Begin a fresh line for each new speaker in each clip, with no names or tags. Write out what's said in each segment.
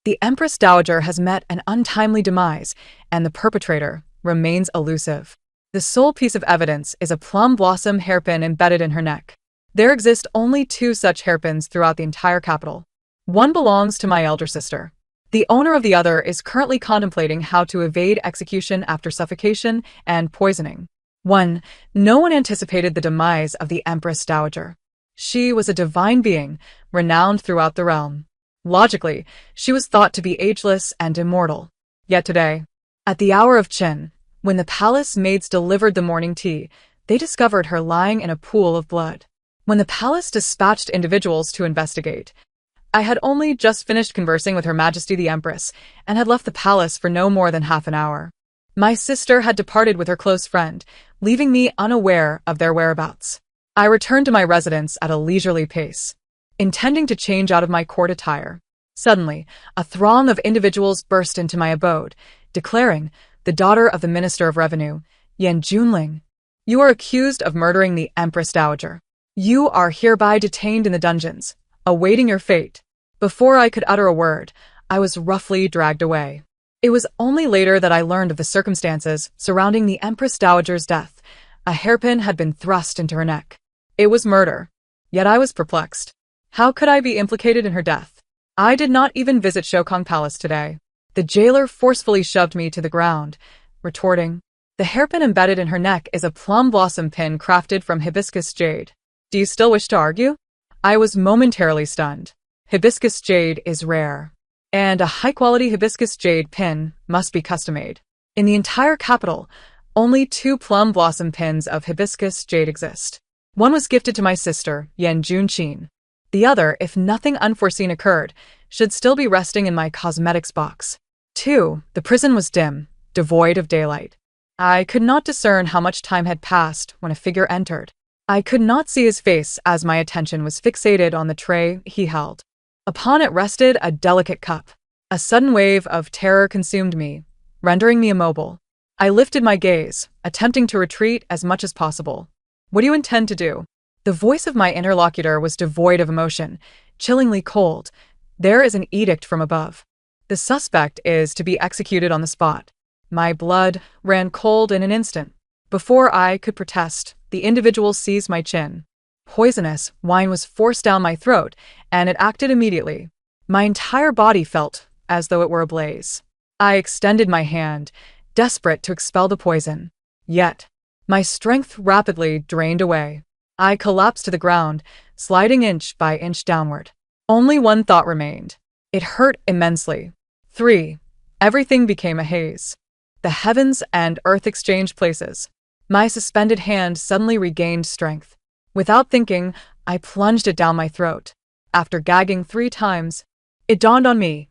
The Empress Dowager has met an untimely demise, and the perpetrator remains elusive. The sole piece of evidence is a plum blossom hairpin embedded in her neck. There exist only two such hairpins throughout the entire capital. One belongs to my elder sister. The owner of the other is currently contemplating how to evade execution after suffocation and poisoning. 1. No one anticipated the demise of the Empress Dowager. She was a divine being, renowned throughout the realm. Logically, she was thought to be ageless and immortal. Yet today, at the hour of chin, when the palace maids delivered the morning tea, they discovered her lying in a pool of blood. When the palace dispatched individuals to investigate, I had only just finished conversing with Her Majesty the Empress and had left the palace for no more than half an hour. My sister had departed with her close friend, leaving me unaware of their whereabouts. I returned to my residence at a leisurely pace, intending to change out of my court attire. Suddenly, a throng of individuals burst into my abode, declaring, "The daughter of the Minister of Revenue, Yan Junling, you are accused of murdering the Empress Dowager. You are hereby detained in the dungeons, awaiting your fate." Before I could utter a word, I was roughly dragged away. It was only later that I learned of the circumstances surrounding the Empress Dowager's death. A hairpin had been thrust into her neck. It was murder. Yet I was perplexed. How could I be implicated in her death? I did not even visit Shokong Palace today. The jailer forcefully shoved me to the ground, retorting, "The hairpin embedded in her neck is a plum blossom pin crafted from hibiscus jade. Do you still wish to argue?" I was momentarily stunned. Hibiscus jade is rare, and a high-quality hibiscus jade pin must be custom-made. In the entire capital, only 2 plum blossom pins of hibiscus jade exist. One was gifted to my sister, Yan Junqin. The other, if nothing unforeseen occurred, should still be resting in my cosmetics box. 2. The prison was dim, devoid of daylight. I could not discern how much time had passed when a figure entered. I could not see his face as my attention was fixated on the tray he held. Upon it rested a delicate cup. A sudden wave of terror consumed me, rendering me immobile. I lifted my gaze, attempting to retreat as much as possible. "What do you intend to do?" The voice of my interlocutor was devoid of emotion, chillingly cold. "There is an edict from above. The suspect is to be executed on the spot." My blood ran cold in an instant. Before I could protest, the individual seized my chin. Poisonous wine was forced down my throat, and it acted immediately. My entire body felt as though it were ablaze. I extended my hand, desperate to expel the poison. Yet, my strength rapidly drained away. I collapsed to the ground, sliding inch by inch downward. Only one thought remained. It hurt immensely. 3. Everything became a haze. The heavens and earth exchanged places. My suspended hand suddenly regained strength. Without thinking, I plunged it down my throat. After gagging 3 times, it dawned on me.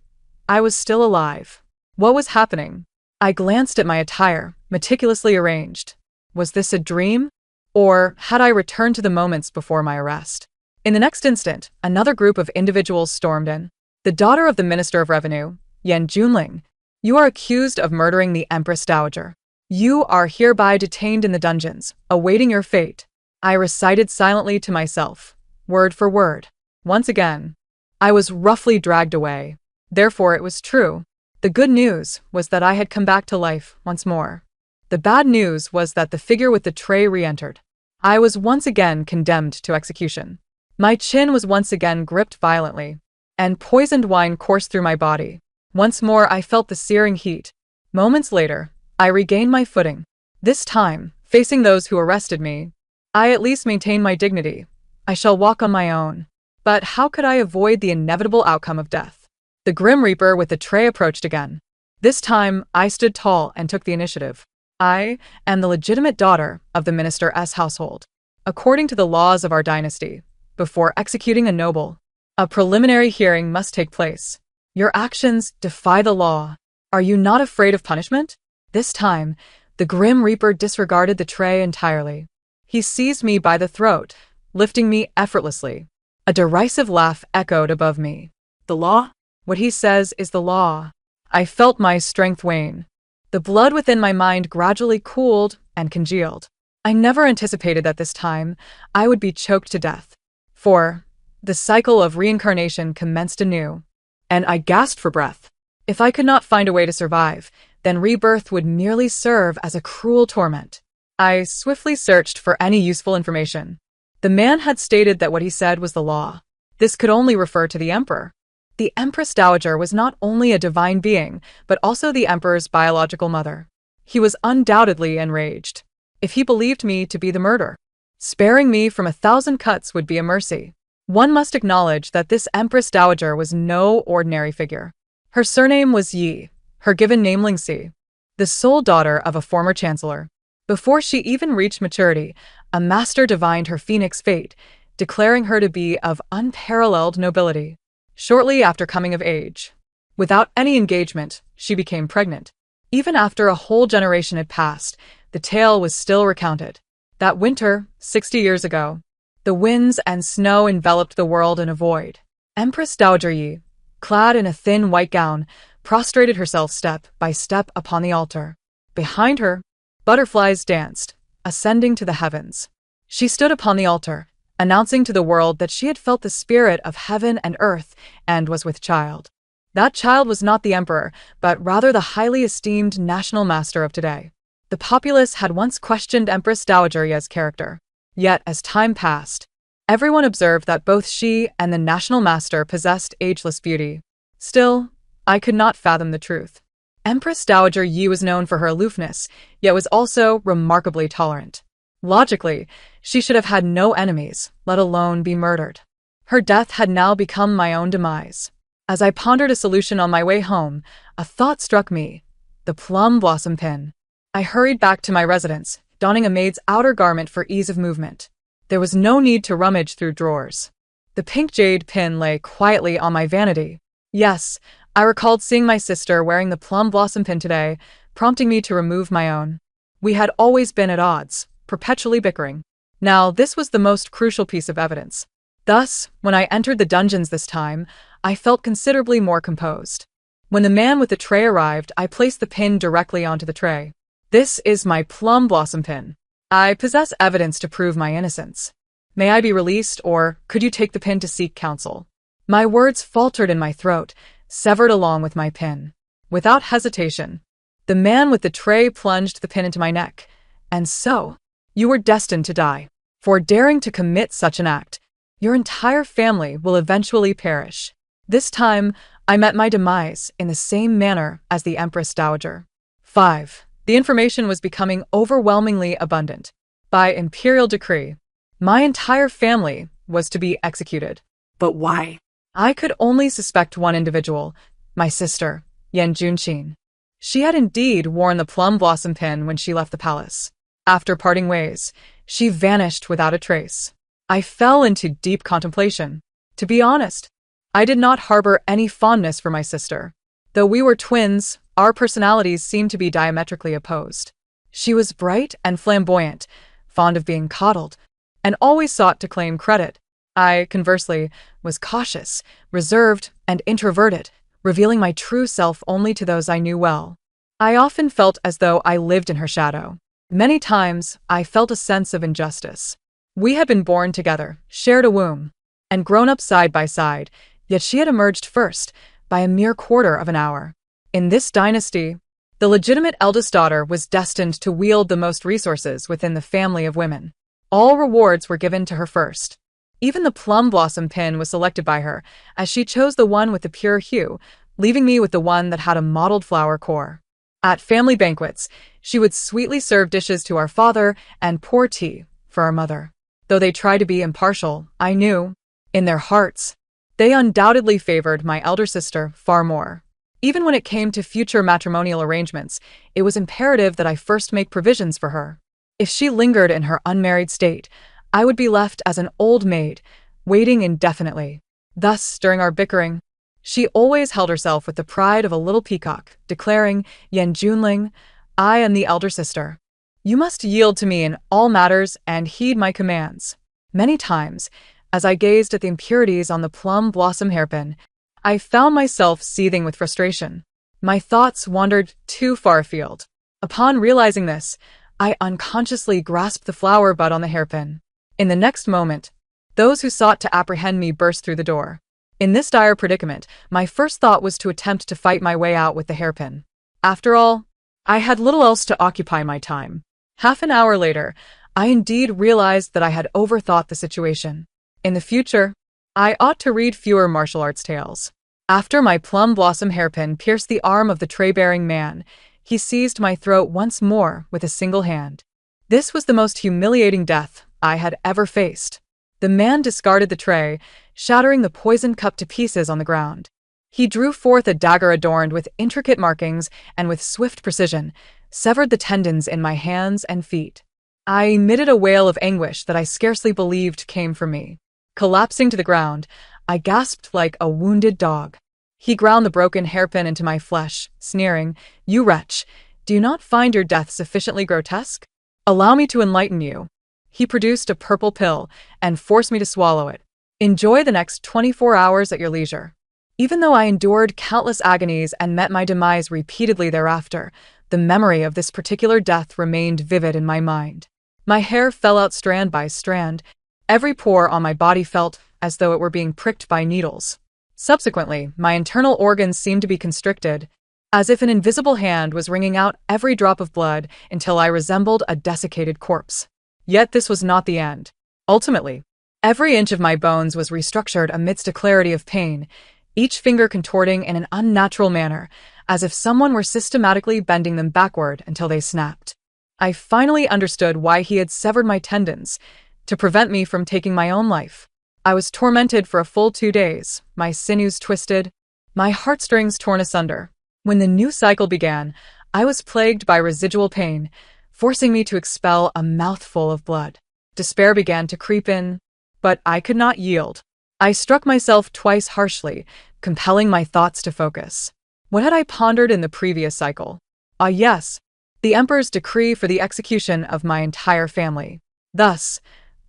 I was still alive. What was happening? I glanced at my attire, meticulously arranged. Was this a dream? Or had I returned to the moments before my arrest? In the next instant, another group of individuals stormed in. "The daughter of the Minister of Revenue, Yan Junling, you are accused of murdering the Empress Dowager. You are hereby detained in the dungeons, awaiting your fate." I recited silently to myself, word for word. Once again, I was roughly dragged away. Therefore it was true. The good news was that I had come back to life once more. The bad news was that the figure with the tray re-entered. I was once again condemned to execution. My chin was once again gripped violently, and poisoned wine coursed through my body. Once more I felt the searing heat. Moments later, I regained my footing. This time, facing those who arrested me, I at least maintained my dignity. I shall walk on my own. But how could I avoid the inevitable outcome of death? The Grim Reaper with the tray approached again. This time, I stood tall and took the initiative. I am the legitimate daughter of the Minister's household. According to the laws of our dynasty, before executing a noble, a preliminary hearing must take place. Your actions defy the law. Are you not afraid of punishment? This time, the Grim Reaper disregarded the tray entirely. He seized me by the throat, lifting me effortlessly. A derisive laugh echoed above me. The law? What he says is the law. I felt my strength wane. The blood within my mind gradually cooled and congealed. I never anticipated that this time I would be choked to death. For the cycle of reincarnation commenced anew. and I gasped for breath. If I could not find a way to survive, then rebirth would merely serve as a cruel torment. I swiftly searched for any useful information. The man had stated that what he said was the law. This could only refer to the emperor. The Empress Dowager was not only a divine being, but also the emperor's biological mother. He was undoubtedly enraged. If he believed me to be the murderer, sparing me from 1,000 cuts would be a mercy. One must acknowledge that this Empress Dowager was no ordinary figure. Her surname was Yi, her given name Lingxi, the sole daughter of a former chancellor. Before she even reached maturity, a master divined her phoenix fate, declaring her to be of unparalleled nobility. Shortly after coming of age, without any engagement, she became pregnant. Even after a whole generation had passed, the tale was still recounted. That winter, 60 years ago, the winds and snow enveloped the world in a void. Empress Dowager Yi, clad in a thin white gown, prostrated herself step by step upon the altar. Behind her, butterflies danced, ascending to the heavens. She stood upon the altar, announcing to the world that she had felt the spirit of heaven and earth and was with child. That child was not the emperor, but rather the highly esteemed national master of today. The populace had once questioned Empress Dowager Yi's character. Yet, as time passed, everyone observed that both she and the national master possessed ageless beauty. Still, I could not fathom the truth. Empress Dowager Yi was known for her aloofness, yet was also remarkably tolerant. Logically, she should have had no enemies, let alone be murdered. Her death had now become my own demise. As I pondered a solution on my way home, a thought struck me: the plum blossom pin. I hurried back to my residence, donning a maid's outer garment for ease of movement. There was no need to rummage through drawers. The pink jade pin lay quietly on my vanity. Yes, I recalled seeing my sister wearing the plum blossom pin today, prompting me to remove my own. We had always been at odds, perpetually bickering. Now, this was the most crucial piece of evidence. Thus, when I entered the dungeons this time, I felt considerably more composed. When the man with the tray arrived, I placed the pin directly onto the tray. This is my plum blossom pin. I possess evidence to prove my innocence. May I be released, or could you take the pin to seek counsel? My words faltered in my throat, severed along with my pin. Without hesitation, the man with the tray plunged the pin into my neck. And so, you were destined to die. For daring to commit such an act, your entire family will eventually perish. This time, I met my demise in the same manner as the Empress Dowager. 5. The information was becoming overwhelmingly abundant. By imperial decree, my entire family was to be executed.
But why?
I could only suspect one individual, my sister, Yan Junqin. She had indeed worn the plum blossom pin when she left the palace. After parting ways, she vanished without a trace. I fell into deep contemplation. To be honest, I did not harbor any fondness for my sister. Though we were twins, our personalities seemed to be diametrically opposed. She was bright and flamboyant, fond of being coddled, and always sought to claim credit. I, conversely, was cautious, reserved, and introverted, revealing my true self only to those I knew well. I often felt as though I lived in her shadow. Many times, I felt a sense of injustice. We had been born together, shared a womb, and grown up side by side, yet she had emerged first, by a mere quarter of an hour. In this dynasty, the legitimate eldest daughter was destined to wield the most resources within the family of women. All rewards were given to her first. Even the plum blossom pin was selected by her, as she chose the one with the pure hue, leaving me with the one that had a mottled flower core. At family banquets, she would sweetly serve dishes to our father and pour tea for our mother. Though they tried to be impartial, I knew, in their hearts, they undoubtedly favored my elder sister far more. Even when it came to future matrimonial arrangements, it was imperative that I first make provisions for her. If she lingered in her unmarried state, I would be left as an old maid, waiting indefinitely. Thus, during our bickering, she always held herself with the pride of a little peacock, declaring, "Yan Junling, I am the elder sister. You must yield to me in all matters and heed my commands." Many times, as I gazed at the impurities on the plum blossom hairpin, I found myself seething with frustration. My thoughts wandered too far afield. Upon realizing this, I unconsciously grasped the flower bud on the hairpin. In the next moment, those who sought to apprehend me burst through the door. In this dire predicament, my first thought was to attempt to fight my way out with the hairpin. After all, I had little else to occupy my time. Half an hour later, I indeed realized that I had overthought the situation. In the future, I ought to read fewer martial arts tales. After my plum blossom hairpin pierced the arm of the tray-bearing man, he seized my throat once more with a single hand. This was the most humiliating death I had ever faced. The man discarded the tray, shattering the poisoned cup to pieces on the ground. He drew forth a dagger adorned with intricate markings and with swift precision, severed the tendons in my hands and feet. I emitted a wail of anguish that I scarcely believed came from me. Collapsing to the ground, I gasped like a wounded dog. He ground the broken hairpin into my flesh, sneering, "You wretch, do you not find your death sufficiently grotesque? Allow me to enlighten you." He produced a purple pill and forced me to swallow it. "Enjoy the next 24 hours at your leisure." Even though I endured countless agonies and met my demise repeatedly thereafter, the memory of this particular death remained vivid in my mind. My hair fell out strand by strand. Every pore on my body felt as though it were being pricked by needles. Subsequently, my internal organs seemed to be constricted, as if an invisible hand was wringing out every drop of blood until I resembled a desiccated corpse. Yet this was not the end. Ultimately, every inch of my bones was restructured amidst a clarity of pain, each finger contorting in an unnatural manner, as if someone were systematically bending them backward until they snapped. I finally understood why he had severed my tendons, to prevent me from taking my own life. I was tormented for a full 2 days, my sinews twisted, my heartstrings torn asunder. When the new cycle began, I was plagued by residual pain, forcing me to expel a mouthful of blood. Despair began to creep in, but I could not yield. I struck myself twice harshly, compelling my thoughts to focus. What had I pondered in the previous cycle? Ah, yes, the Emperor's decree for the execution of my entire family. Thus,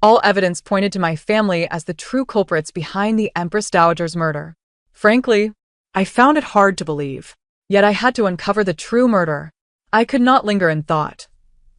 all evidence pointed to my family as the true culprits behind the Empress Dowager's murder. Frankly, I found it hard to believe. Yet I had to uncover the true murder. I could not linger in thought.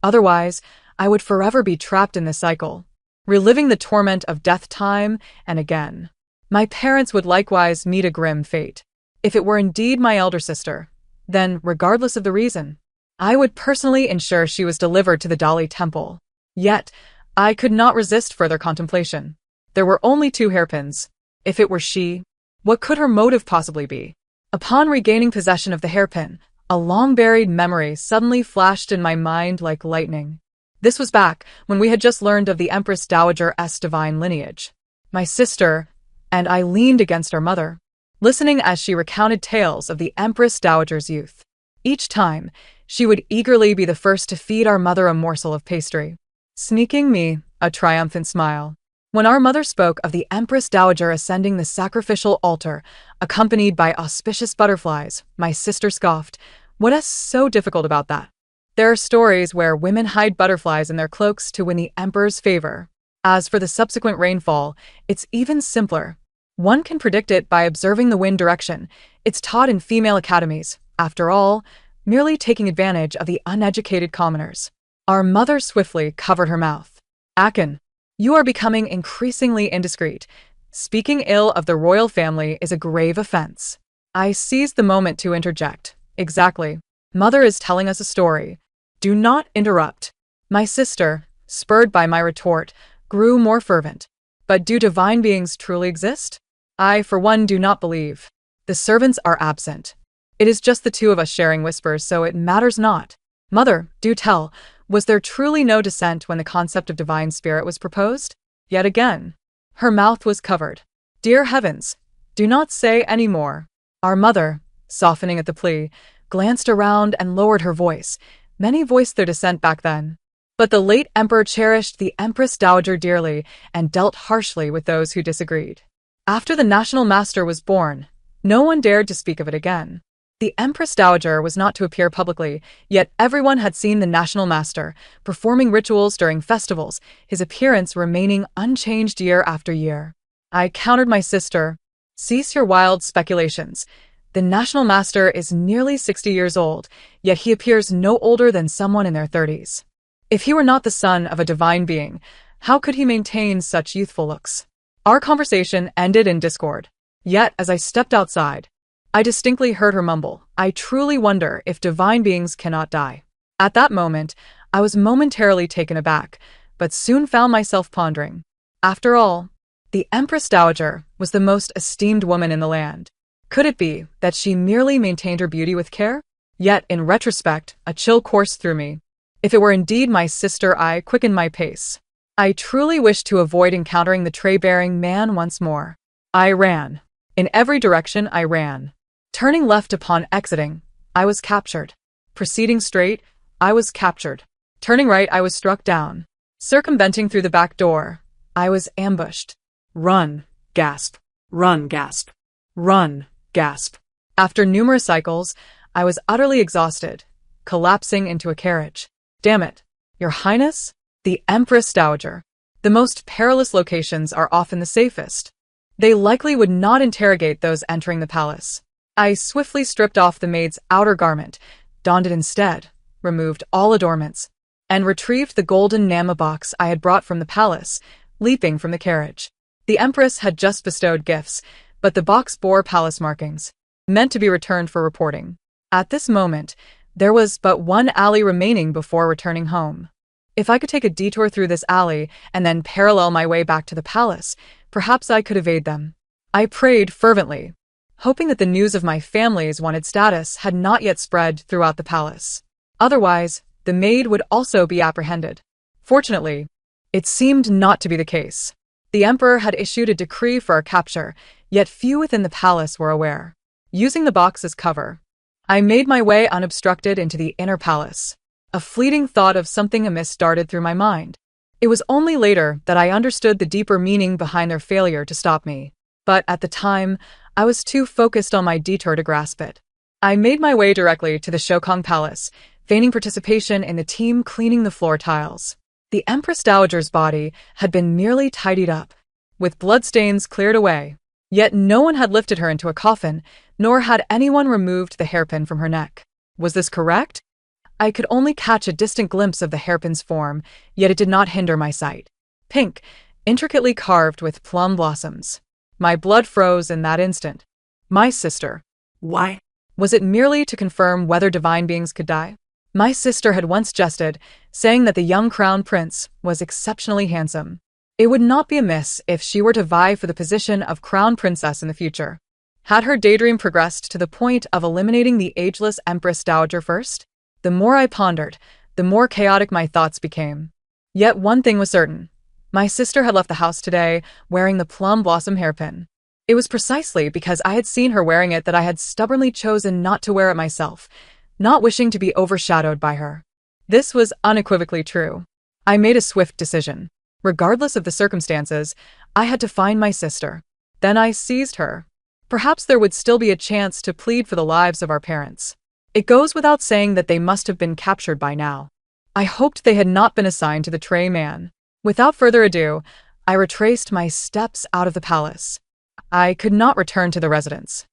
Otherwise, I would forever be trapped in this cycle, reliving the torment of death time and again. My parents would likewise meet a grim fate. If it were indeed my elder sister, then, regardless of the reason, I would personally ensure she was delivered to the Dali Temple. Yet, I could not resist further contemplation. There were only 2 hairpins. If it were she, what could her motive possibly be? Upon regaining possession of the hairpin, a long-buried memory suddenly flashed in my mind like lightning. This was back when we had just learned of the Empress Dowager's divine lineage. My sister and I leaned against our mother, listening as she recounted tales of the Empress Dowager's youth. Each time, she would eagerly be the first to feed our mother a morsel of pastry, sneaking me a triumphant smile. When our mother spoke of the Empress Dowager ascending the sacrificial altar, accompanied by auspicious butterflies, my sister scoffed. "What is so difficult about that? There are stories where women hide butterflies in their cloaks to win the emperor's favor. As for the subsequent rainfall, it's even simpler. One can predict it by observing the wind direction. It's taught in female academies, after all, merely taking advantage of the uneducated commoners." Our mother swiftly covered her mouth. "Akin, you are becoming increasingly indiscreet. Speaking ill of the royal family is a grave offense." I seized the moment to interject. "Exactly. Mother is telling us a story. Do not interrupt." My sister, spurred by my retort, grew more fervent. "But do divine beings truly exist? I, for one, do not believe. The servants are absent. It is just the 2 of us sharing whispers, so it matters not. Mother, do tell, was there truly no dissent when the concept of divine spirit was proposed?" Yet again, her mouth was covered. "Dear heavens, do not say any more." Our mother, softening at the plea, glanced around and lowered her voice. Many voiced their dissent back then. But the late emperor cherished the Empress Dowager dearly and dealt harshly with those who disagreed. After the national master was born, no one dared to speak of it again. The Empress Dowager was not to appear publicly, yet everyone had seen the national master, performing rituals during festivals, his appearance remaining unchanged year after year. I countered my sister. "Cease your wild speculations. The national master is nearly 60 years old, yet he appears no older than someone in their 30s. If he were not the son of a divine being, how could he maintain such youthful looks?" Our conversation ended in discord. Yet, as I stepped outside, I distinctly heard her mumble, "I truly wonder if divine beings cannot die." At that moment, I was momentarily taken aback, but soon found myself pondering. After all, the Empress Dowager was the most esteemed woman in the land. Could it be that she merely maintained her beauty with care? Yet, in retrospect, a chill coursed through me. If it were indeed my sister, I quickened my pace. I truly wished to avoid encountering the tray-bearing man once more. I ran. In every direction I ran. Turning left upon exiting, I was captured. Proceeding straight, I was captured. Turning right, I was struck down. Circumventing through the back door, I was ambushed. Run, gasp. Run, gasp. Run, gasp. After numerous cycles, I was utterly exhausted, collapsing into a carriage. Damn it, Your Highness? The Empress Dowager. The most perilous locations are often the safest. They likely would not interrogate those entering the palace. I swiftly stripped off the maid's outer garment, donned it instead, removed all adornments, and retrieved the golden Nama box I had brought from the palace, leaping from the carriage. The Empress had just bestowed gifts, but the box bore palace markings, meant to be returned for reporting. At this moment, there was but one alley remaining before returning home. If I could take a detour through this alley and then parallel my way back to the palace, perhaps I could evade them. I prayed fervently, hoping that the news of my family's wanted status had not yet spread throughout the palace. Otherwise, the maid would also be apprehended. Fortunately, it seemed not to be the case. The emperor had issued a decree for our capture, yet few within the palace were aware. Using the box as cover, I made my way unobstructed into the inner palace. A fleeting thought of something amiss darted through my mind. It was only later that I understood the deeper meaning behind their failure to stop me. But at the time, I was too focused on my detour to grasp it. I made my way directly to the Shokong Palace, feigning participation in the team cleaning the floor tiles. The Empress Dowager's body had been merely tidied up, with bloodstains cleared away. Yet no one had lifted her into a coffin, nor had anyone removed the hairpin from her neck. Was this correct? I could only catch a distant glimpse of the hairpin's form, yet it did not hinder my sight. Pink, intricately carved with plum blossoms. My blood froze in that instant. My sister. Why? Was it merely to confirm whether divine beings could die? My sister had once jested, saying that the young crown prince was exceptionally handsome. It would not be amiss if she were to vie for the position of crown princess in the future. Had her daydream progressed to the point of eliminating the ageless Empress Dowager first? The more I pondered, the more chaotic my thoughts became. Yet one thing was certain. My sister had left the house today wearing the plum blossom hairpin. It was precisely because I had seen her wearing it that I had stubbornly chosen not to wear it myself, not wishing to be overshadowed by her. This was unequivocally true. I made a swift decision. Regardless of the circumstances, I had to find my sister. Then I seized her. Perhaps there would still be a chance to plead for the lives of our parents. It goes without saying that they must have been captured by now. I hoped they had not been assigned to the tray man. Without further ado, I retraced my steps out of the palace. I could not return to the residence.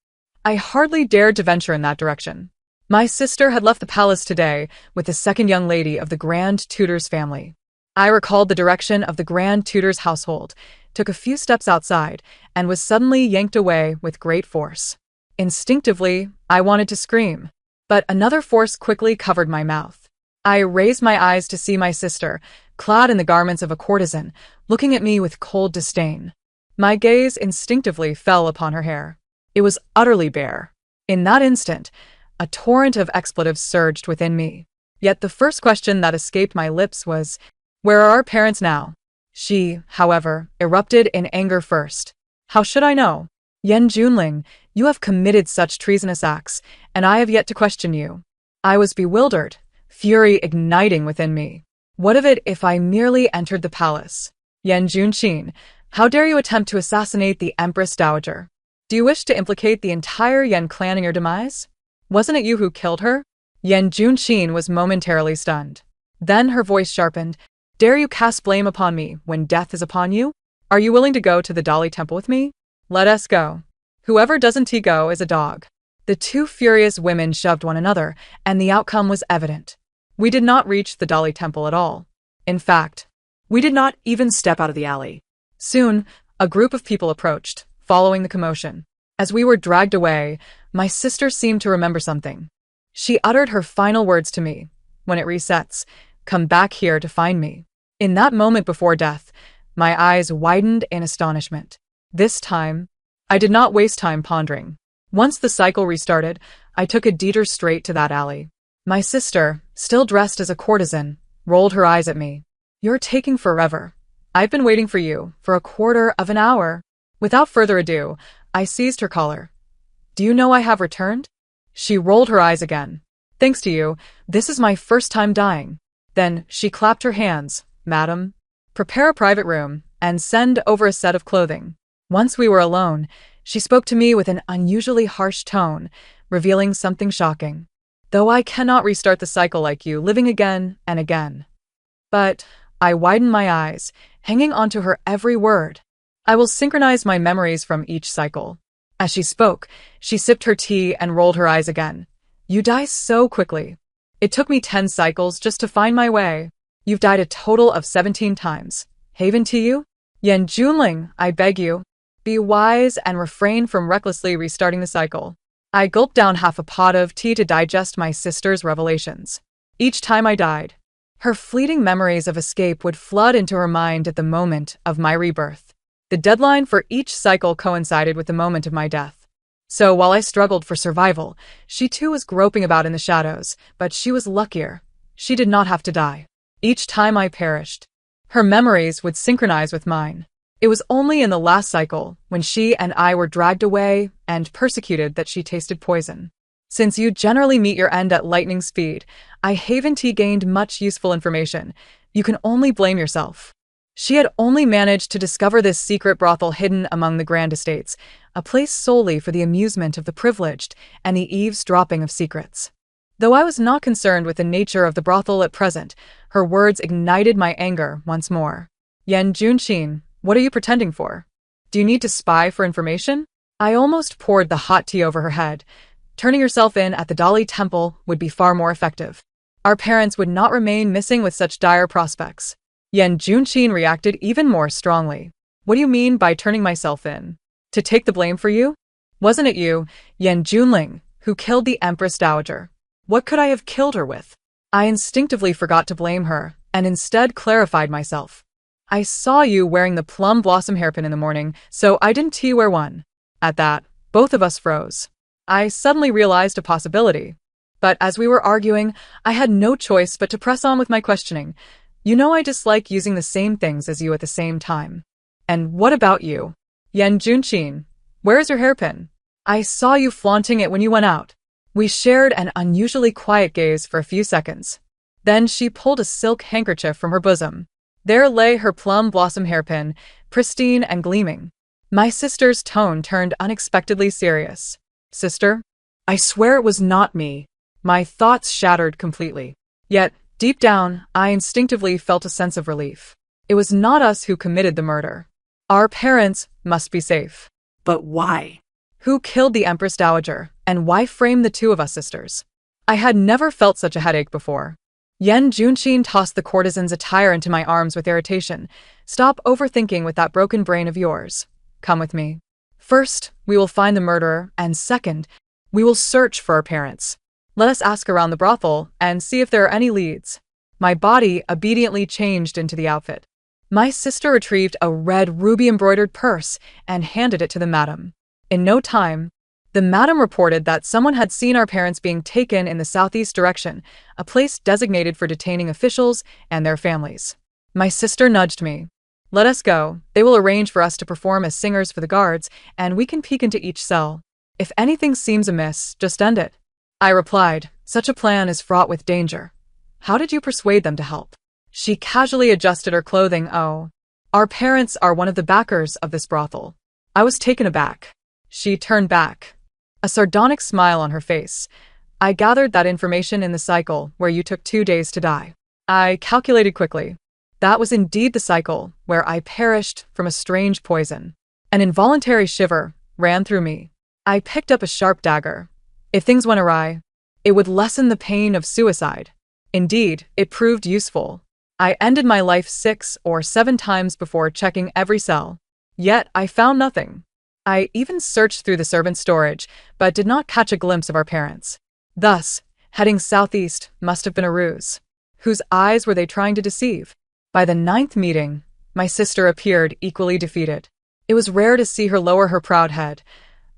I hardly dared to venture in that direction. My sister had left the palace today with the second young lady of the Grand Tutor's family. I recalled the direction of the Grand Tutor's household, took a few steps outside, and was suddenly yanked away with great force. Instinctively, I wanted to scream, but another force quickly covered my mouth. I raised my eyes to see my sister, clad in the garments of a courtesan, looking at me with cold disdain. My gaze instinctively fell upon her hair. It was utterly bare. In that instant, a torrent of expletives surged within me. Yet the first question that escaped my lips was, "Where are our parents now?" She, however, erupted in anger first. "How should I know? Yan Junling, you have committed such treasonous acts, and I have yet to question you." I was bewildered, fury igniting within me. What of it if I merely entered the palace? "Yan Junqin, how dare you attempt to assassinate the Empress Dowager? Do you wish to implicate the entire Yan clan in your demise? Wasn't it you who killed her?" Yan Junqin was momentarily stunned. Then her voice sharpened. "Dare you cast blame upon me when death is upon you? Are you willing to go to the Dali Temple with me? Let us go. Whoever doesn't go is a dog." The two furious women shoved one another, and the outcome was evident. We did not reach the Dali Temple at all. In fact, we did not even step out of the alley. Soon, a group of people approached, following the commotion. As we were dragged away, my sister seemed to remember something. She uttered her final words to me. When it resets, come back here to find me. In that moment before death, my eyes widened in astonishment. This time, I did not waste time pondering. Once the cycle restarted, I took a detour straight to that alley. My sister, still dressed as a courtesan, rolled her eyes at me. You're taking forever. I've been waiting for you for a quarter of an hour. Without further ado, I seized her collar. Do you know I have returned? She rolled her eyes again. Thanks to you, this is my first time dying. Then she clapped her hands. Madam, prepare a private room and send over a set of clothing. Once we were alone, she spoke to me with an unusually harsh tone, revealing something shocking. Though I cannot restart the cycle like you, living again and again. But I widened my eyes, hanging onto her every word. I will synchronize my memories from each cycle. As she spoke, she sipped her tea and rolled her eyes again. You die so quickly. It took me 10 cycles just to find my way. You've died a total of 17 times. Haven to you? Yan Junling, I beg you. Be wise and refrain from recklessly restarting the cycle. I gulped down half a pot of tea to digest my sister's revelations. Each time I died, her fleeting memories of escape would flood into her mind at the moment of my rebirth. The deadline for each cycle coincided with the moment of my death. So while I struggled for survival, she too was groping about in the shadows, but she was luckier. She did not have to die. Each time I perished, her memories would synchronize with mine. It was only in the last cycle, when she and I were dragged away and persecuted, that she tasted poison. Since you generally meet your end at lightning speed, I Haven Tea gained much useful information. You can only blame yourself. She had only managed to discover this secret brothel hidden among the grand estates, a place solely for the amusement of the privileged and the eavesdropping of secrets. Though I was not concerned with the nature of the brothel at present, her words ignited my anger once more. Yan Junqin, what are you pretending for? Do you need to spy for information? I almost poured the hot tea over her head. Turning yourself in at the Dali Temple would be far more effective. Our parents would not remain missing with such dire prospects. Yan Junqin reacted even more strongly. What do you mean by turning myself in? To take the blame for you? Wasn't it you, Yan Junling, who killed the Empress Dowager? What could I have killed her with? I instinctively forgot to blame her, and instead clarified myself. I saw you wearing the plum blossom hairpin in the morning, so I didn't wear one. At that, both of us froze. I suddenly realized a possibility. But as we were arguing, I had no choice but to press on with my questioning. You know I dislike using the same things as you at the same time. And what about you? Yan Junqin, where is your hairpin? I saw you flaunting it when you went out. We shared an unusually quiet gaze for a few seconds. Then she pulled a silk handkerchief from her bosom. There lay her plum blossom hairpin, pristine and gleaming. My sister's tone turned unexpectedly serious. Sister, I swear it was not me. My thoughts shattered completely. Yet, deep down, I instinctively felt a sense of relief. It was not us who committed the murder. Our parents must be safe.
But why?
Who killed the Empress Dowager, and why frame the two of us sisters? I had never felt such a headache before. Yan Junqin tossed the courtesan's attire into my arms with irritation. Stop overthinking with that broken brain of yours. Come with me. First, we will find the murderer, and second, we will search for our parents. Let us ask around the brothel and see if there are any leads. My body obediently changed into the outfit. My sister retrieved a red ruby-embroidered purse and handed it to the madam. In no time, the madam reported that someone had seen our parents being taken in the southeast direction, a place designated for detaining officials and their families. My sister nudged me. Let us go. They will arrange for us to perform as singers for the guards, and we can peek into each cell. If anything seems amiss, just end it. I replied, such a plan is fraught with danger. How did you persuade them to help? She casually adjusted her clothing. Oh, our parents are one of the backers of this brothel. I was taken aback. She turned back, a sardonic smile on her face. I gathered that information in the cycle where you took 2 days to die. I calculated quickly. That was indeed the cycle where I perished from a strange poison. An involuntary shiver ran through me. I picked up a sharp dagger. If things went awry, it would lessen the pain of suicide. Indeed, it proved useful. I ended my life 6 or 7 times before checking every cell. Yet I found nothing. I even searched through the servants' storage, but did not catch a glimpse of our parents. Thus, heading southeast must have been a ruse. Whose eyes were they trying to deceive? By the ninth meeting, my sister appeared equally defeated. It was rare to see her lower her proud head.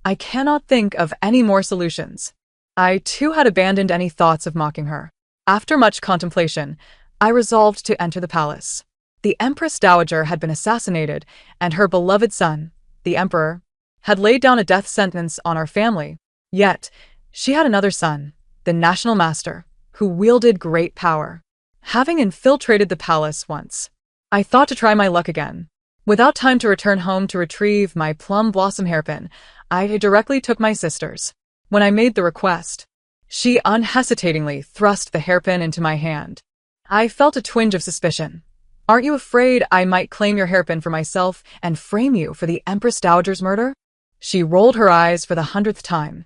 I cannot think of any more solutions. I too had abandoned any thoughts of mocking her. After much contemplation, I resolved to enter the palace. The Empress Dowager had been assassinated, and her beloved son, the Emperor, had laid down a death sentence on our family. Yet, she had another son, the National Master, who wielded great power. Having infiltrated the palace once, I thought to try my luck again. Without time to return home to retrieve my plum blossom hairpin, I directly took my sister's. When I made the request, she unhesitatingly thrust the hairpin into my hand. I felt a twinge of suspicion. Aren't you afraid I might claim your hairpin for myself and frame you for the Empress Dowager's murder? She rolled her eyes for the 100th time.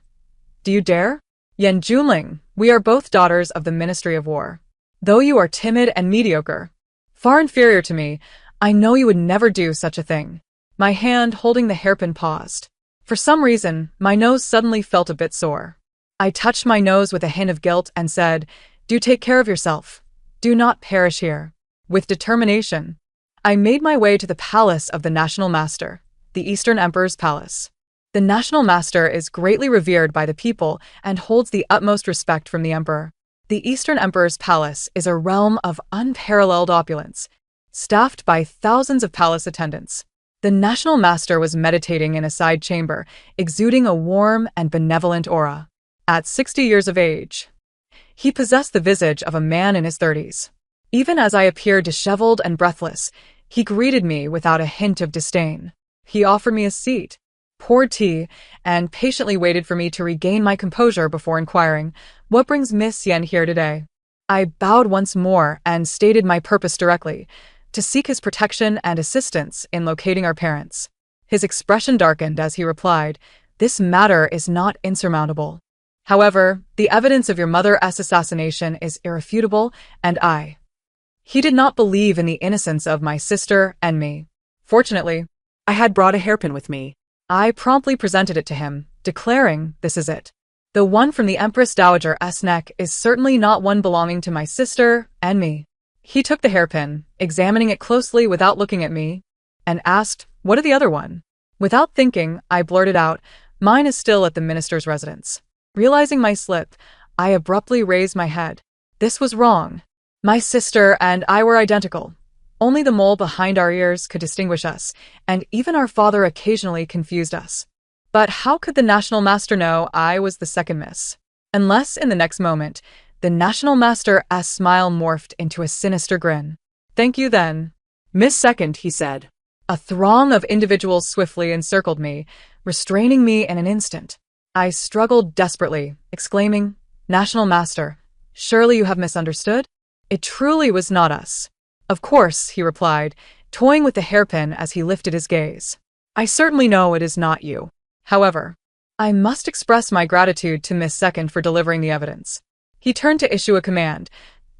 Do you dare? Yan Junling, we are both daughters of the Ministry of War. Though you are timid and mediocre, far inferior to me, I know you would never do such a thing. My hand holding the hairpin paused. For some reason, my nose suddenly felt a bit sore. I touched my nose with a hint of guilt and said, "Do take care of yourself. Do not perish here." With determination, I made my way to the palace of the National Master, the Eastern Emperor's palace. The National Master is greatly revered by the people and holds the utmost respect from the Emperor. The Eastern Emperor's palace is a realm of unparalleled opulence, staffed by thousands of palace attendants. The National Master was meditating in a side chamber, exuding a warm and benevolent aura. At 60 years of age, he possessed the visage of a man in his 30s. Even as I appeared disheveled and breathless, he greeted me without a hint of disdain. He offered me a seat, poured tea, and patiently waited for me to regain my composure before inquiring, "What brings Miss Yen here today?" I bowed once more and stated my purpose directly, to seek his protection and assistance in locating our parents. His expression darkened as he replied, "This matter is not insurmountable. However, the evidence of your mother's assassination is irrefutable, and He did not believe in the innocence of my sister and me. Fortunately, I had brought a hairpin with me. I promptly presented it to him, declaring, "This is it. The one from the Empress Dowager's neck is certainly not one belonging to my sister and me." He took the hairpin, examining it closely without looking at me, and asked, "What of the other one?" Without thinking, I blurted out, "Mine is still at the minister's residence." Realizing my slip, I abruptly raised my head. This was wrong. My sister and I were identical. Only the mole behind our ears could distinguish us, and even our father occasionally confused us. But how could the National Master know I was the second miss? Unless in the next moment, the National Master's smile morphed into a sinister grin. "Thank you then, Miss Second," he said. A throng of individuals swiftly encircled me, restraining me in an instant. I struggled desperately, exclaiming, "National Master, surely you have misunderstood? It truly was not us." "Of course," he replied, toying with the hairpin as he lifted his gaze. "I certainly know it is not you. However, I must express my gratitude to Miss Second for delivering the evidence." He turned to issue a command.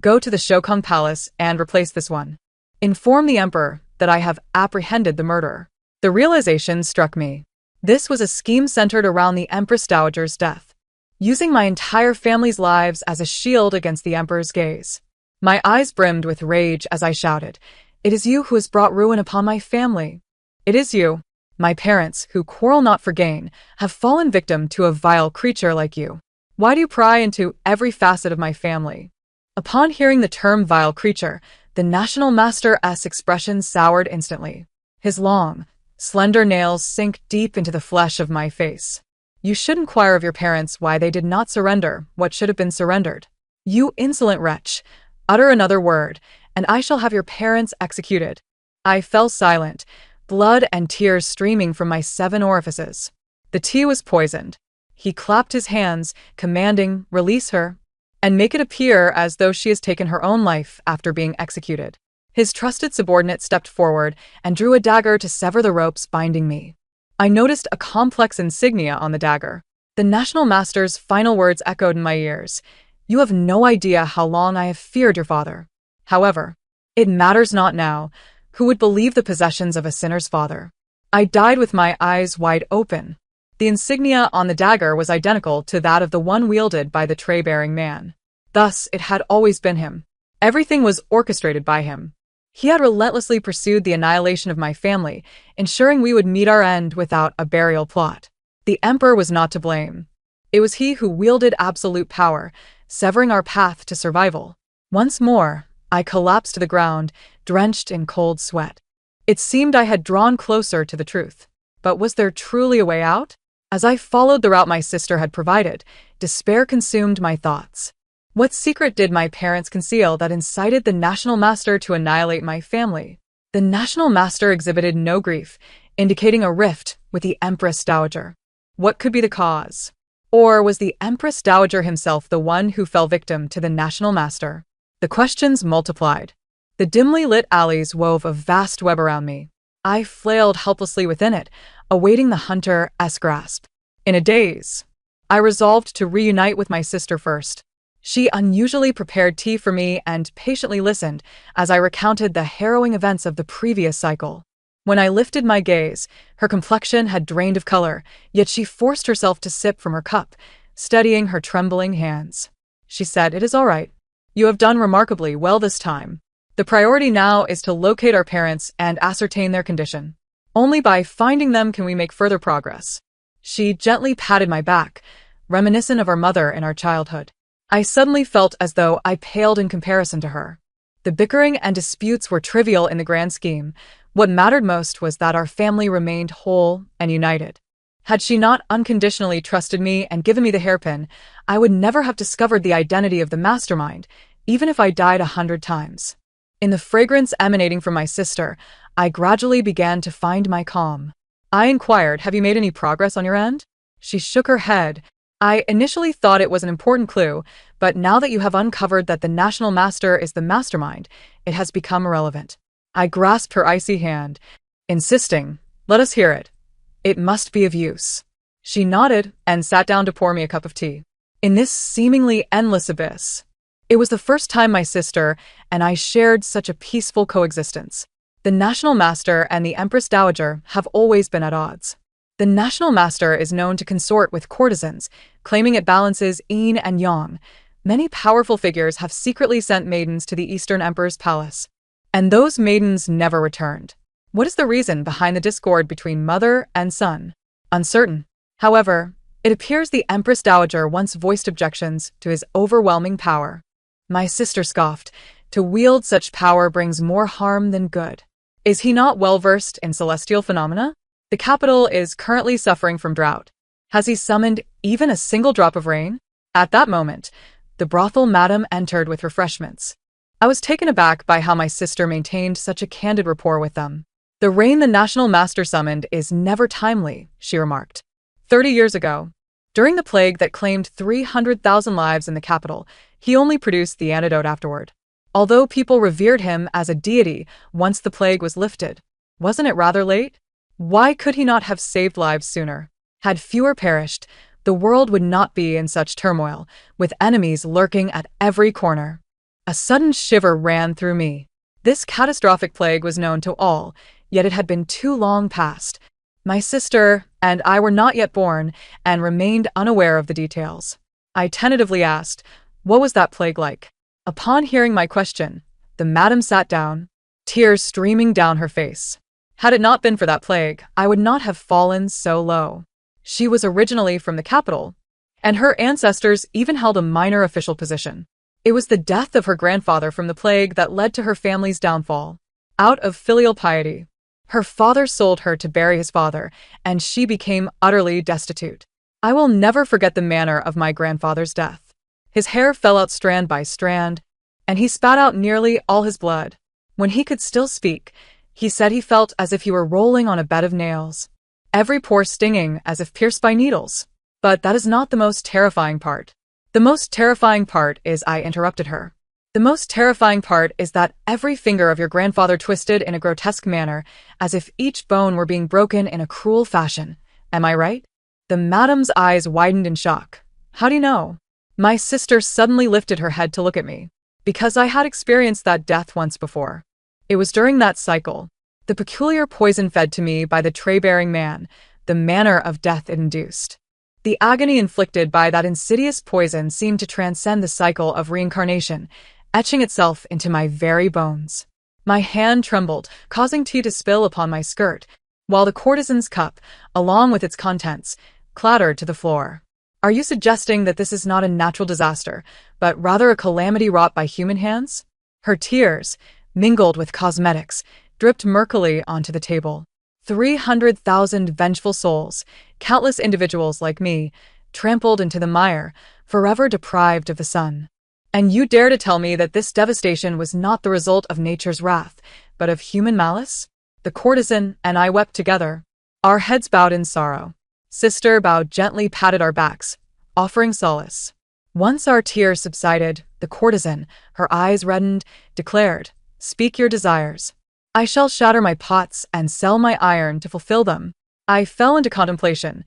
"Go to the Shokong Palace and replace this one. Inform the Emperor that I have apprehended the murderer." The realization struck me. This was a scheme centered around the Empress Dowager's death, using my entire family's lives as a shield against the Emperor's gaze. My eyes brimmed with rage as I shouted, "It is you who has brought ruin upon my family. It is you. My parents, who quarrel not for gain, have fallen victim to a vile creature like you. Why do you pry into every facet of my family?" Upon hearing the term vile creature, the National Master's expression soured instantly. His long, slender nails sank deep into the flesh of my face. "You should inquire of your parents why they did not surrender what should have been surrendered. You insolent wretch, utter another word, and I shall have your parents executed." I fell silent, blood and tears streaming from my 7 orifices. The tea was poisoned. He clapped his hands, commanding, "Release her, and make it appear as though she has taken her own life after being executed." His trusted subordinate stepped forward and drew a dagger to sever the ropes binding me. I noticed a complex insignia on the dagger. The National Master's final words echoed in my ears. "You have no idea how long I have feared your father. However, it matters not now. Who would believe the possessions of a sinner's father? I died with my eyes wide open. The insignia on the dagger was identical to that of the one wielded by the tray-bearing man. Thus, it had always been him. Everything was orchestrated by him. He had relentlessly pursued the annihilation of my family, ensuring we would meet our end without a burial plot. The Emperor was not to blame. It was he who wielded absolute power, severing our path to survival. Once more, I collapsed to the ground, drenched in cold sweat. It seemed I had drawn closer to the truth. But was there truly a way out? As I followed the route my sister had provided, despair consumed my thoughts. What secret did my parents conceal that incited the National Master to annihilate my family? The National Master exhibited no grief, indicating a rift with the Empress Dowager. What could be the cause? Or was the Empress Dowager himself the one who fell victim to the National Master? The questions multiplied. The dimly lit alleys wove a vast web around me. I flailed helplessly within it, awaiting the hunter's grasp. In a daze, I resolved to reunite with my sister first. She unusually prepared tea for me and patiently listened as I recounted the harrowing events of the previous cycle. When I lifted my gaze, her complexion had drained of color, yet she forced herself to sip from her cup, steadying her trembling hands. She said, "It is all right. You have done remarkably well this time. The priority now is to locate our parents and ascertain their condition. Only by finding them can we make further progress." She gently patted my back, reminiscent of our mother in our childhood. I suddenly felt as though I paled in comparison to her. The bickering and disputes were trivial in the grand scheme. What mattered most was that our family remained whole and united. Had she not unconditionally trusted me and given me the hairpin, I would never have discovered the identity of the mastermind, even if I died 100 times. In the fragrance emanating from my sister, I gradually began to find my calm. I inquired, "Have you made any progress on your end?" She shook her head. "I initially thought it was an important clue, but now that you have uncovered that the National Master is the mastermind, it has become irrelevant." I grasped her icy hand, insisting, "Let us hear it. It must be of use." She nodded and sat down to pour me a cup of tea. In this seemingly endless abyss, it was the first time my sister and I shared such a peaceful coexistence. The National Master and the Empress Dowager have always been at odds. The National Master is known to consort with courtesans, claiming it balances yin and yang. Many powerful figures have secretly sent maidens to the Eastern Emperor's palace, and those maidens never returned. What is the reason behind the discord between mother and son? Uncertain. However, it appears the Empress Dowager once voiced objections to his overwhelming power. My sister scoffed. To wield such power brings more harm than good. Is he not well versed in celestial phenomena? The capital is currently suffering from drought. Has he summoned even a single drop of rain? At that moment, the brothel madam entered with refreshments. I was taken aback by how my sister maintained such a candid rapport with them. "The rain the National Master summoned is never timely," she remarked. 30 years ago, during the plague that claimed 300,000 lives in the capital, he only produced the antidote afterward. Although people revered him as a deity once the plague was lifted, wasn't it rather late? Why could he not have saved lives sooner? Had fewer perished, the world would not be in such turmoil, with enemies lurking at every corner. A sudden shiver ran through me. This catastrophic plague was known to all, yet it had been too long past. My sister and I were not yet born and remained unaware of the details. I tentatively asked, "What was that plague like?" Upon hearing my question, the madam sat down, tears streaming down her face. Had it not been for that plague, I would not have fallen so low. She was originally from the capital, and her ancestors even held a minor official position. It was the death of her grandfather from the plague that led to her family's downfall. Out of filial piety, her father sold her to bury his father, and she became utterly destitute. I will never forget the manner of my grandfather's death. His hair fell out strand by strand, and he spat out nearly all his blood. When he could still speak, he said he felt as if he were rolling on a bed of nails, every pore stinging as if pierced by needles. But that is not the most terrifying part. The most terrifying part is, I interrupted her. The most terrifying part is that every finger of your grandfather twisted in a grotesque manner, as if each bone were being broken in a cruel fashion. Am I right? The madam's eyes widened in shock. How do you know? My sister suddenly lifted her head to look at me. Because I had experienced that death once before. It was during that cycle. the peculiar poison fed to me by the tray-bearing man, the manner of death it induced. The agony inflicted by that insidious poison seemed to transcend the cycle of reincarnation, etching itself into my very bones. My hand trembled, causing tea to spill upon my skirt, while the courtesan's cup, along with its contents, clattered to the floor. Are you suggesting that this is not a natural disaster, but rather a calamity wrought by human hands? Her tears, mingled with cosmetics, dripped murkily onto the table. 300,000 vengeful souls, countless individuals like me, trampled into the mire, forever deprived of the sun. And you dare to tell me that this devastation was not the result of nature's wrath, but of human malice? The courtesan and I wept together, our heads bowed in sorrow. Sister Bao gently patted our backs, offering solace. Once our tears subsided, the courtesan, her eyes reddened, declared, "Speak your desires. I shall shatter my pots and sell my iron to fulfill them." I fell into contemplation.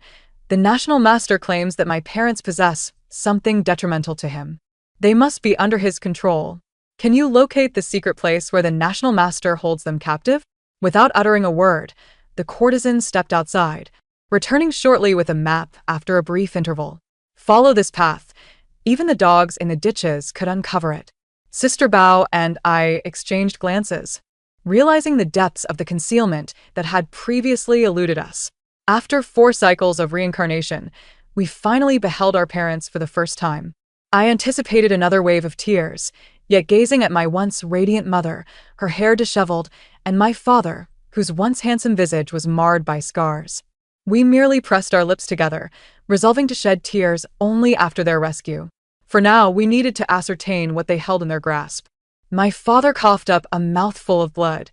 The national master claims that my parents possess something detrimental to him. They must be under his control. Can you locate the secret place where the national master holds them captive? Without uttering a word, the courtesan stepped outside, returning shortly with a map after a brief interval. Follow this path. Even the dogs in the ditches could uncover it. Sister Bao and I exchanged glances, realizing the depths of the concealment that had previously eluded us. After 4 cycles of reincarnation, we finally beheld our parents for the first time. I anticipated another wave of tears, yet gazing at my once radiant mother, her hair disheveled, and my father, whose once handsome visage was marred by scars, we merely pressed our lips together, resolving to shed tears only after their rescue. For now, we needed to ascertain what they held in their grasp. My father coughed up a mouthful of blood.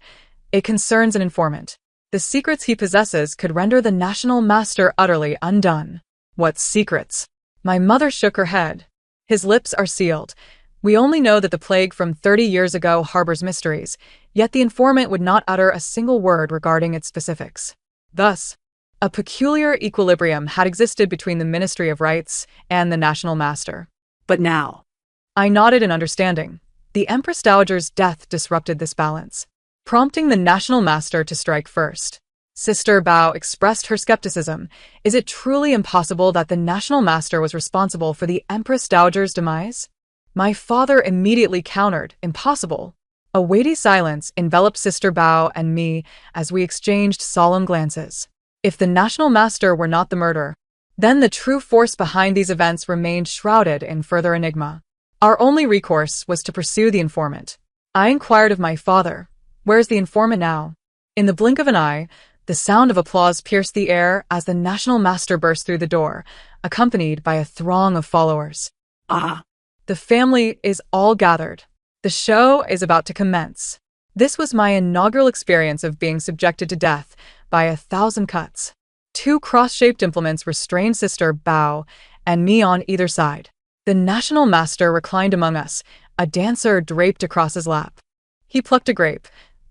It concerns an informant. The secrets he possesses could render the national master utterly undone. What secrets? My mother shook her head. His lips are sealed. We only know that the plague from 30 years ago harbors mysteries, yet the informant would not utter a single word regarding its specifics. Thus, a peculiar equilibrium had existed between the Ministry of Rights and the national master. But now, I nodded in understanding. The Empress Dowager's death disrupted this balance, prompting the national master to strike first. Sister Bao expressed her skepticism. Is it truly impossible that the national master was responsible for the Empress Dowager's demise? My father immediately countered, impossible. A weighty silence enveloped Sister Bao and me as we exchanged solemn glances. If the national master were not the murderer, then the true force behind these events remained shrouded in further enigma. Our only recourse was to pursue the informant. I inquired of my father, "Where is the informant now?" In the blink of an eye, the sound of applause pierced the air as the national master burst through the door, accompanied by a throng of followers. Ah! The family is all gathered. The show is about to commence. This was my inaugural experience of being subjected to death by 1,000 cuts. 2 cross-shaped implements restrained Sister Bao and me on either side. The national master reclined among us, a dancer draped across his lap. He plucked a grape.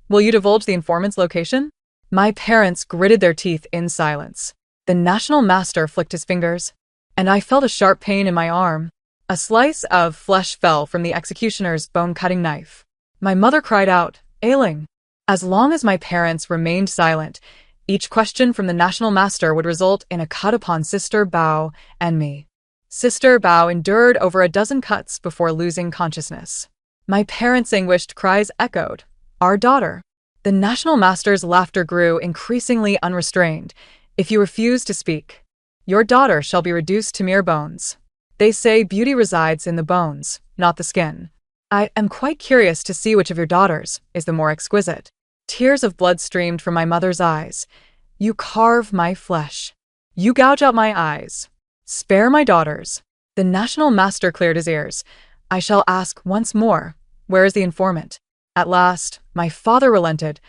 "Will you divulge the informant's location?" My parents gritted their teeth in silence. The national master flicked his fingers, and I felt a sharp pain in my arm. A slice of flesh fell from the executioner's bone-cutting knife. My mother cried out, "Ailing!" As long as my parents remained silent, each question from the national master would result in a cut upon Sister Bao and me. Sister Bao endured over a dozen cuts before losing consciousness. My parents' anguished cries echoed, "Our daughter!" The national master's laughter grew increasingly unrestrained. "If you refuse to speak, your daughter shall be reduced to mere bones. They say beauty resides in the bones, not the skin. I am quite curious to see which of your daughters is the more exquisite." Tears of blood streamed from my mother's eyes. "You carve my flesh. You gouge out my eyes. Spare my daughters." The national master cleared his ears. "I shall ask once more, where is the informant?" At last, my father relented.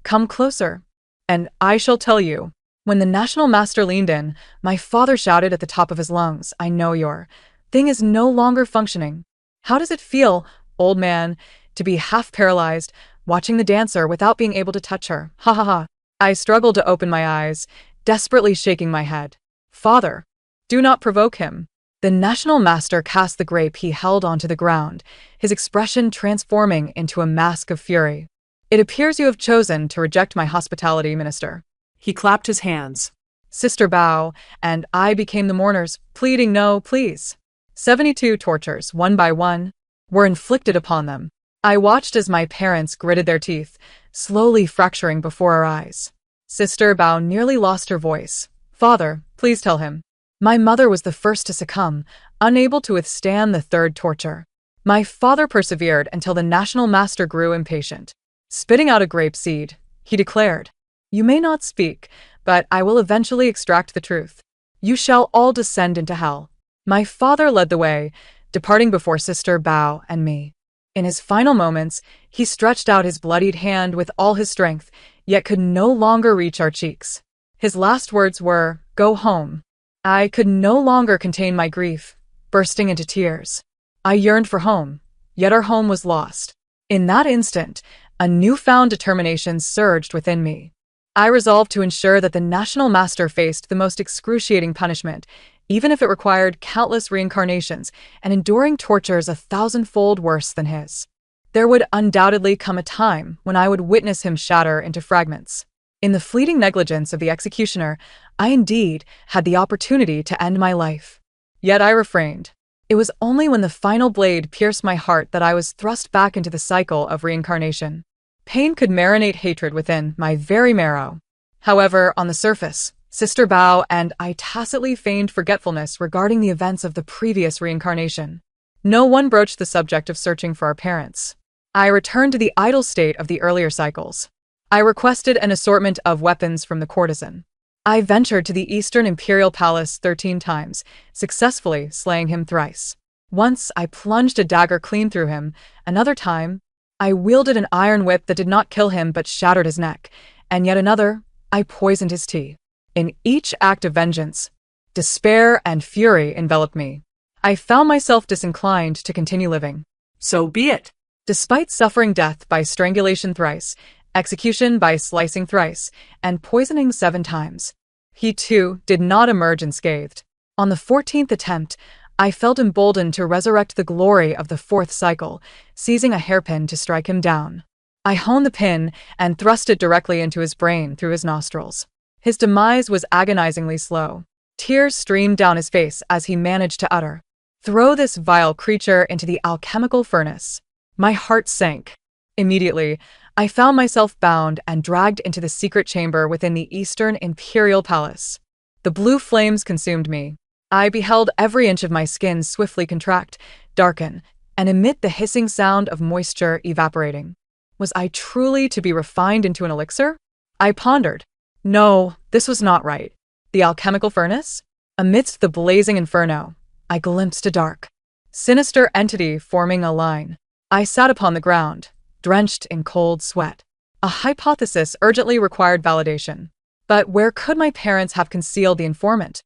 "Come closer, and I shall tell you." When the national master leaned in, my father shouted at the top of his lungs, "I know your thing is no longer functioning. How does it feel, old man, to be half paralyzed, watching the dancer without being able to touch her? Ha ha ha." I struggled to open my eyes, desperately shaking my head. "Father, do not provoke him." The national master cast the grape he held onto the ground, his expression transforming into a mask of fury. It appears you have chosen to reject my hospitality, Minister.
He clapped his hands.
Sister Bao and I became the mourners, pleading no, please. 72 tortures, one by one, were inflicted upon them. I watched as my parents gritted their teeth, slowly fracturing before our eyes. Sister Bao nearly lost her voice. Father, please tell him. My mother was the first to succumb, unable to withstand the third torture. My father persevered until the national master grew impatient. Spitting out a grape seed, he declared, "You may not speak, but I will eventually extract the truth. You shall all descend into hell." My father led the way, departing before Sister Bao and me. In his final moments, he stretched out his bloodied hand with all his strength, yet could no longer reach our cheeks. His last words were, "Go home." I could no longer contain my grief, bursting into tears. I yearned for home, yet our home was lost. In that instant, a newfound determination surged within me. I resolved to ensure that the national master faced the most excruciating punishment, even if it required countless reincarnations and enduring tortures 1,000-fold worse than his. There would undoubtedly come a time when I would witness him shatter into fragments. In the fleeting negligence of the executioner, I indeed had the opportunity to end my life. Yet I refrained. It was only when the final blade pierced my heart that I was thrust back into the cycle of reincarnation. Pain could marinate hatred within my very marrow. However, on the surface, Sister Bao and I tacitly feigned forgetfulness regarding the events of the previous reincarnation. No one broached the subject of searching for our parents. I returned to the idle state of the earlier cycles. I requested an assortment of weapons from the courtesan. I ventured to the Eastern Imperial Palace 13 times, successfully slaying him thrice. Once I plunged a dagger clean through him, another time I wielded an iron whip that did not kill him but shattered his neck, and yet another, I poisoned his tea. In each act of vengeance, despair and fury enveloped me. I found myself disinclined to continue living.
So be it.
Despite suffering death by strangulation thrice, execution by slicing thrice, and poisoning 7 times, he too did not emerge unscathed. On the 14th attempt, I felt emboldened to resurrect the glory of the 4th cycle, seizing a hairpin to strike him down. I honed the pin and thrust it directly into his brain through his nostrils. His demise was agonizingly slow. Tears streamed down his face as he managed to utter, "Throw this vile creature into the alchemical furnace." My heart sank. Immediately, I found myself bound and dragged into the secret chamber within the Eastern Imperial Palace. The blue flames consumed me. I beheld every inch of my skin swiftly contract, darken, and emit the hissing sound of moisture evaporating. Was I truly to be refined into an elixir? I pondered. No, this was not right. The alchemical furnace? Amidst the blazing inferno, I glimpsed a dark, sinister entity forming a line. I sat upon the ground, drenched in cold sweat. A hypothesis urgently required validation. But where could my parents have concealed the informant?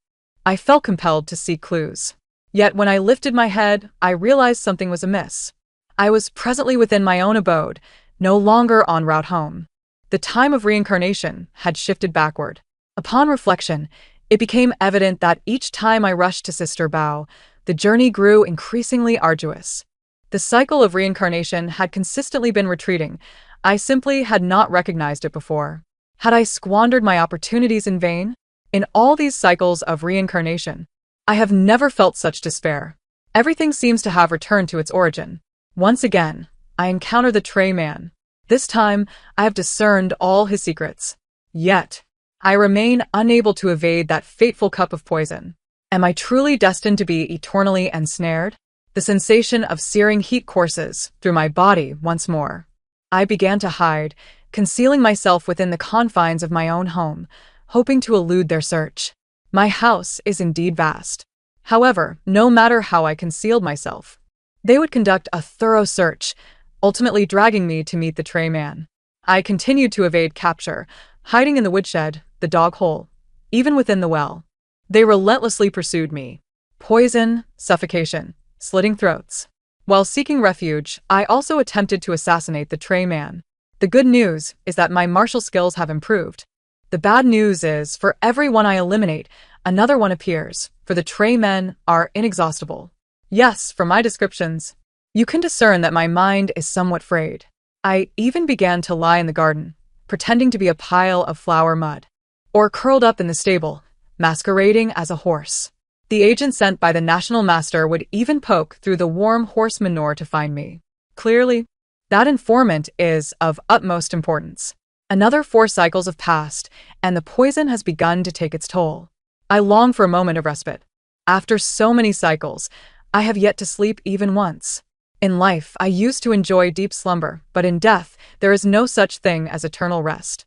I felt compelled to seek clues. Yet when I lifted my head, I realized something was amiss. I was presently within my own abode, no longer en route home. The time of reincarnation had shifted backward. Upon reflection, it became evident that each time I rushed to Sister Bao, the journey grew increasingly arduous. The cycle of reincarnation had consistently been retreating. I simply had not recognized it before. Had I squandered my opportunities in vain? In all these cycles of reincarnation, I have never felt such despair. Everything seems to have returned to its origin. Once again, I encounter the Tray Man. This time, I have discerned all his secrets. Yet, I remain unable to evade that fateful cup of poison. Am I truly destined to be eternally ensnared? The sensation of searing heat courses through my body once more. I began to hide, concealing myself within the confines of my own home, hoping to elude their search. My house is indeed vast. However, no matter how I concealed myself, they would conduct a thorough search, ultimately dragging me to meet the Tray Man. I continued to evade capture, hiding in the woodshed, the dog hole, even within the well. They relentlessly pursued me. Poison, suffocation, slitting throats. While seeking refuge, I also attempted to assassinate the Tray Man. The good news is that my martial skills have improved. The bad news is, for every one I eliminate, another one appears, for the Tray Men are inexhaustible. Yes, from my descriptions, you can discern that my mind is somewhat frayed. I even began to lie in the garden, pretending to be a pile of flour mud, or curled up in the stable, masquerading as a horse. The agent sent by the National Master would even poke through the warm horse manure to find me. Clearly, that informant is of utmost importance. Another 4 cycles have passed, and the poison has begun to take its toll. I long for a moment of respite. After so many cycles, I have yet to sleep even once. In life, I used to enjoy deep slumber, but in death, there is no such thing as eternal rest.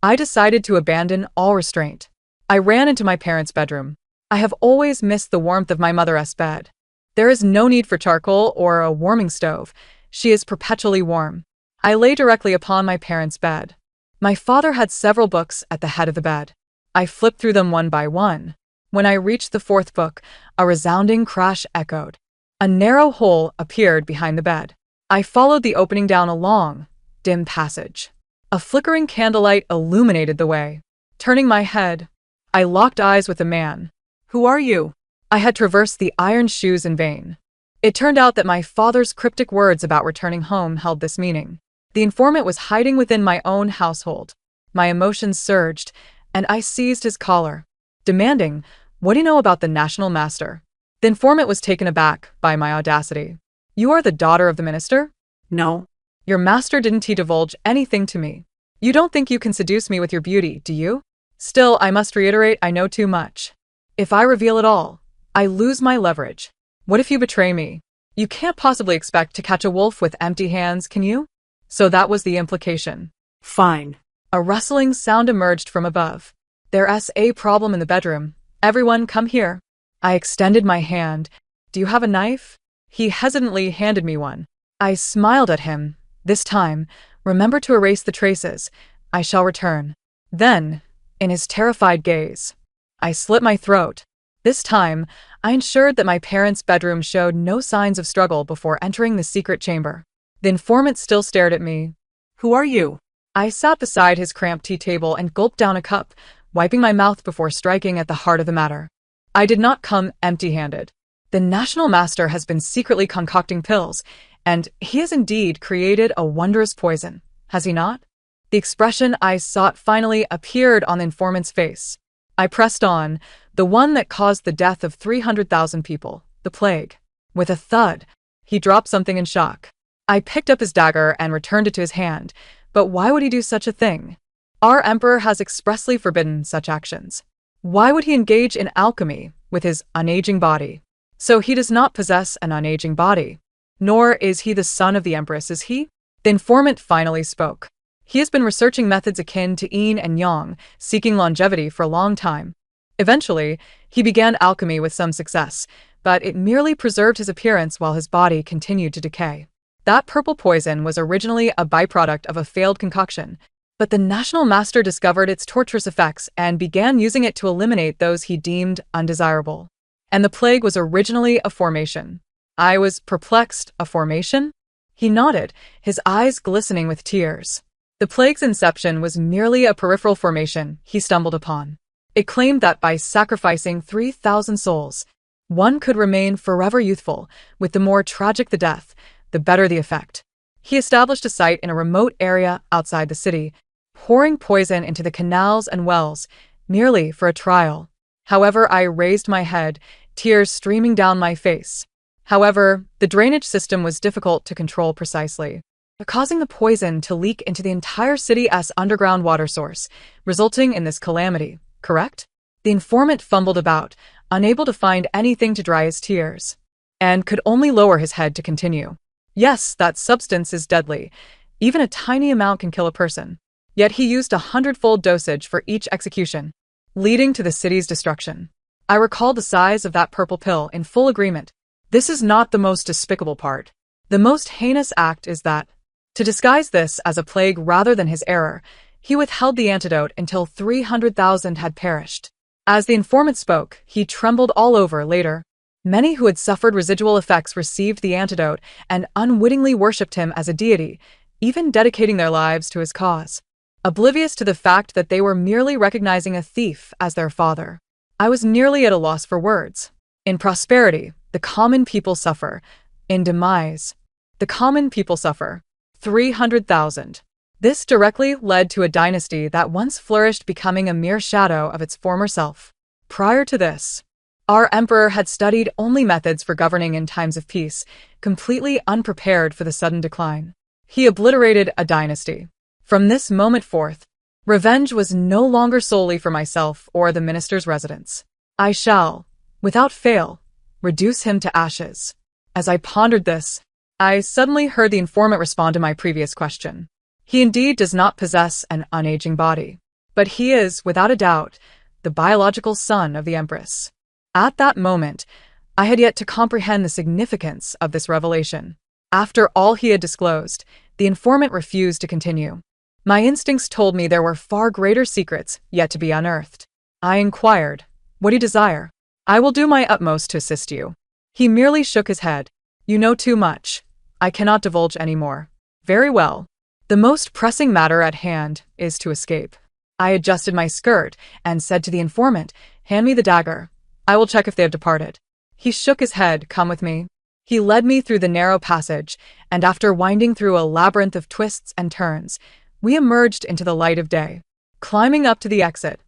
I decided to abandon all restraint. I ran into my parents' bedroom. I have always missed the warmth of my mother's bed. There is no need for charcoal or a warming stove. She is perpetually warm. I lay directly upon my parents' bed. My father had several books at the head of the bed. I flipped through them one by one. When I reached the 4th book, a resounding crash echoed. A narrow hole appeared behind the bed. I followed the opening down a long, dim passage. A flickering candlelight illuminated the way. Turning my head, I locked eyes with a man.
Who are you?
I had traversed the iron shoes in vain. It turned out that my father's cryptic words about returning home held this meaning. The informant was hiding within my own household. My emotions surged, and I seized his collar, demanding, "What do you know about the National Master?" The informant was taken aback by my audacity. "You are the daughter of the minister?"
No.
"Your master didn't he divulge anything to me? You don't think you can seduce me with your beauty, do you?" "Still, I must reiterate, I know too much. If I reveal it all, I lose my leverage. What if you betray me? You can't possibly expect to catch a wolf with empty hands, can you?" So that was the implication.
Fine.
A rustling sound emerged from above. "There's a problem in the bedroom. Everyone come here." I extended my hand. "Do you have a knife?" He hesitantly handed me one. I smiled at him. "This time, remember to erase the traces. I shall return." Then, in his terrified gaze, I slit my throat. This time, I ensured that my parents' bedroom showed no signs of struggle before entering the secret chamber. The informant still stared at me.
Who are you?
I sat beside his cramped tea table and gulped down a cup, wiping my mouth before striking at the heart of the matter. I did not come empty-handed. The National Master has been secretly concocting pills, and he has indeed created a wondrous poison, has he not? The expression I sought finally appeared on the informant's face. I pressed on, the one that caused the death of 300,000 people, the plague. With a thud, he dropped something in shock. I picked up his dagger and returned it to his hand, but why would he do such a thing? Our emperor has expressly forbidden such actions. Why would he engage in alchemy with his unaging body? So he does not possess an unaging body. Nor is he the son of the empress, is he? The informant finally spoke. He has been researching methods akin to yin and yang, seeking longevity for a long time. Eventually, he began alchemy with some success, but it merely preserved his appearance while his body continued to decay. That purple poison was originally a byproduct of a failed concoction, but the National Master discovered its torturous effects and began using it to eliminate those he deemed undesirable. And the plague was originally a formation. I was perplexed. A formation? He nodded, his eyes glistening with tears. The plague's inception was merely a peripheral formation he stumbled upon. It claimed that by sacrificing 3,000 souls, one could remain forever youthful. With the more tragic the death, the better the effect. He established a site in a remote area outside the city, pouring poison into the canals and wells, merely for a trial. However, I raised my head, tears streaming down my face. However, the drainage system was difficult to control precisely, causing the poison to leak into the entire city's underground water source, resulting in this calamity, correct? The informant fumbled about, unable to find anything to dry his tears, and could only lower his head to continue. Yes, that substance is deadly. Even a tiny amount can kill a person. Yet he used 100-fold dosage for each execution, leading to the city's destruction. I recalled the size of that purple pill in full agreement. This is not the most despicable part. The most heinous act is that, to disguise this as a plague rather than his error, he withheld the antidote until 300,000 had perished. As the informant spoke, he trembled all over later. Many who had suffered residual effects received the antidote and unwittingly worshipped him as a deity, even dedicating their lives to his cause, oblivious to the fact that they were merely recognizing a thief as their father. I was nearly at a loss for words. In prosperity, the common people suffer. In demise, the common people suffer. 300,000. This directly led to a dynasty that once flourished becoming a mere shadow of its former self. Prior to this, our emperor had studied only methods for governing in times of peace, completely unprepared for the sudden decline. He obliterated a dynasty. From this moment forth, revenge was no longer solely for myself or the minister's residence. I shall, without fail, reduce him to ashes. As I pondered this, I suddenly heard the informant respond to my previous question. He indeed does not possess an unaging body, but he is, without a doubt, the biological son of the Empress. At that moment, I had yet to comprehend the significance of this revelation. After all he had disclosed, the informant refused to continue. My instincts told me there were far greater secrets yet to be unearthed. I inquired, "What do you desire? I will do my utmost to assist you." He merely shook his head. "You know too much. I cannot divulge any more." "Very well. The most pressing matter at hand is to escape." I adjusted my skirt and said to the informant, "Hand me the dagger. I will check if they have departed." He shook his head. "Come with me." He led me through the narrow passage, and after winding through a labyrinth of twists and turns, we emerged into the light of day. Climbing up to the exit,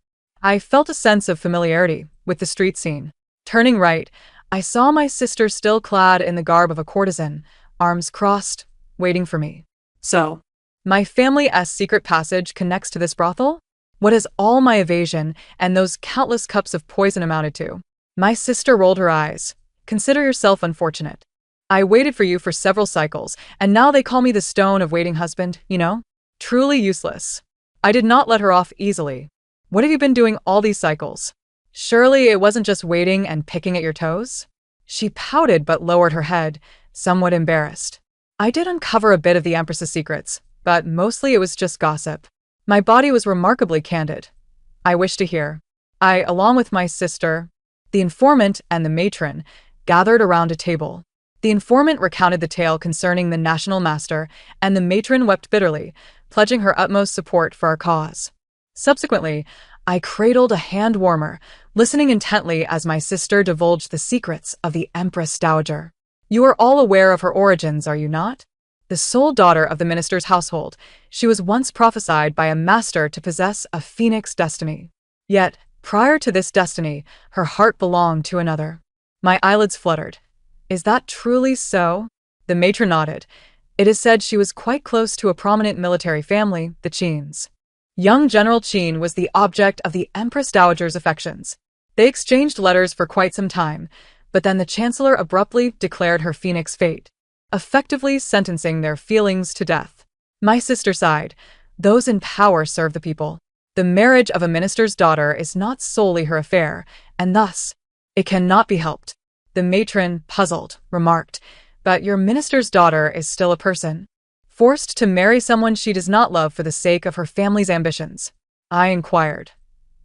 I felt a sense of familiarity with the street scene. Turning right, I saw my sister still clad in the garb of a courtesan, arms crossed, waiting for me.
So,
My family's secret passage connects to this brothel? What has all my evasion and those countless cups of poison amounted to? My sister rolled her eyes. "Consider yourself unfortunate. I waited for you for several cycles, and now they call me the stone of waiting husband, you know? Truly useless." I did not let her off easily. "What have you been doing all these cycles? Surely it wasn't just waiting and picking at your toes?" She pouted but lowered her head, somewhat embarrassed. I did uncover a bit of the Empress's secrets, but mostly it was just gossip. My body was remarkably candid. "I wish to hear." I, along with my sister, the informant, and the matron, gathered around a table. The informant recounted the tale concerning the national master, and the matron wept bitterly, pledging her utmost support for our cause. Subsequently, I cradled a hand warmer, listening intently as my sister divulged the secrets of the Empress Dowager. You are all aware of her origins, are you not? The sole daughter of the minister's household, she was once prophesied by a master to possess a phoenix destiny. Yet, prior to this destiny, her heart belonged to another. My eyelids fluttered. "Is that truly so?" The matron nodded. "It is said she was quite close to a prominent military family, the Qins. Young General Qin was the object of the Empress Dowager's affections. They exchanged letters for quite some time, but then the Chancellor abruptly declared her phoenix fate, effectively sentencing their feelings to death. My sister sighed. Those in power serve the people. The marriage of a minister's daughter is not solely her affair, and thus, it cannot be helped." The matron, puzzled, remarked, "But your minister's daughter is still a person, forced to marry someone she does not love for the sake of her family's ambitions." I inquired.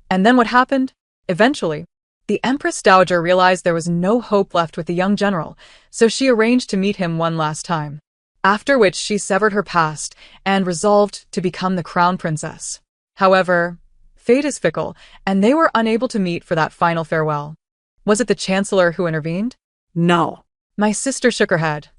"And then what happened?" "Eventually, the Empress Dowager realized there was no hope left with the young general, so she arranged to meet him one last time, after which she severed her past and resolved to become the crown princess. However, fate is fickle, and they were unable to meet for that final farewell." "Was it the Chancellor who intervened?"
no.
My sister shook her head.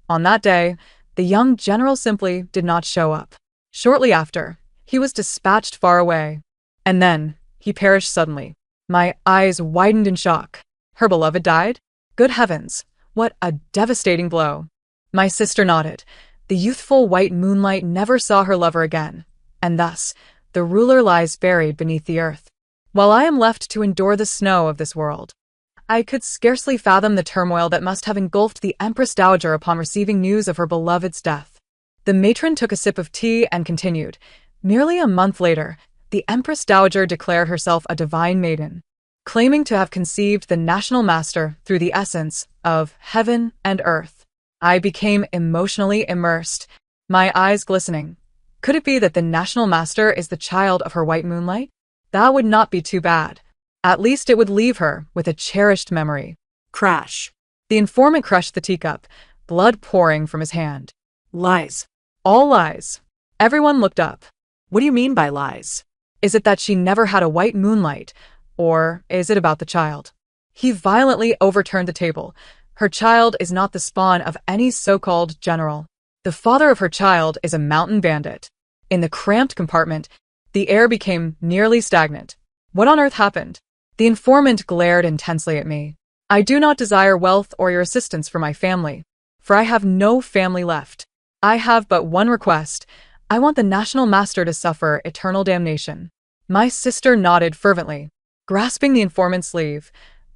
On that day, the young general simply did not show up. Shortly after, he was dispatched far away. And then, he perished suddenly. My eyes widened in shock. Her beloved died? Good heavens, what a devastating blow. My sister nodded. The youthful white moonlight never saw her lover again, and thus, the ruler lies buried beneath the earth, while I am left to endure the snow of this world. I could scarcely fathom the turmoil that must have engulfed the Empress Dowager upon receiving news of her beloved's death. The matron took a sip of tea and continued. Nearly a month later, the Empress Dowager declared herself a divine maiden, claiming to have conceived the national master through the essence of heaven and earth. I became emotionally immersed, my eyes glistening. Could it be that the national master is the child of her white moonlight? That would not be too bad. At least it would leave her with a cherished memory.
Crash.
The informant crushed the teacup, blood pouring from his hand.
Lies.
All lies. Everyone looked up.
What do you mean by lies?
Is it that she never had a white moonlight, or is it about the child? He violently overturned the table. Her child is not the spawn of any so-called general. The father of her child is a mountain bandit. In the cramped compartment, the air became nearly stagnant. What on earth happened? The informant glared intensely at me. I do not desire wealth or your assistance for my family, for I have no family left. I have but one request. I want the National Master to suffer eternal damnation. My sister nodded fervently, grasping the informant's sleeve.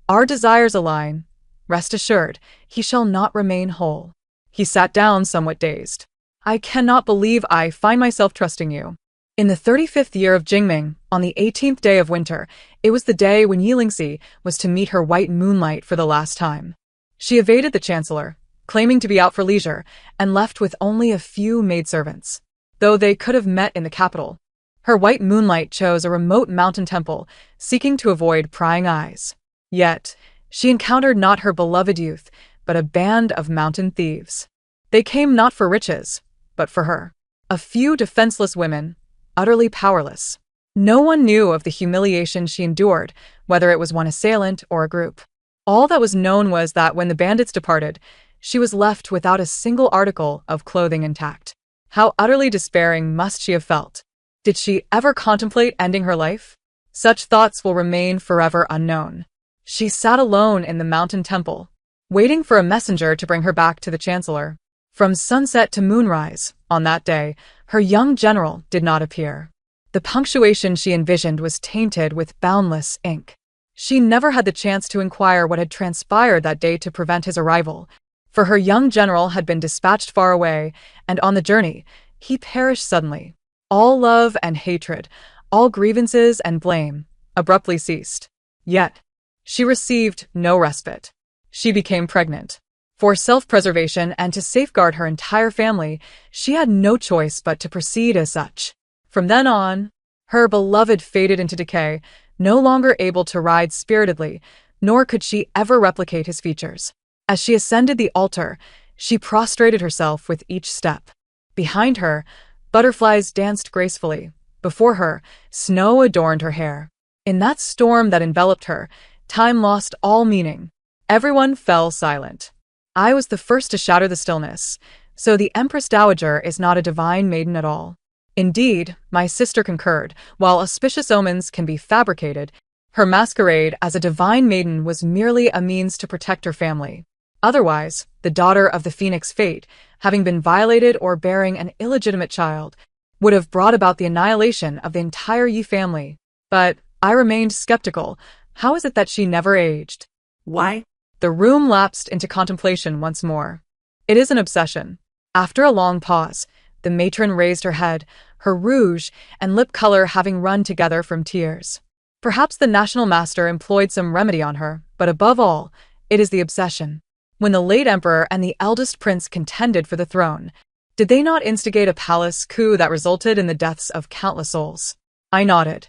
Our desires align. Rest assured, he shall not remain whole. He sat down somewhat dazed. I cannot believe I find myself trusting you. In the 35th year of Jingming, on the 18th day of winter, it was the day when Yilingxi was to meet her white moonlight for the last time. She evaded the chancellor, claiming to be out for leisure, and left with only a few maidservants. Though they could have met in the capital, her white moonlight chose a remote mountain temple, seeking to avoid prying eyes. Yet, she encountered not her beloved youth, but a band of mountain thieves. They came not for riches, but for her. A few defenseless women, utterly powerless. No one knew of the humiliation she endured, whether it was one assailant or a group. All that was known was that when the bandits departed, she was left without a single article of clothing intact. How utterly despairing must she have felt? Did she ever contemplate ending her life? Such thoughts will remain forever unknown. She sat alone in the mountain temple, waiting for a messenger to bring her back to the chancellor. From sunset to moonrise, on that day, her young general did not appear. The punctuation she envisioned was tainted with boundless ink. She never had the chance to inquire what had transpired that day to prevent his arrival, for her young general had been dispatched far away, and on the journey, he perished suddenly. All love and hatred, all grievances and blame, abruptly ceased. Yet, she received no respite. She became pregnant. For self-preservation and to safeguard her entire family, she had no choice but to proceed as such. From then on, her beloved faded into decay, no longer able to ride spiritedly, nor could she ever replicate his features. As she ascended the altar, she prostrated herself with each step. Behind her, butterflies danced gracefully. Before her, snow adorned her hair. In that storm that enveloped her, time lost all meaning. Everyone fell silent. I was the first to shatter the stillness, so the Empress Dowager is not a divine maiden at all. Indeed, my sister concurred, while auspicious omens can be fabricated, her masquerade as a divine maiden was merely a means to protect her family. Otherwise, the daughter of the Phoenix Fate, having been violated or bearing an illegitimate child, would have brought about the annihilation of the entire Yi family. But I remained skeptical. How is it that she never aged?
Why?
The room lapsed into contemplation once more. It is an obsession. After a long pause, the matron raised her head, her rouge and lip color having run together from tears. Perhaps the National Master employed some remedy on her, but above all, it is the obsession. When the late emperor and the eldest prince contended for the throne, did they not instigate a palace coup that resulted in the deaths of countless souls? I nodded.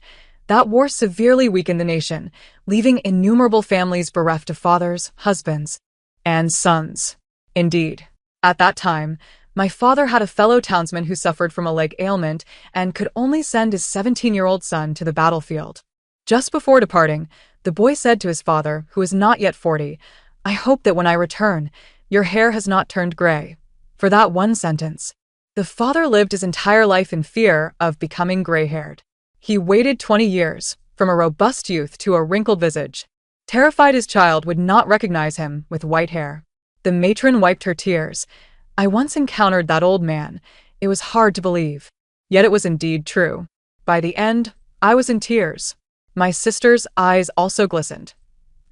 That war severely weakened the nation, leaving innumerable families bereft of fathers, husbands, and sons. Indeed, at that time, my father had a fellow townsman who suffered from a leg ailment and could only send his 17-year-old son to the battlefield. Just before departing, the boy said to his father, who was not yet 40, "I hope that when I return, your hair has not turned gray." For that one sentence, the father lived his entire life in fear of becoming gray-haired. He waited 20 years, from a robust youth to a wrinkled visage, terrified his child would not recognize him with white hair. The matron wiped her tears. I once encountered that old man. It was hard to believe. Yet it was indeed true. By the end, I was in tears. My sister's eyes also glistened.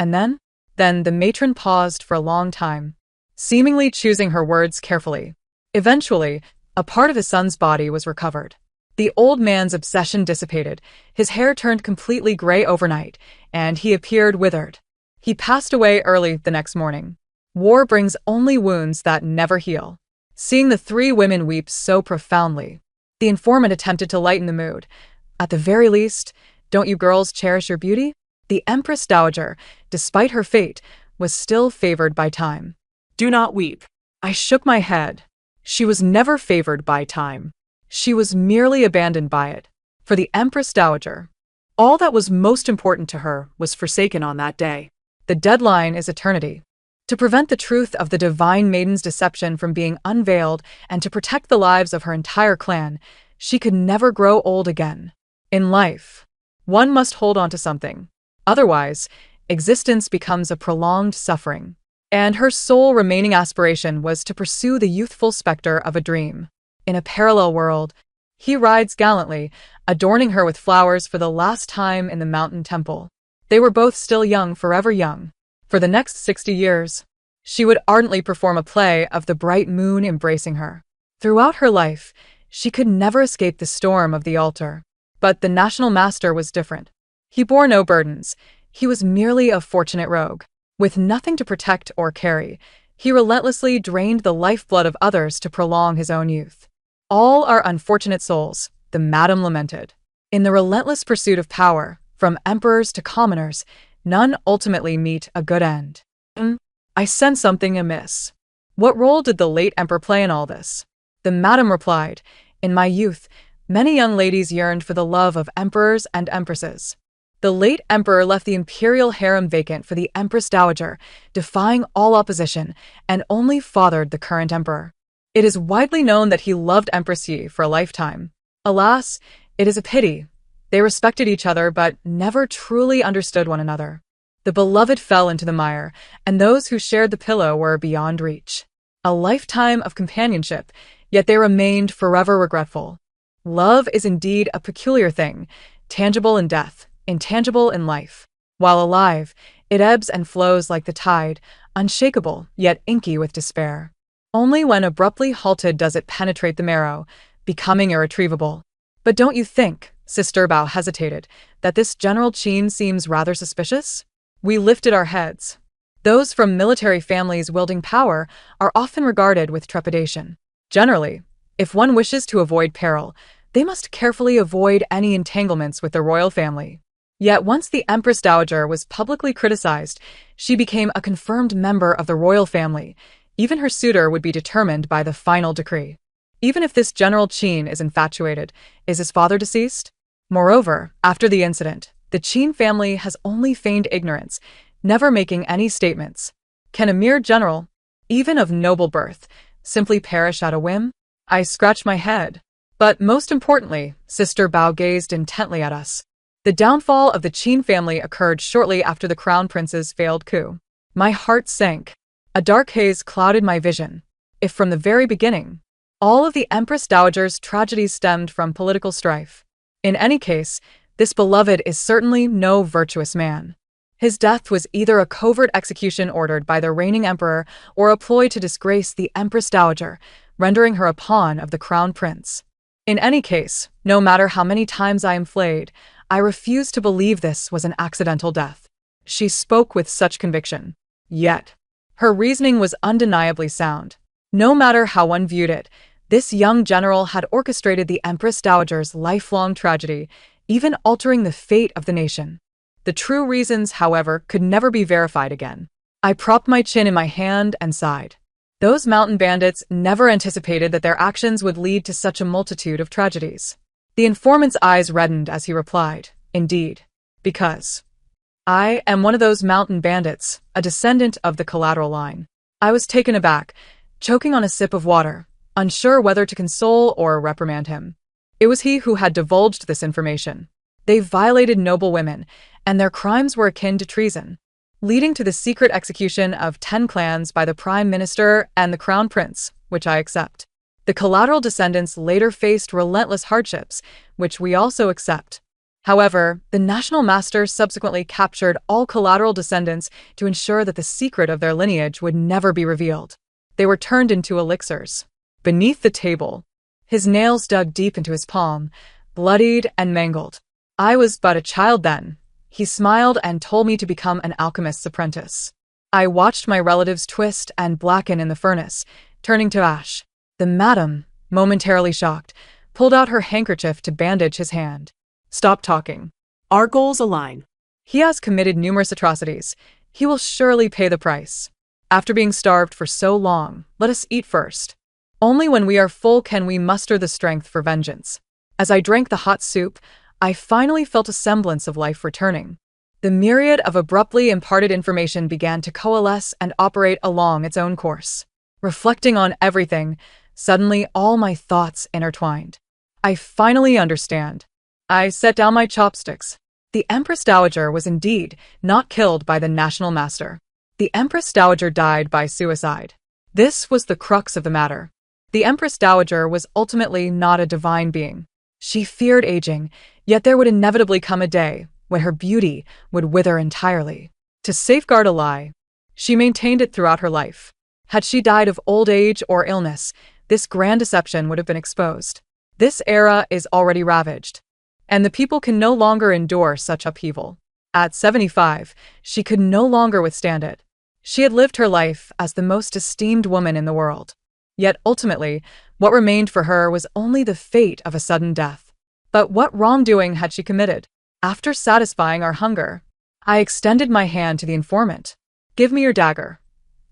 And then the matron paused for a long time, seemingly choosing her words carefully. Eventually, a part of his son's body was recovered. The old man's obsession dissipated, his hair turned completely gray overnight, and he appeared withered. He passed away early the next morning. War brings only wounds that never heal. Seeing the three women weep so profoundly, the informant attempted to lighten the mood. At the very least, don't you girls cherish your beauty? The Empress Dowager, despite her fate, was still favored by time.
Do not weep.
I shook my head. She was never favored by time. She was merely abandoned by it. For the Empress Dowager, all that was most important to her was forsaken on that day. The deadline is eternity. To prevent the truth of the divine maiden's deception from being unveiled and to protect the lives of her entire clan, she could never grow old again. In life, one must hold on to something. Otherwise, existence becomes a prolonged suffering. And her sole remaining aspiration was to pursue the youthful specter of a dream. In a parallel world, he rides gallantly, adorning her with flowers for the last time in the mountain temple. They were both still young, forever young. For the next 60 years, she would ardently perform a play of the bright moon embracing her. Throughout her life, she could never escape the storm of the altar. But the national master was different. He bore no burdens. He was merely a fortunate rogue. With nothing to protect or carry, he relentlessly drained the lifeblood of others to prolong his own youth. All are unfortunate souls, the madam lamented. In the relentless pursuit of power, from emperors to commoners, none ultimately meet a good end. I sense something amiss. What role did the late emperor play in all this? The madam replied, in my youth, many young ladies yearned for the love of emperors and empresses. The late emperor left the imperial harem vacant for the Empress Dowager, defying all opposition, and only fathered the current emperor. It is widely known that he loved Empress Yi for a lifetime. Alas, it is a pity. They respected each other but never truly understood one another. The beloved fell into the mire, and those who shared the pillow were beyond reach. A lifetime of companionship, yet they remained forever regretful. Love is indeed a peculiar thing, tangible in death, intangible in life. While alive, it ebbs and flows like the tide, unshakable yet inky with despair. Only when abruptly halted does it penetrate the marrow, becoming irretrievable. But don't you think, Sister Bao hesitated, that this General Qin seems rather suspicious? We lifted our heads. Those from military families wielding power are often regarded with trepidation. Generally, if one wishes to avoid peril, they must carefully avoid any entanglements with the royal family. Yet once the Empress Dowager was publicly criticized, she became a confirmed member of the royal family. Even her suitor would be determined by the final decree. Even if this General Qin is infatuated, is his father deceased? Moreover, after the incident, the Qin family has only feigned ignorance, never making any statements. Can a mere general, even of noble birth, simply perish at a whim? I scratched my head. But most importantly, Sister Bao gazed intently at us. The downfall of the Qin family occurred shortly after the crown prince's failed coup. My heart sank. A dark haze clouded my vision. If from the very beginning, all of the Empress Dowager's tragedies stemmed from political strife. In any case, this beloved is certainly no virtuous man. His death was either a covert execution ordered by the reigning emperor or a ploy to disgrace the Empress Dowager, rendering her a pawn of the crown prince. In any case, no matter how many times I am flayed, I refuse to believe this was an accidental death. She spoke with such conviction. Yet, her reasoning was undeniably sound. No matter how one viewed it, this young general had orchestrated the Empress Dowager's lifelong tragedy, even altering the fate of the nation. The true reasons, however, could never be verified again. I propped my chin in my hand and sighed. Those mountain bandits never anticipated that their actions would lead to such a multitude of tragedies. The informant's eyes reddened as he replied, indeed, because I am one of those mountain bandits, a descendant of the collateral line. I was taken aback, choking on a sip of water, unsure whether to console or reprimand him. It was he who had divulged this information. They violated noble women, and their crimes were akin to treason, leading to the secret execution of 10 clans by the Prime Minister and the Crown Prince, which I accept. The collateral descendants later faced relentless hardships, which we also accept. However, the National Master subsequently captured all collateral descendants to ensure that the secret of their lineage would never be revealed. They were turned into elixirs. Beneath the table, his nails dug deep into his palm, bloodied and mangled. I was but a child then. He smiled and told me to become an alchemist's apprentice. I watched my relatives twist and blacken in the furnace, turning to ash. The madam, momentarily shocked, pulled out her handkerchief to bandage his hand. Stop talking.
Our goals align.
He has committed numerous atrocities. He will surely pay the price. After being starved for so long, let us eat first. Only when we are full can we muster the strength for vengeance. As I drank the hot soup, I finally felt a semblance of life returning. The myriad of abruptly imparted information began to coalesce and operate along its own course. Reflecting on everything, suddenly all my thoughts intertwined. I finally understand. I set down my chopsticks. The Empress Dowager was indeed not killed by the National Master. The Empress Dowager died by suicide. This was the crux of the matter. The Empress Dowager was ultimately not a divine being. She feared aging, yet there would inevitably come a day when her beauty would wither entirely. To safeguard a lie, she maintained it throughout her life. Had she died of old age or illness, this grand deception would have been exposed. This era is already ravaged, and the people can no longer endure such upheaval. At 75, she could no longer withstand it. She had lived her life as the most esteemed woman in the world. Yet ultimately, what remained for her was only the fate of a sudden death. But what wrongdoing had she committed? After satisfying our hunger, I extended my hand to the informant. "Give me your dagger.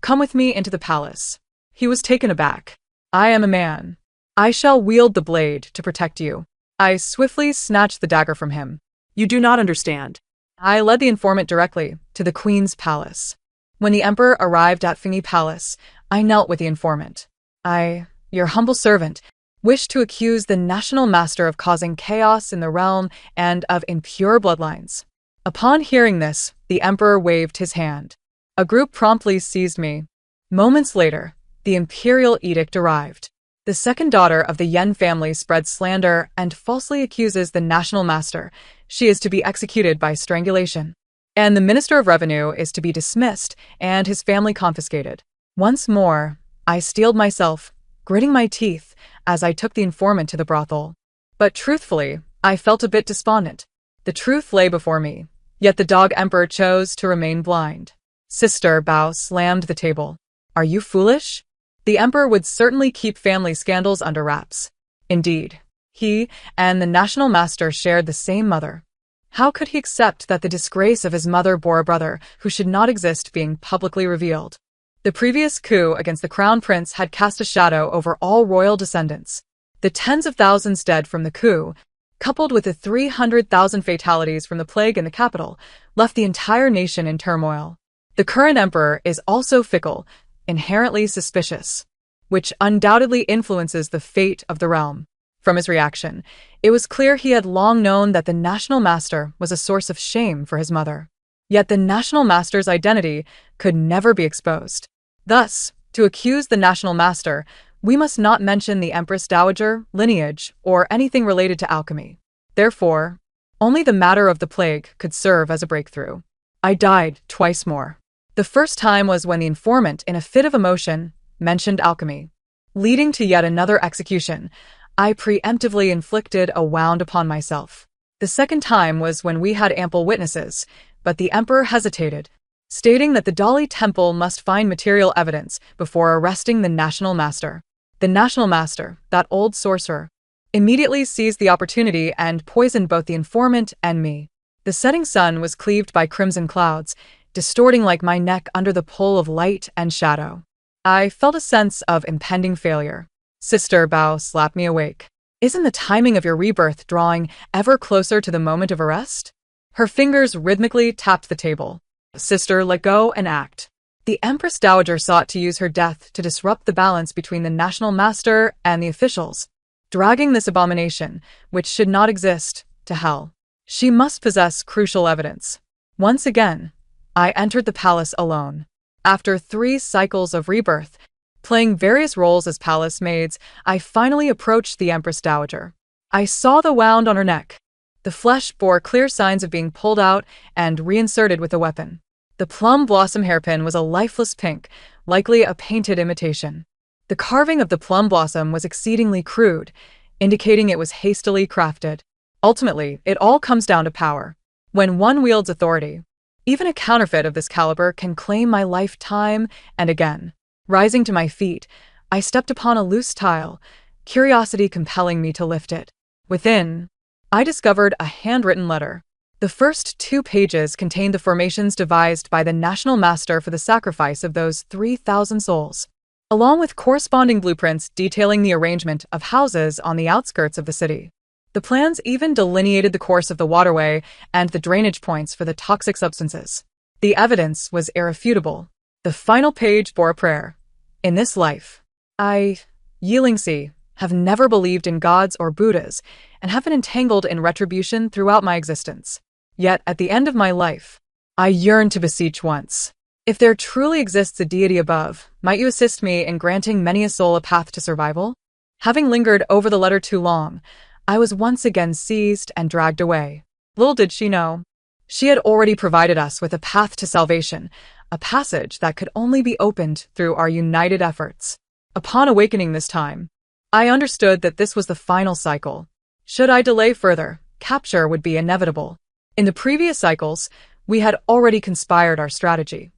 Come with me into the palace." He was taken aback. "I am a man. I shall wield the blade to protect you." I swiftly snatched the dagger from him.
You do not understand.
I led the informant directly to the Queen's palace. When the Emperor arrived at Fingy Palace, I knelt with the informant. "I, your humble servant, wish to accuse the National Master of causing chaos in the realm and of impure bloodlines." Upon hearing this, the Emperor waved his hand. A group promptly seized me. Moments later, the imperial edict arrived. The second daughter of the Yen family spreads slander and falsely accuses the National Master. She is to be executed by strangulation. And the Minister of Revenue is to be dismissed and his family confiscated. Once more, I steeled myself, gritting my teeth as I took the informant to the brothel. But truthfully, I felt a bit despondent. The truth lay before me, yet the dog Emperor chose to remain blind. Sister Bao slammed the table. "Are you foolish? The Emperor would certainly keep family scandals under wraps. Indeed, he and the National Master shared the same mother. How could he accept that the disgrace of his mother bore a brother who should not exist being publicly revealed? The previous coup against the Crown Prince had cast a shadow over all royal descendants. The tens of thousands dead from the coup, coupled with the 300,000 fatalities from the plague in the capital, left the entire nation in turmoil. The current emperor is also fickle, inherently suspicious, which undoubtedly influences the fate of the realm. From his reaction, it was clear he had long known that the National Master was a source of shame for his mother. Yet the National Master's identity could never be exposed. Thus, to accuse the National Master, we must not mention the Empress Dowager, lineage, or anything related to alchemy. Therefore, only the matter of the plague could serve as a breakthrough. I died twice more. The first time was when the informant, in a fit of emotion, mentioned alchemy. Leading to yet another execution, I preemptively inflicted a wound upon myself. The second time was when we had ample witnesses, but the Emperor hesitated, stating that the Dali Temple must find material evidence before arresting the National Master. The National Master, that old sorcerer, immediately seized the opportunity and poisoned both the informant and me. The setting sun was cleaved by crimson clouds, distorting like my neck under the pull of light and shadow. I felt a sense of impending failure. Sister Bao slapped me awake. "Isn't the timing of your rebirth drawing ever closer to the moment of arrest?" Her fingers rhythmically tapped the table. "Sister, let go and act." The Empress Dowager sought to use her death to disrupt the balance between the National Master and the officials, dragging this abomination, which should not exist, to hell. She must possess crucial evidence. Once again, I entered the palace alone. After 3 cycles of rebirth, playing various roles as palace maids, I finally approached the Empress Dowager. I saw the wound on her neck. The flesh bore clear signs of being pulled out and reinserted with a weapon. The plum blossom hairpin was a lifeless pink, likely a painted imitation. The carving of the plum blossom was exceedingly crude, indicating it was hastily crafted. Ultimately, it all comes down to power. When one wields authority, even a counterfeit of this caliber can claim my life time and again. Rising to my feet, I stepped upon a loose tile, curiosity compelling me to lift it. Within, I discovered a handwritten letter. The first 2 pages contained the formations devised by the National Master for the sacrifice of those 3,000 souls, along with corresponding blueprints detailing the arrangement of houses on the outskirts of the city. The plans even delineated the course of the waterway and the drainage points for the toxic substances. The evidence was irrefutable. The final page bore a prayer. In this life, I, Yilingsi, have never believed in gods or Buddhas and have been entangled in retribution throughout my existence. Yet, at the end of my life, I yearn to beseech once. If there truly exists a deity above, might you assist me in granting many a soul a path to survival? Having lingered over the letter too long, I was once again seized and dragged away. Little did she know, she had already provided us with a path to salvation, a passage that could only be opened through our united efforts. Upon awakening this time, I understood that this was the final cycle. Should I delay further, capture would be inevitable. In the previous cycles, we had already conspired our strategy.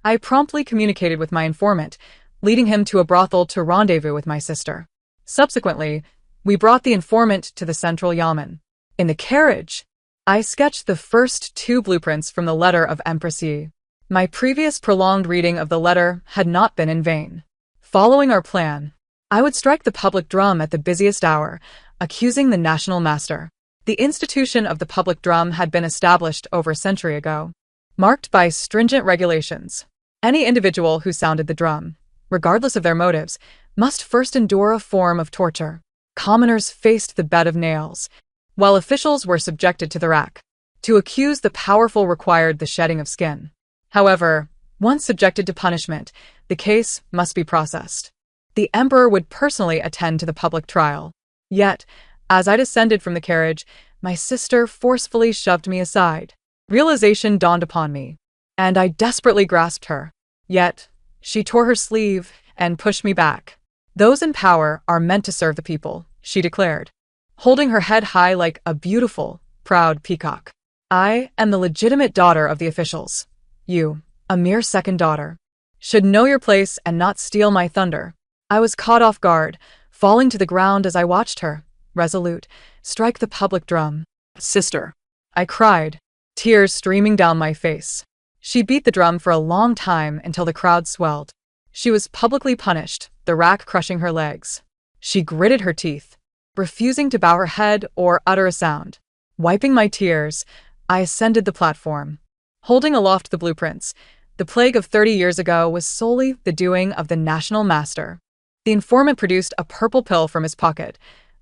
I promptly communicated with my informant, leading him to a brothel to rendezvous with my sister. Subsequently, we brought the informant to the central yamen. In the carriage, I sketched the first 2 blueprints from the letter of Empress Yi. My previous prolonged reading of the letter had not been in vain. Following our plan, I would strike the public drum at the busiest hour, accusing the national master. The institution of the public drum had been established over a century ago, marked by stringent regulations. Any individual who sounded the drum, regardless of their motives, must first endure a form of torture. Commoners faced the bed of nails, while officials were subjected to the rack. To accuse the powerful required the shedding of skin. However, once subjected to punishment, the case must be processed. The emperor would personally attend to the public trial. Yet, as I descended from the carriage, my sister forcefully shoved me aside. Realization dawned upon me, and I desperately grasped her. Yet, she tore her sleeve and pushed me back. Those in power are meant to serve the people, she declared, holding her head high like a beautiful, proud peacock. I am the legitimate daughter of the officials. You, a mere second daughter, should know your place and not steal my thunder. I was caught off guard, falling to the ground as I watched her, resolute, strike the public drum.
Sister,
I cried, tears streaming down my face. She beat the drum for a long time until the crowd swelled. She was publicly punished, the rack crushing her legs. She gritted her teeth, refusing to bow her head or utter a sound. Wiping my tears, I ascended the platform. Holding aloft the blueprints, the plague of 30 years ago was solely the doing of the national master. The informant produced a purple pill from his pocket.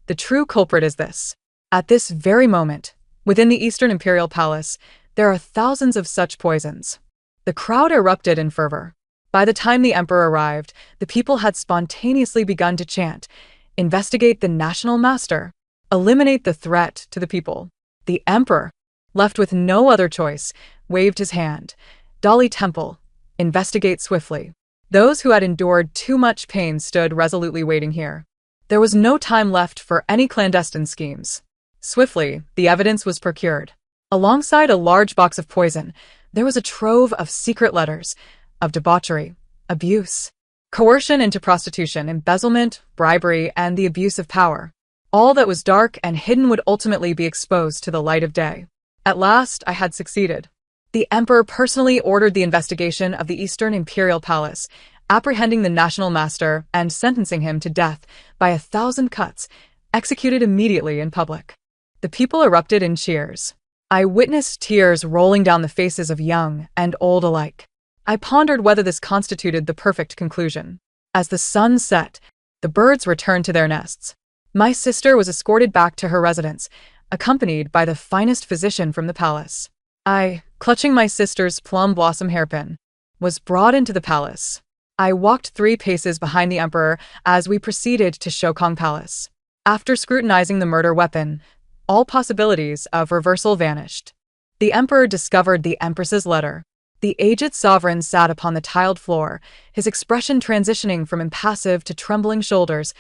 The true culprit is this. At this very moment, within the Eastern Imperial Palace, there are thousands of such poisons. The crowd erupted in fervor. By the time the emperor arrived, the people had spontaneously begun to chant, "Investigate the national master. Eliminate the threat to the people." The emperor, left with no other choice, waved his hand. "Dali Temple, investigate swiftly." Those who had endured too much pain stood resolutely waiting here. There was no time left for any clandestine schemes. Swiftly, the evidence was procured. Alongside a large box of poison, there was a trove of secret letters, of debauchery, abuse, coercion into prostitution, embezzlement, bribery, and the abuse of power. All that was dark and hidden would ultimately be exposed to the light of day. At last, I had succeeded. The emperor personally ordered the investigation of the Eastern Imperial Palace, apprehending the national master and sentencing him to death by 1,000 cuts, executed immediately in public. The people erupted in cheers. I witnessed tears rolling down the faces of young and old alike. I pondered whether this constituted the perfect conclusion. As the sun set, the birds returned to their nests. My sister was escorted back to her residence, accompanied by the finest physician from the palace. I, clutching my sister's plum blossom hairpin, was brought into the palace. I walked 3 paces behind the emperor as we proceeded to Shokong Palace. After scrutinizing the murder weapon, all possibilities of reversal vanished. The emperor discovered the empress's letter. The aged sovereign sat upon the tiled floor, his expression transitioning from impassive to trembling shoulders,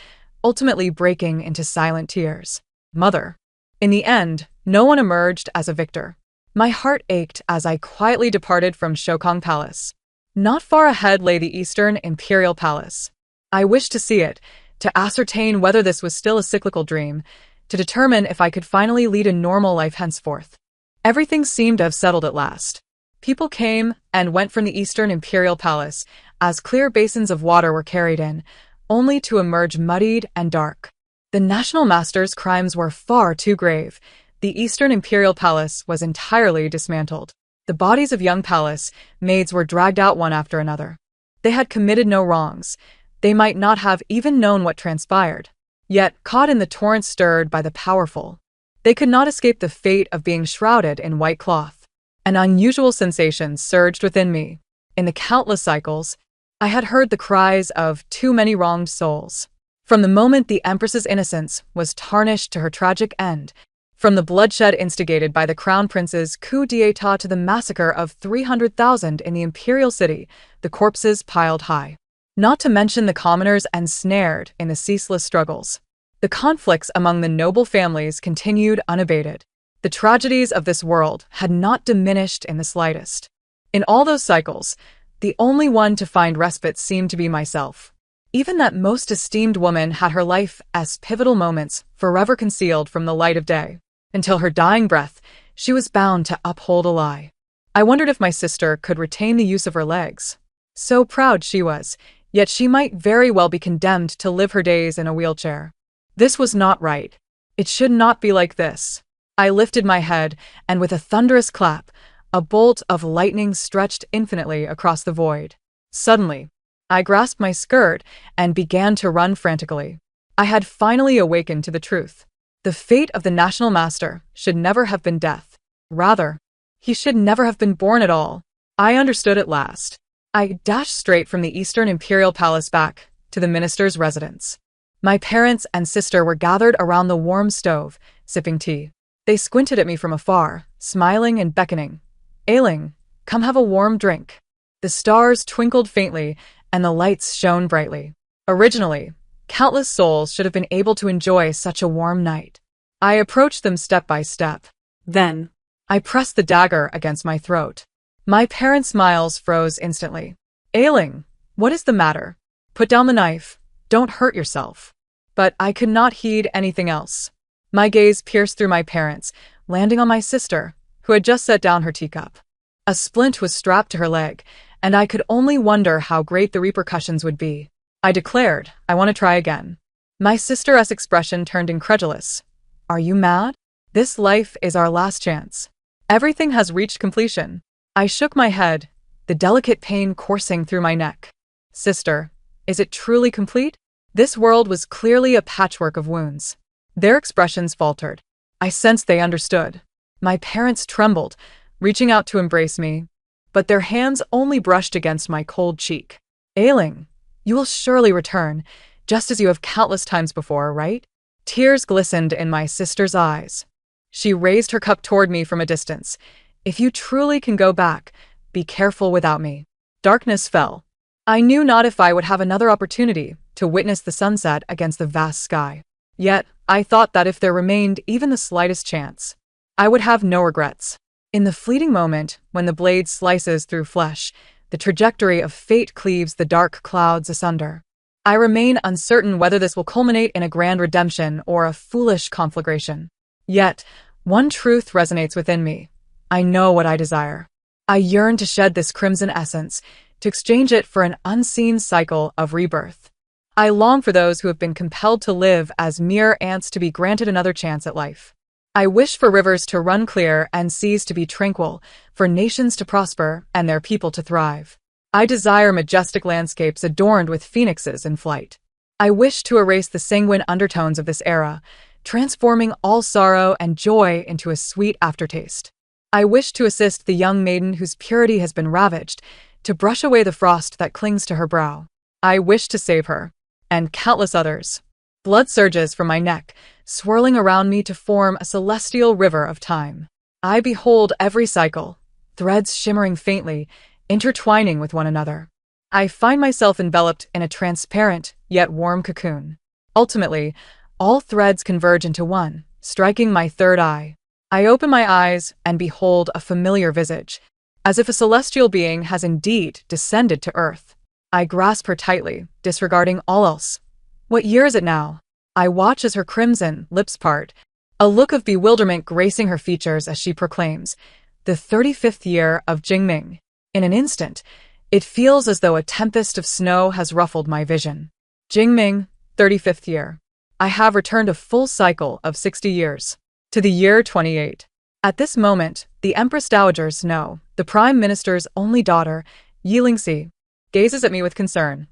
ultimately breaking into silent tears. Mother. In the end, no one emerged as a victor. My heart ached as I quietly departed from Shokong Palace. Not far ahead lay the Eastern Imperial Palace. I wished to see it, to ascertain whether this was still a cyclical dream, to determine if I could finally lead a normal life henceforth. Everything seemed to have settled at last. People came and went from the Eastern Imperial Palace as clear basins of water were carried in, only to emerge muddied and dark. The National Master's crimes were far too grave. The Eastern Imperial Palace was entirely dismantled. The bodies of young palace maids were dragged out one after another. They had committed no wrongs. They might not have even known what transpired. Yet, caught in the torrent stirred by the powerful, they could not escape the fate of being shrouded in white cloth. An unusual sensation surged within me. In the countless cycles, I had heard the cries of too many wronged souls. From the moment the Empress's innocence was tarnished to her tragic end, from the bloodshed instigated by the Crown Prince's coup d'etat to the massacre of 300,000 in the imperial city, the corpses piled high. Not to mention the commoners ensnared in the ceaseless struggles. The conflicts among the noble families continued unabated. The tragedies of this world had not diminished in the slightest. In all those cycles, the only one to find respite seemed to be myself. Even that most esteemed woman had her life as pivotal moments forever concealed from the light of day. Until her dying breath, she was bound to uphold a lie. I wondered if my sister could retain the use of her legs. So proud she was, yet she might very well be condemned to live her days in a wheelchair. This was not right. It should not be like this. I lifted my head, and with a thunderous clap, a bolt of lightning stretched infinitely across the void. Suddenly, I grasped my skirt and began to run frantically. I had finally awakened to the truth. The fate of the National Master should never have been death. Rather, he should never have been born at all. I understood at last. I dashed straight from the Eastern Imperial Palace back to the minister's residence. My parents and sister were gathered around the warm stove, sipping tea. They squinted at me from afar, smiling and beckoning. "Ailing, come have a warm drink." The stars twinkled faintly, and the lights shone brightly. Originally, countless souls should have been able to enjoy such a warm night. I approached them step by step. Then, I pressed the dagger against my throat. My parents' smiles froze instantly. "Ailing, what is the matter? Put down the knife. Don't hurt yourself." But I could not heed anything else. My gaze pierced through my parents, landing on my sister, who had just set down her teacup. A splint was strapped to her leg, and I could only wonder how great the repercussions would be. I declared, "I want to try again." My sister's expression turned incredulous. "Are you mad? This life is our last chance. Everything has reached completion." I shook my head, the delicate pain coursing through my neck. "Sister, is it truly complete?" This world was clearly a patchwork of wounds. Their expressions faltered. I sensed they understood. My parents trembled, reaching out to embrace me, but their hands only brushed against my cold cheek. "Ailing, you will surely return, just as you have countless times before, right?" Tears glistened in my sister's eyes. She raised her cup toward me from a distance. "If you truly can go back, be careful without me." Darkness fell. I knew not if I would have another opportunity to witness the sunset against the vast sky. Yet, I thought that if there remained even the slightest chance, I would have no regrets. In the fleeting moment, when the blade slices through flesh, the trajectory of fate cleaves the dark clouds asunder. I remain uncertain whether this will culminate in a grand redemption or a foolish conflagration. Yet, one truth resonates within me. I know what I desire. I yearn to shed this crimson essence, to exchange it for an unseen cycle of rebirth. I long for those who have been compelled to live as mere ants to be granted another chance at life. I wish for rivers to run clear and seas to be tranquil, for nations to prosper and their people to thrive. I desire majestic landscapes adorned with phoenixes in flight. I wish to erase the sanguine undertones of this era, transforming all sorrow and joy into a sweet aftertaste. I wish to assist the young maiden whose purity has been ravaged, to brush away the frost that clings to her brow. I wish to save her, and countless others. Blood surges from my neck, swirling around me to form a celestial river of time. I behold every cycle, threads shimmering faintly, intertwining with one another. I find myself enveloped in a transparent, yet warm cocoon. Ultimately, all threads converge into one, striking my third eye. I open my eyes and behold a familiar visage, as if a celestial being has indeed descended to earth. I grasp her tightly, disregarding all else. What year is it now? I watch as her crimson lips part, a look of bewilderment gracing her features as she proclaims, "The 35th year of Jingming." In an instant, it feels as though a tempest of snow has ruffled my vision. Jingming, 35th year. I have returned a full cycle of 60 years. To the year 28. At this moment, the Empress Dowager Snow, the Prime Minister's only daughter, Yilingxi, gazes at me with concern.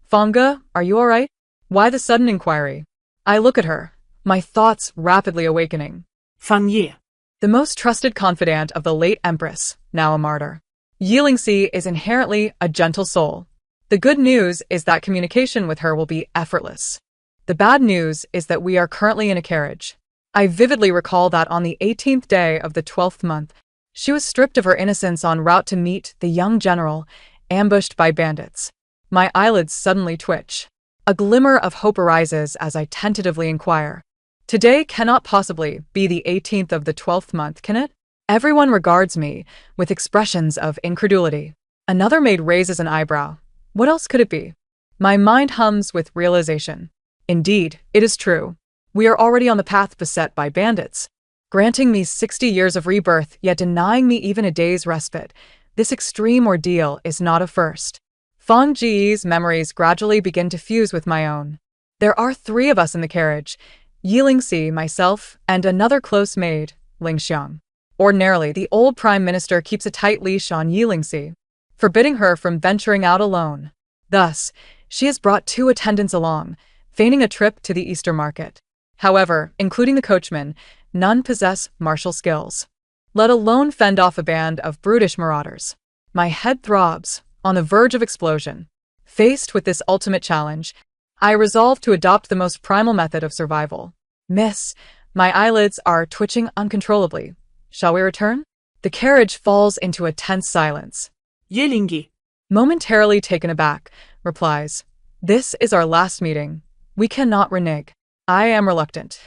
Fanga, are you all right? Why the sudden inquiry? I look at her, my thoughts rapidly awakening.
Fang Yi.
The most trusted confidant of the late Empress, now a martyr. Yilingxi is inherently a gentle soul. The good news is that communication with her will be effortless. The bad news is that we are currently in a carriage. I vividly recall that on the 18th day of the 12th month, she was stripped of her innocence en route to meet the young general, ambushed by bandits. My eyelids suddenly twitch. A glimmer of hope arises as I tentatively inquire. Today cannot possibly be the 18th of the 12th month, can it? Everyone regards me with expressions of incredulity. Another maid raises an eyebrow. What else could it be? My mind hums with realization. Indeed, it is true. We are already on the path beset by bandits. Granting me 60 years of rebirth, yet denying me even a day's respite. This extreme ordeal is not a first. Fang Ji's memories gradually begin to fuse with my own. There are 3 of us in the carriage, Yilingxi, myself, and another close maid, Ling Xiang. Ordinarily, the old Prime Minister keeps a tight leash on Yilingxi, forbidding her from venturing out alone. Thus, she has brought 2 attendants along, feigning a trip to the Easter market. However, including the coachman, none possess martial skills, let alone fend off a band of brutish marauders. My head throbs, on the verge of explosion. Faced with this ultimate challenge, I resolve to adopt the most primal method of survival. Miss, my eyelids are twitching uncontrollably. Shall we return? The carriage falls into a tense silence.
Yilingxi.
Momentarily taken aback, replies, "This is our last meeting. We cannot renege." I am reluctant.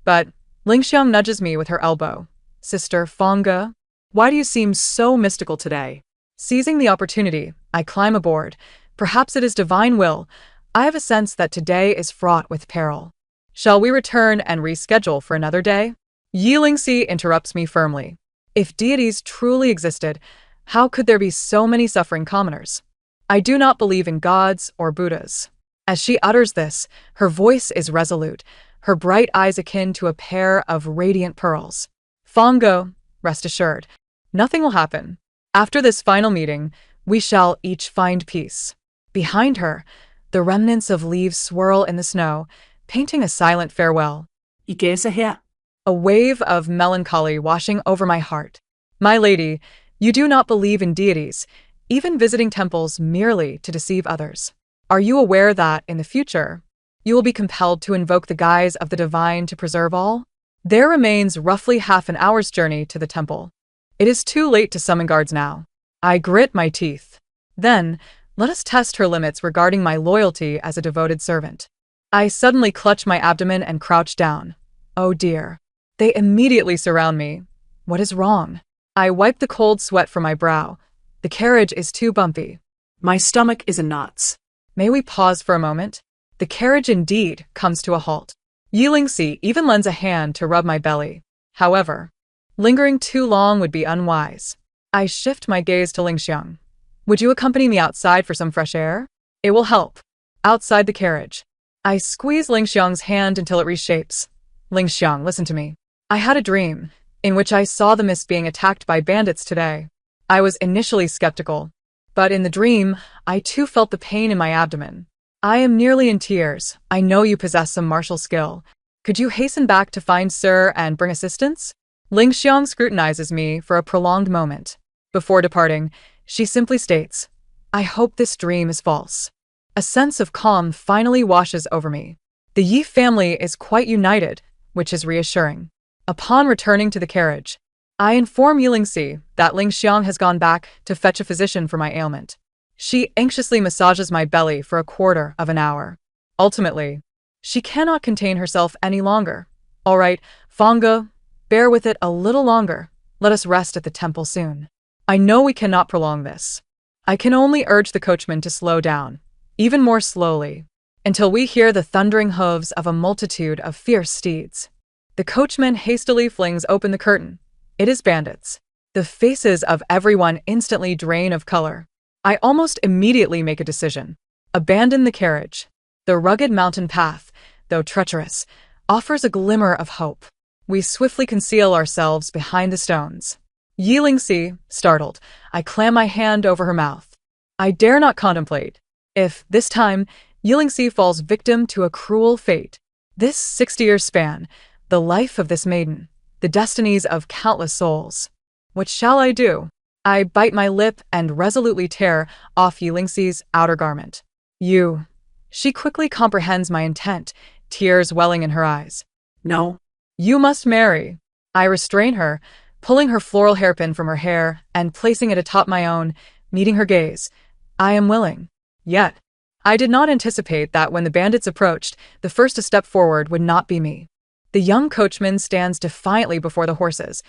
But Ling Xiang nudges me with her elbow. "Sister Fanga, why do you seem so mystical today?" Seizing the opportunity, I climb aboard. Perhaps it is divine will. I have a sense that today is fraught with peril. Shall we return and reschedule for another day? Yilingxi interrupts me firmly. If deities truly existed, how could there be so many suffering commoners? I do not believe in gods or Buddhas. As she utters this, her voice is resolute, her bright eyes akin to a pair of radiant pearls. Fongo, rest assured, nothing will happen. After this final meeting, we shall each find peace. Behind her, the remnants of leaves swirl in the snow, painting a silent farewell.
I qué es her?
A wave of melancholy washing over my heart. My lady, you do not believe in deities, even visiting temples merely to deceive others. Are you aware that, in the future, you will be compelled to invoke the guise of the divine to preserve all? There remains roughly half an hour's journey to the temple. It is too late to summon guards now. I grit my teeth. Then, let us test her limits regarding my loyalty as a devoted servant. I suddenly clutch my abdomen and crouch down. Oh dear. They immediately surround me. What is wrong? I wipe the cold sweat from my brow. The carriage is too bumpy.
My stomach is in knots.
May we pause for a moment? The carriage indeed comes to a halt. Yilingxi even lends a hand to rub my belly. However, lingering too long would be unwise. I shift my gaze to Ling Xiang. Would you accompany me outside for some fresh air? It will help. Outside the carriage. I squeeze Ling Xiang's hand until it reshapes. Ling Xiang, listen to me. I had a dream, in which I saw the miss being attacked by bandits today. I was initially skeptical, but in the dream, I too felt the pain in my abdomen. I am nearly in tears. I know you possess some martial skill. Could you hasten back to find Sir and bring assistance? Ling Xiang scrutinizes me for a prolonged moment. Before departing, she simply states, I hope this dream is false. A sense of calm finally washes over me. The Yi family is quite united, which is reassuring. Upon returning to the carriage, I inform Yilingxi that Ling Xiang has gone back to fetch a physician for my ailment. She anxiously massages my belly for a quarter of an hour. Ultimately, she cannot contain herself any longer. All right, Fongo, bear with it a little longer. Let us rest at the temple soon. I know we cannot prolong this. I can only urge the coachman to slow down, even more slowly, until we hear the thundering hooves of a multitude of fierce steeds. The coachman hastily flings open the curtain. It is bandits. The faces of everyone instantly drain of color. I almost immediately make a decision. Abandon the carriage. The rugged mountain path, though treacherous, offers a glimmer of hope. We swiftly conceal ourselves behind the stones. Yi Lingxi, startled, I clam my hand over her mouth. I dare not contemplate. If, this time, Yi Lingxi falls victim to a cruel fate. This 60-year span, the life of this maiden, the destinies of countless souls. What shall I do? I bite my lip and resolutely tear off Yi Lingxi's outer garment. You. She quickly comprehends my intent, tears welling in her eyes.
No.
You must marry. I restrain her, pulling her floral hairpin from her hair and placing it atop my own, meeting her gaze. I am willing. Yet, I did not anticipate that when the bandits approached, the first to step forward would not be me. The young coachman stands defiantly before the horses.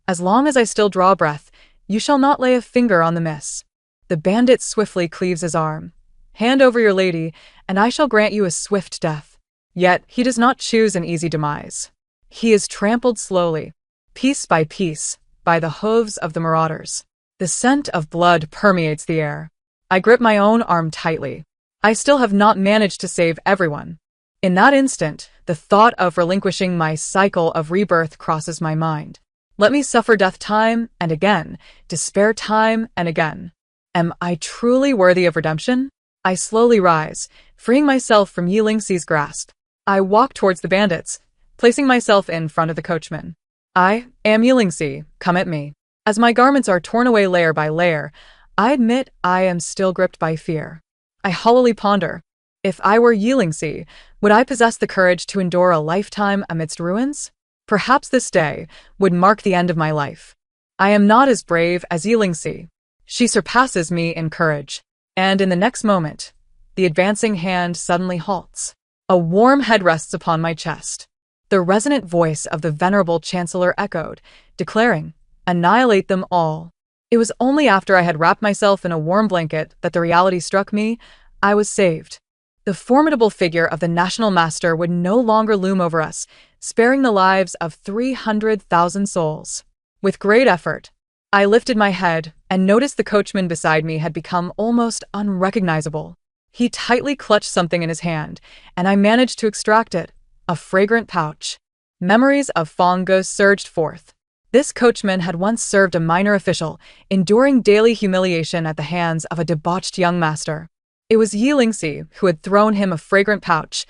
As long as I still draw breath, you shall not lay a finger on the miss. The bandit swiftly cleaves his arm. Hand over your lady, and I shall grant you a swift death. Yet he does not choose an easy demise. He is trampled slowly, piece by piece, by the hooves of the marauders. The scent of blood permeates the air. I grip my own arm tightly. I still have not managed to save everyone. In that instant, the thought of relinquishing my cycle of rebirth crosses my mind. Let me suffer death time and again, despair time and again. Am I truly worthy of redemption? I slowly rise, freeing myself from Yi Lingxi's grasp. I walk towards the bandits, placing myself in front of the coachman. I am Yi Lingxi, come at me. As my garments are torn away layer by layer, I admit I am still gripped by fear. I hollowly ponder. If I were Yi Lingxi, would I possess the courage to endure a lifetime amidst ruins? Perhaps this day would mark the end of my life. I am not as brave as Yi Lingxi. She surpasses me in courage. And in the next moment, the advancing hand suddenly halts. A warm head rests upon my chest. The resonant voice of the venerable chancellor echoed, declaring, "Annihilate them all." It was only after I had wrapped myself in a warm blanket that the reality struck me. I was saved. The formidable figure of the national master would no longer loom over us, sparing the lives of 300,000 souls. With great effort, I lifted my head and noticed the coachman beside me had become almost unrecognizable. He tightly clutched something in his hand, and I managed to extract it, a fragrant pouch. Memories of Fongo surged forth. This coachman had once served a minor official, enduring daily humiliation at the hands of a debauched young master. It was Yi Lingxi who had thrown him a fragrant pouch,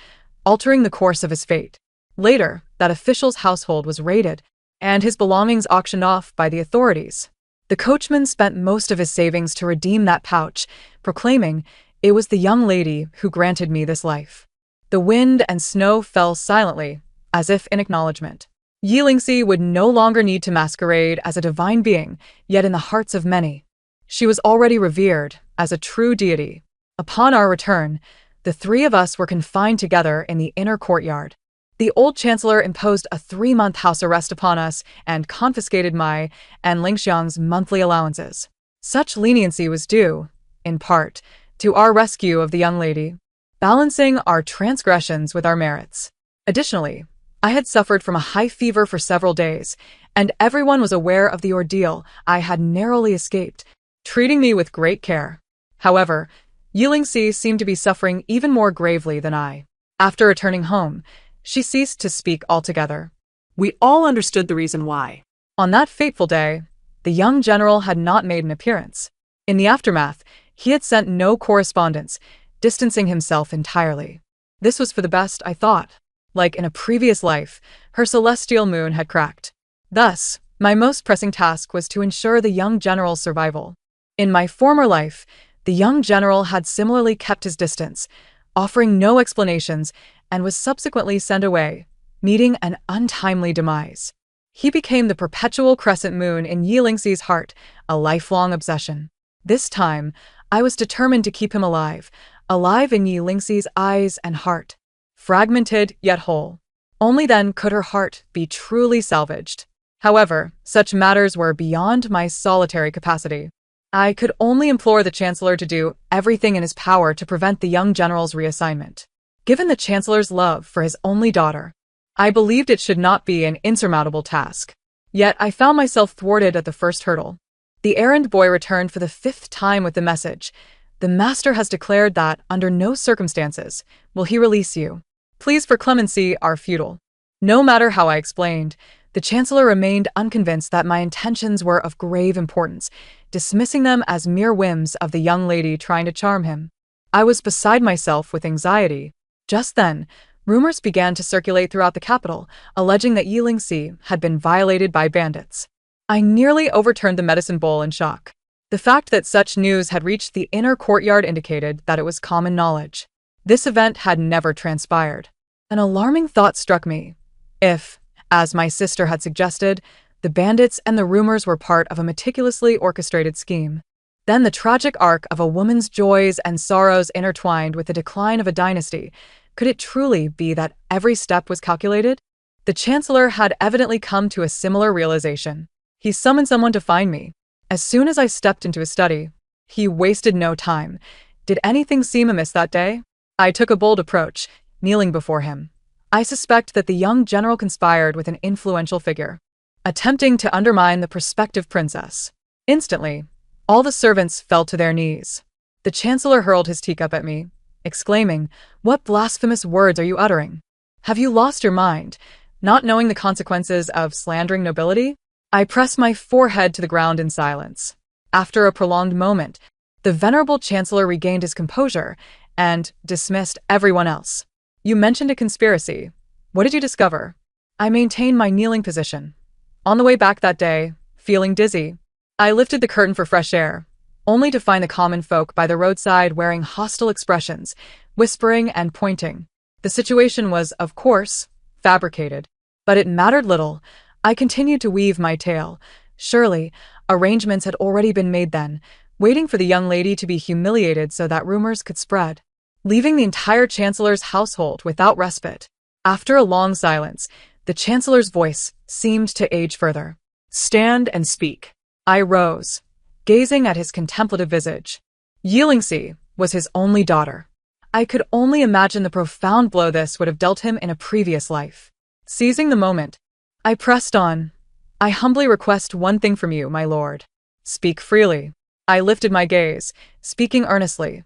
altering the course of his fate. Later, that official's household was raided, and his belongings auctioned off by the authorities. The coachman spent most of his savings to redeem that pouch, proclaiming, "It was the young lady who granted me this life." The wind and snow fell silently, as if in acknowledgement. Yi Lingxi would no longer need to masquerade as a divine being, yet in the hearts of many, she was already revered as a true deity. Upon our return, the three of us were confined together in the inner courtyard. The old chancellor imposed a 3-month house arrest upon us and confiscated my and Lingxiang's monthly allowances. Such leniency was due, in part, to our rescue of the young lady, balancing our transgressions with our merits. Additionally, I had suffered from a high fever for several days, and everyone was aware of the ordeal I had narrowly escaped, treating me with great care. However, Yi Lingxi seemed to be suffering even more gravely than I. After returning home, she ceased to speak altogether.
We all understood the reason why.
On that fateful day, the young general had not made an appearance. In the aftermath, he had sent no correspondence, distancing himself entirely. This was for the best, I thought. Like in a previous life, her celestial moon had cracked. Thus, my most pressing task was to ensure the young general's survival. In my former life, the young general had similarly kept his distance, offering no explanations, and was subsequently sent away, meeting an untimely demise. He became the perpetual crescent moon in Yi Lingxi's heart, a lifelong obsession. This time, I was determined to keep him alive in Yi Lingxi's eyes and heart. Fragmented yet whole. Only then could her heart be truly salvaged. However, such matters were beyond my solitary capacity. I could only implore the Chancellor to do everything in his power to prevent the young general's reassignment. Given the Chancellor's love for his only daughter, I believed it should not be an insurmountable task. Yet I found myself thwarted at the first hurdle. The errand boy returned for the 5th time with the message, "The Master has declared that, under no circumstances, will he release you. Pleas for clemency are futile. No matter how I explained, the Chancellor remained unconvinced that my intentions were of grave importance, dismissing them as mere whims of the young lady trying to charm him. I was beside myself with anxiety. Just then, rumors began to circulate throughout the capital, alleging that Yilingxi had been violated by bandits. I nearly overturned the medicine bowl in shock. The fact that such news had reached the inner courtyard indicated that it was common knowledge. This event had never transpired. An alarming thought struck me. If, as my sister had suggested, the bandits and the rumors were part of a meticulously orchestrated scheme, then the tragic arc of a woman's joys and sorrows intertwined with the decline of a dynasty, could it truly be that every step was calculated? The Chancellor had evidently come to a similar realization. He summoned someone to find me. As soon as I stepped into his study, he wasted no time. Did anything seem amiss that day? I took a bold approach, kneeling before him. I suspect that the young general conspired with an influential figure, attempting to undermine the prospective princess. Instantly, all the servants fell to their knees. The Chancellor hurled his teacup at me, exclaiming, "What blasphemous words are you uttering? Have you lost your mind, not knowing the consequences of slandering nobility?" I pressed my forehead to the ground in silence. After a prolonged moment, the venerable Chancellor regained his composure and dismissed everyone else. "You mentioned a conspiracy. What did you discover?" I maintained my kneeling position. On the way back that day, feeling dizzy, I lifted the curtain for fresh air, only to find the common folk by the roadside wearing hostile expressions, whispering and pointing. The situation was, of course, fabricated. But it mattered little. I continued to weave my tale. Surely, arrangements had already been made then, waiting for the young lady to be humiliated so that rumors could spread, leaving the entire Chancellor's household without respite. After a long silence, the Chancellor's voice seemed to age further. "Stand and speak." I rose, gazing at his contemplative visage. Yilingxi was his only daughter. I could only imagine the profound blow this would have dealt him in a previous life. Seizing the moment, I pressed on. "I humbly request one thing from you, my lord. Speak freely." I lifted my gaze, speaking earnestly.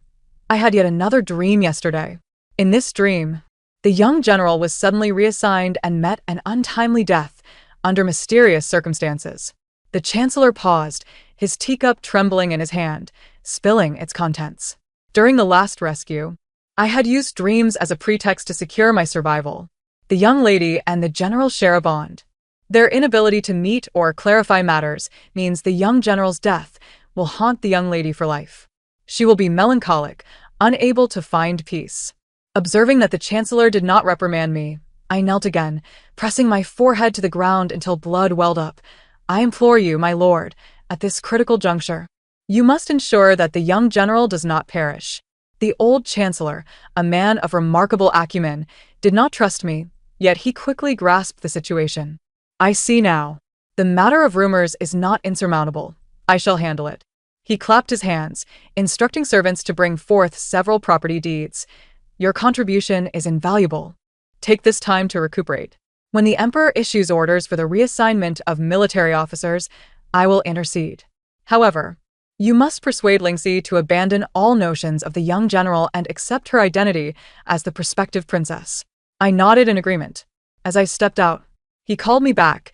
I had yet another dream yesterday. In this dream, the young general was suddenly reassigned and met an untimely death under mysterious circumstances. The Chancellor paused, his teacup trembling in his hand, spilling its contents. During the last rescue, I had used dreams as a pretext to secure my survival. The young lady and the general share a bond. Their inability to meet or clarify matters means the young general's death will haunt the young lady for life. She will be melancholic, unable to find peace. Observing that the Chancellor did not reprimand me, I knelt again, pressing my forehead to the ground until blood welled up. "I implore you, my lord, at this critical juncture, you must ensure that the young general does not perish." The old Chancellor, a man of remarkable acumen, did not trust me, yet he quickly grasped the situation. "I see now. The matter of rumors is not insurmountable. I shall handle it." He clapped his hands, instructing servants to bring forth several property deeds. "Your contribution is invaluable. Take this time to recuperate. When the Emperor issues orders for the reassignment of military officers, I will intercede. However, you must persuade Lingxi to abandon all notions of the young general and accept her identity as the prospective princess." I nodded in agreement. As I stepped out, he called me back.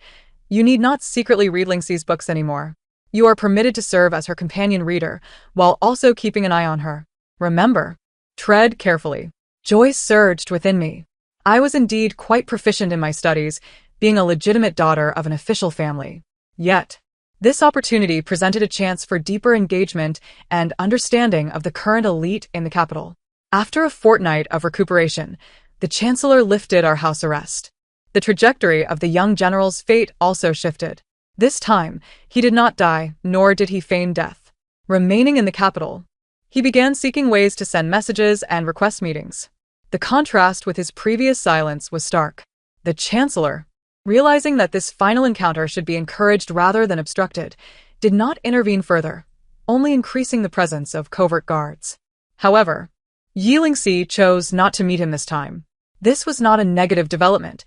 "You need not secretly read Lingxi's books anymore. You are permitted to serve as her companion reader, while also keeping an eye on her. Remember, tread carefully." Joy surged within me. I was indeed quite proficient in my studies, being a legitimate daughter of an official family. Yet, this opportunity presented a chance for deeper engagement and understanding of the current elite in the capital. After a fortnight of recuperation, the Chancellor lifted our house arrest. The trajectory of the young general's fate also shifted. This time, he did not die, nor did he feign death. Remaining in the capital, he began seeking ways to send messages and request meetings. The contrast with his previous silence was stark. The Chancellor, realizing that this final encounter should be encouraged rather than obstructed, did not intervene further, only increasing the presence of covert guards. However, Yilingxi chose not to meet him this time. This was not a negative development.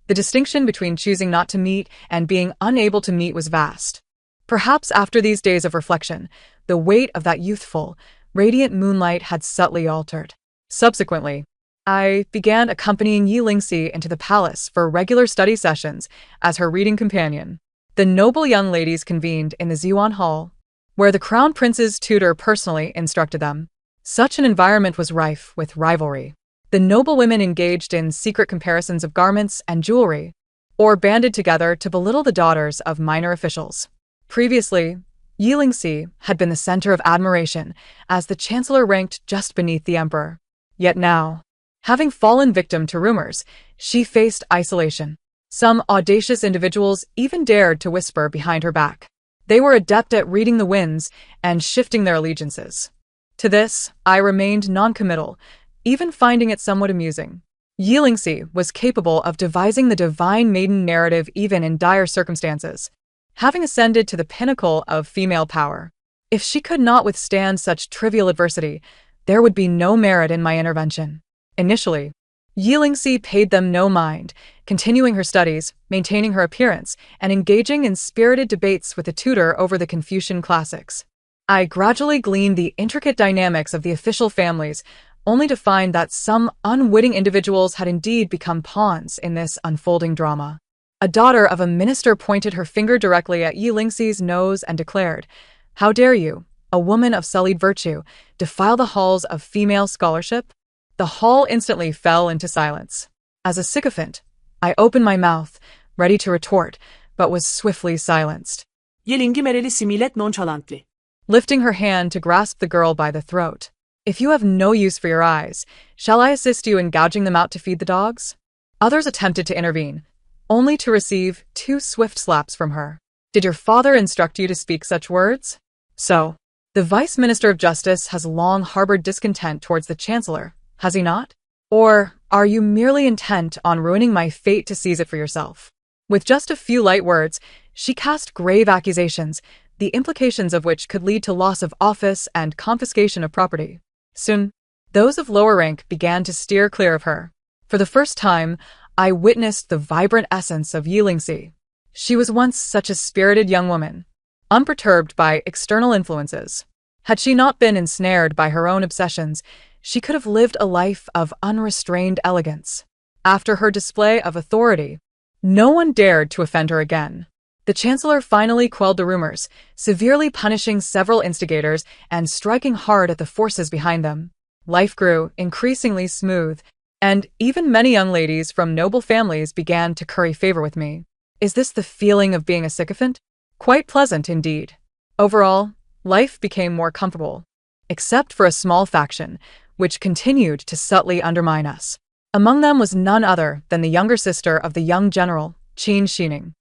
The distinction between choosing not to meet and being unable to meet was vast. Perhaps after these days of reflection, the weight of that youthful, radiant moonlight had subtly altered. Subsequently, I began accompanying Yi Lingxi into the palace for regular study sessions as her reading companion. The noble young ladies convened in the Ziyuan Hall, where the crown prince's tutor personally instructed them. Such an environment was rife with rivalry. The noble women engaged in secret comparisons of garments and jewelry, or banded together to belittle the daughters of minor officials. Previously, Yi Lingxi had been the center of admiration, as the chancellor ranked just beneath the emperor. Yet now, having fallen victim to rumors, she faced isolation. Some audacious individuals even dared to whisper behind her back. They were adept at reading the winds and shifting their allegiances. To this, I remained noncommittal, even finding it somewhat amusing. Yi Lingxi was capable of devising the divine maiden narrative even in dire circumstances, having ascended to the pinnacle of female power. If she could not withstand such trivial adversity, there would be no merit in my intervention. Initially, Yi Lingxi paid them no mind, continuing her studies, maintaining her appearance, and engaging in spirited debates with the tutor over the Confucian classics. I gradually gleaned the intricate dynamics of the official families, only to find that some unwitting individuals had indeed become pawns in this unfolding drama. A daughter of a minister pointed her finger directly at Yi Lingxi's nose and declared, "How dare you, a woman of sullied virtue, defile the halls of female scholarship?" The hall instantly fell into silence. As a sycophant, I opened my mouth, ready to retort, but was swiftly silenced.
Yi Lingxi similet nonchalantly.
Lifting her hand to grasp the girl by the throat. "If you have no use for your eyes, shall I assist you in gouging them out to feed the dogs?" Others attempted to intervene, only to receive 2 swift slaps from her. "Did your father instruct you to speak such words?" "So, the Vice Minister of Justice has long harbored discontent towards the Chancellor, has he not? Or are you merely intent on ruining my fate to seize it for yourself?" With just a few light words, she cast grave accusations, the implications of which could lead to loss of office and confiscation of property. Soon, those of lower rank began to steer clear of her. For the first time, I witnessed the vibrant essence of Yi Lingxi. She was once such a spirited young woman, unperturbed by external influences. Had she not been ensnared by her own obsessions, she could have lived a life of unrestrained elegance. After her display of authority, no one dared to offend her again. The Chancellor finally quelled the rumors, severely punishing several instigators and striking hard at the forces behind them. Life grew increasingly smooth, and even many young ladies from noble families began to curry favor with me. Is this the feeling of being a sycophant? Quite pleasant indeed. Overall, life became more comfortable, except for a small faction, which continued to subtly undermine us. Among them was none other than the younger sister of the young general, Qin Shining.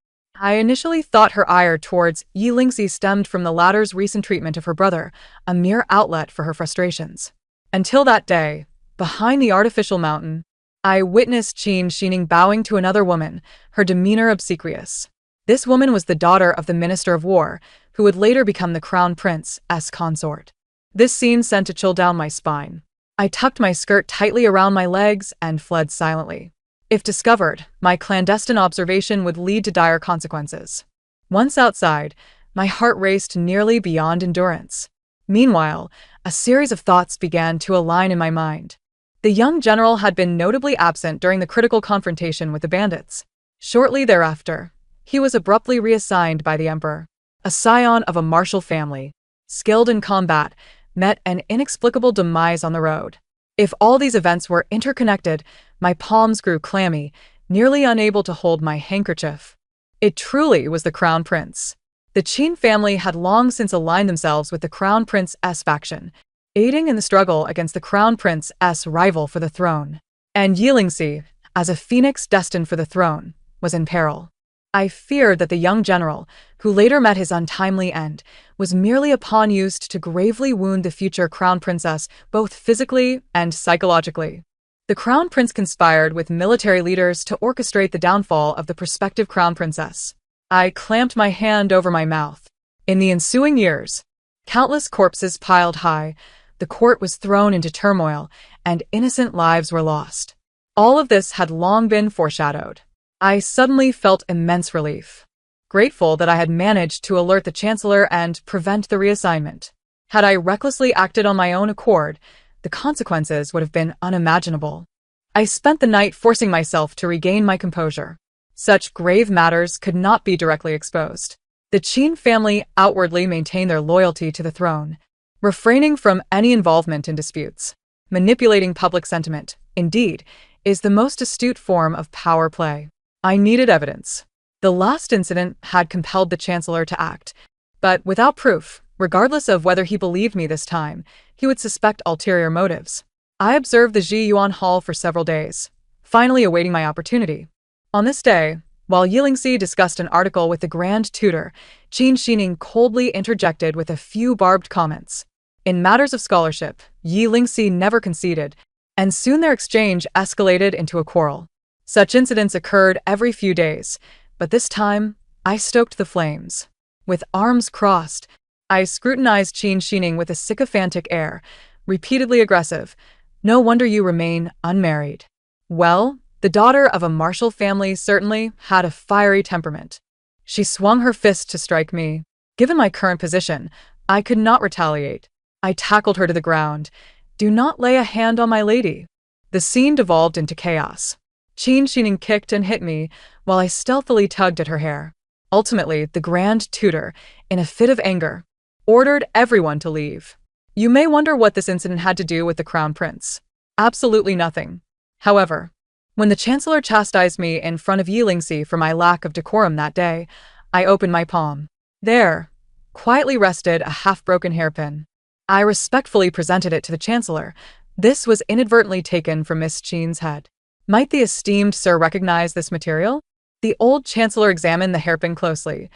I initially thought her ire towards Yi Lingxi stemmed from the latter's recent treatment of her brother, a mere outlet for her frustrations. Until that day, behind the artificial mountain, I witnessed Qin Shining bowing to another woman, her demeanor obsequious. This woman was the daughter of the Minister of War, who would later become the Crown Prince's consort. This scene sent a chill down my spine. I tucked my skirt tightly around my legs and fled silently. If discovered, my clandestine observation would lead to dire consequences. Once outside, my heart raced nearly beyond endurance. Meanwhile, a series of thoughts began to align in my mind. The young general had been notably absent during the critical confrontation with the bandits. Shortly thereafter, he was abruptly reassigned by the emperor. A scion of a martial family, skilled in combat, met an inexplicable demise on the road. If all these events were interconnected, my palms grew clammy, nearly unable to hold my handkerchief. It truly was the Crown Prince. The Qin family had long since aligned themselves with the Crown Prince's faction, aiding in the struggle against the Crown Prince's rival for the throne. And Yi Lingxi, as a phoenix destined for the throne, was in peril. I feared that the young general, who later met his untimely end, was merely a pawn used to gravely wound the future Crown Princess, both physically and psychologically. The Crown Prince conspired with military leaders to orchestrate the downfall of the prospective Crown Princess. I clamped my hand over my mouth. In the ensuing years, countless corpses piled high, the court was thrown into turmoil, and innocent lives were lost. All of this had long been foreshadowed. I suddenly felt immense relief, grateful that I had managed to alert the Chancellor and prevent the reassignment. Had I recklessly acted on my own accord, the consequences would have been unimaginable. I spent the night forcing myself to regain my composure. Such grave matters could not be directly exposed. The Qin family outwardly maintained their loyalty to the throne, refraining from any involvement in disputes. Manipulating public sentiment, indeed, is the most astute form of power play. I needed evidence. The last incident had compelled the Chancellor to act, but without proof, regardless of whether he believed me this time, he would suspect ulterior motives. I observed the Ji Yuan Hall for several days, finally awaiting my opportunity. On this day, while Yi Lingxi discussed an article with the Grand Tutor, Qin Shining coldly interjected with a few barbed comments. In matters of scholarship, Yi Lingxi never conceded, and soon their exchange escalated into a quarrel. Such incidents occurred every few days, but this time, I stoked the flames. With arms crossed, I scrutinized Qin Shining with a sycophantic air, repeatedly aggressive. No wonder you remain unmarried. Well, the daughter of a martial family certainly had a fiery temperament. She swung her fist to strike me. Given my current position, I could not retaliate. I tackled her to the ground. Do not lay a hand on my lady. The scene devolved into chaos. Qin Shining kicked and hit me, while I stealthily tugged at her hair. Ultimately, the Grand Tutor, in a fit of anger, ordered everyone to leave. You may wonder what this incident had to do with the Crown Prince. Absolutely nothing. However, when the Chancellor chastised me in front of Yi Lingxi for my lack of decorum that day, I opened my palm. There, quietly rested a half-broken hairpin. I respectfully presented it to the Chancellor. This was inadvertently taken from Miss Qin's head. Might the esteemed sir recognize this material? The old Chancellor examined the hairpin closely.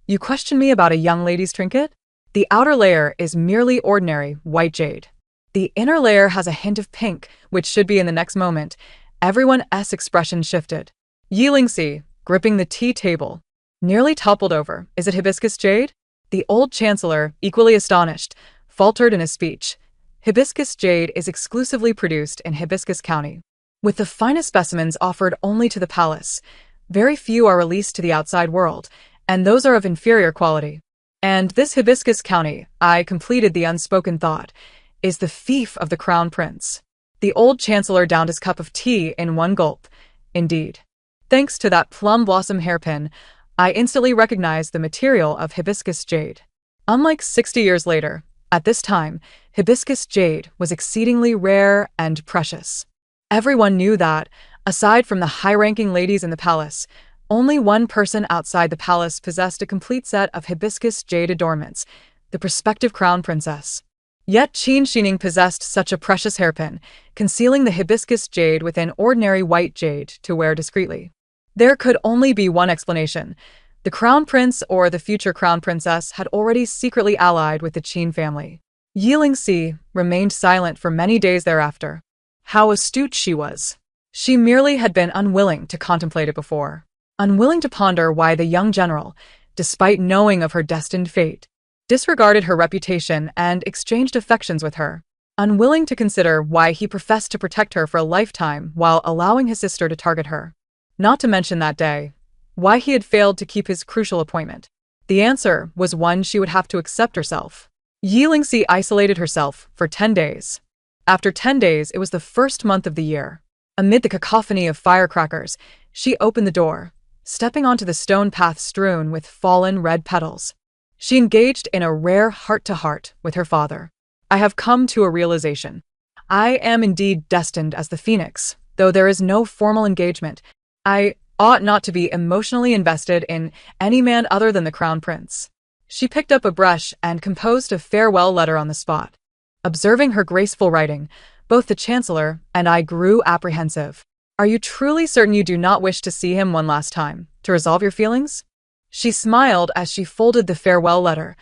You question me about a young lady's trinket? The outer layer is merely ordinary white jade. The inner layer has a hint of pink, which should be in the next moment. Everyone's expression shifted. Yi Lingxi, gripping the tea table, nearly toppled over. Is it hibiscus jade? The old Chancellor, equally astonished, faltered in his speech. Hibiscus jade is exclusively produced in Hibiscus County, with the finest specimens offered only to the palace. Very few are released to the outside world, and those are of inferior quality. And this Hibiscus County, I completed the unspoken thought, is the fief of the Crown Prince. The old Chancellor downed his cup of tea in one gulp. Indeed. Thanks to that plum blossom hairpin, I instantly recognized the material of hibiscus jade. Unlike 60 years later, at this time, hibiscus jade was exceedingly rare and precious. Everyone knew that, aside from the high-ranking ladies in the palace, only one person outside the palace possessed a complete set of hibiscus jade adornments, the prospective crown princess. Yet Qin Shining possessed such a precious hairpin, concealing the hibiscus jade within ordinary white jade to wear discreetly. There could only be one explanation. The crown prince or the future crown princess had already secretly allied with the Qin family. Yi Lingxi remained silent for many days thereafter. How astute she was. She merely had been unwilling to contemplate it before. Unwilling to ponder why the young general, despite knowing of her destined fate, disregarded her reputation and exchanged affections with her. Unwilling to consider why he professed to protect her for a lifetime while allowing his sister to target her. Not to mention that day, why he had failed to keep his crucial appointment. The answer was one she would have to accept herself. Yi Lingxi isolated herself for 10 days. After 10 days, it was the first month of the year. Amid the cacophony of firecrackers, she opened the door, stepping onto the stone path strewn with fallen red petals. She engaged in a rare heart-to-heart with her father. I have come to a realization. I am indeed destined as the phoenix, though there is no formal engagement. I ought not to be emotionally invested in any man other than the crown prince. She picked up a brush and composed a farewell letter on the spot. Observing her graceful writing, both the Chancellor and I grew apprehensive. Are you truly certain you do not wish to see him one last time, to resolve your feelings? She smiled as she folded the farewell letter.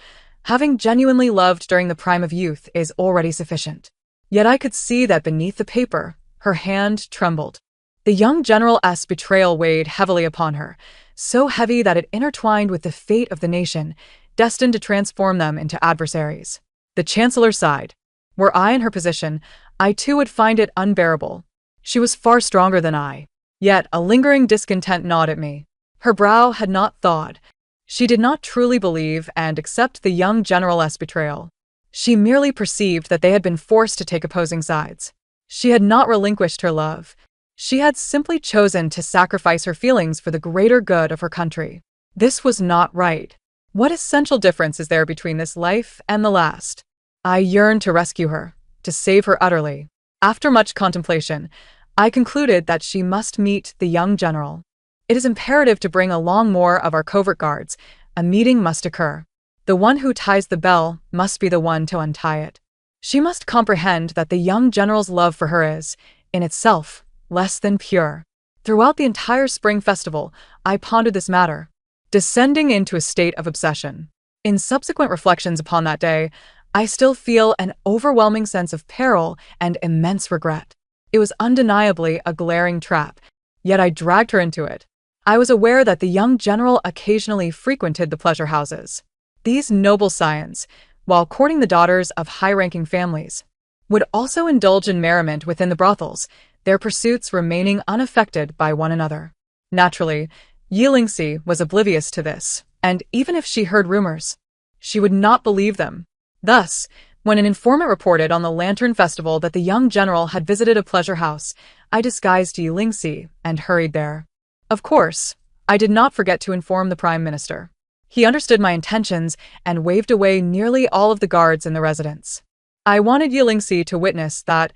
Having genuinely loved during the prime of youth is already sufficient. Yet I could see that beneath the paper, her hand trembled. The young general's betrayal weighed heavily upon her, so heavy that it intertwined with the fate of the nation, destined to transform them into adversaries. The Chancellor sighed. Were I in her position, I too would find it unbearable. She was far stronger than I. Yet a lingering discontent gnawed at me. Her brow had not thawed. She did not truly believe and accept the young general's betrayal. She merely perceived that they had been forced to take opposing sides. She had not relinquished her love. She had simply chosen to sacrifice her feelings for the greater good of her country. This was not right. What essential difference is there between this life and the last? I yearned to rescue her, to save her utterly. After much contemplation, I concluded that she must meet the young general. It is imperative to bring along more of our covert guards. A meeting must occur. The one who ties the bell must be the one to untie it. She must comprehend that the young general's love for her is, in itself, less than pure. Throughout the entire spring festival, I pondered this matter, descending into a state of obsession. In subsequent reflections upon that day, I still feel an overwhelming sense of peril and immense regret. It was undeniably a glaring trap, yet I dragged her into it. I was aware that the young general occasionally frequented the pleasure houses. These noble scions, while courting the daughters of high-ranking families, would also indulge in merriment within the brothels, their pursuits remaining unaffected by one another. Naturally, Yilingsi was oblivious to this, and even if she heard rumors, she would not believe them. Thus, when an informant reported on the Lantern Festival that the young general had visited a pleasure house, I disguised Yilingsi and hurried there. Of course, I did not forget to inform the Prime Minister. He understood my intentions and waved away nearly all of the guards in the residence. I wanted Yilingsi to witness that,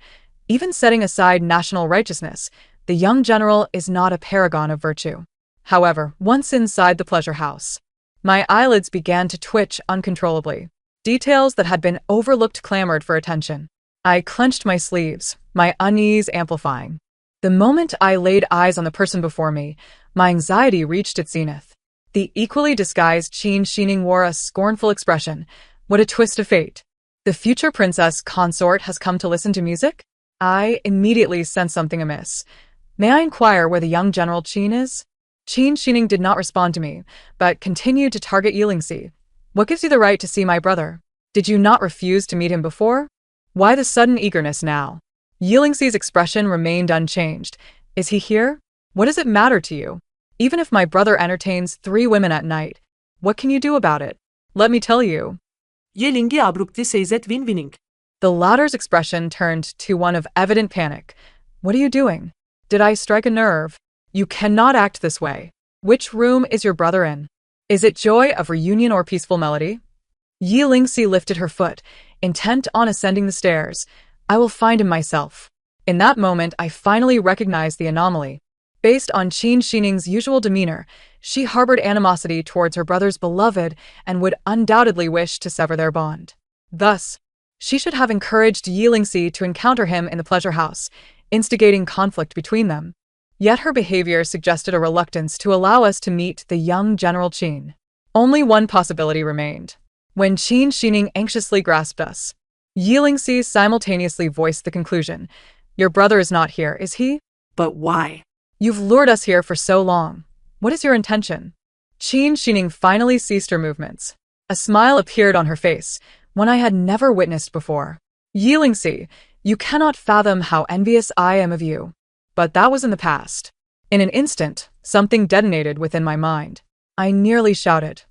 even setting aside national righteousness, the young general is not a paragon of virtue. However, once inside the pleasure house, my eyelids began to twitch uncontrollably. Details that had been overlooked clamored for attention. I clenched my sleeves, my unease amplifying. The moment I laid eyes on the person before me, my anxiety reached its zenith. The equally disguised Qin Shining wore a scornful expression. What a twist of fate. The future princess consort has come to listen to music? I immediately sensed something amiss. May I inquire where the young General Qin is? Qin Shining did not respond to me, but continued to target Yilingsi. What gives you the right to see my brother? Did you not refuse to meet him before? Why the sudden eagerness now? Yilingsi's expression remained unchanged. Is he here? What does it matter to you? Even if my brother entertains 3 women at night, what can you do about it? Let me tell you.
Yelingi abruptly seized winning.
The latter's expression turned to one of evident panic. What are you doing? Did I strike a nerve? You cannot act this way. Which room is your brother in? Is it joy of reunion or peaceful melody? Yilingsi lifted her foot, intent on ascending the stairs. I will find him myself. In that moment, I finally recognized the anomaly. Based on Qin Shining's usual demeanor, she harbored animosity towards her brother's beloved and would undoubtedly wish to sever their bond. Thus, she should have encouraged Yilingsi to encounter him in the pleasure house, instigating conflict between them. Yet her behavior suggested a reluctance to allow us to meet the young General Qin. Only one possibility remained. When Qin Shining anxiously grasped us, Yilingsi simultaneously voiced the conclusion. Your brother is not here, is he?
But why?
You've lured us here for so long. What is your intention? Qin Shining finally ceased her movements. A smile appeared on her face, one I had never witnessed before. Yilingsi, you cannot fathom how envious I am of you. But that was in the past. In an instant, something detonated within my mind. I nearly shouted.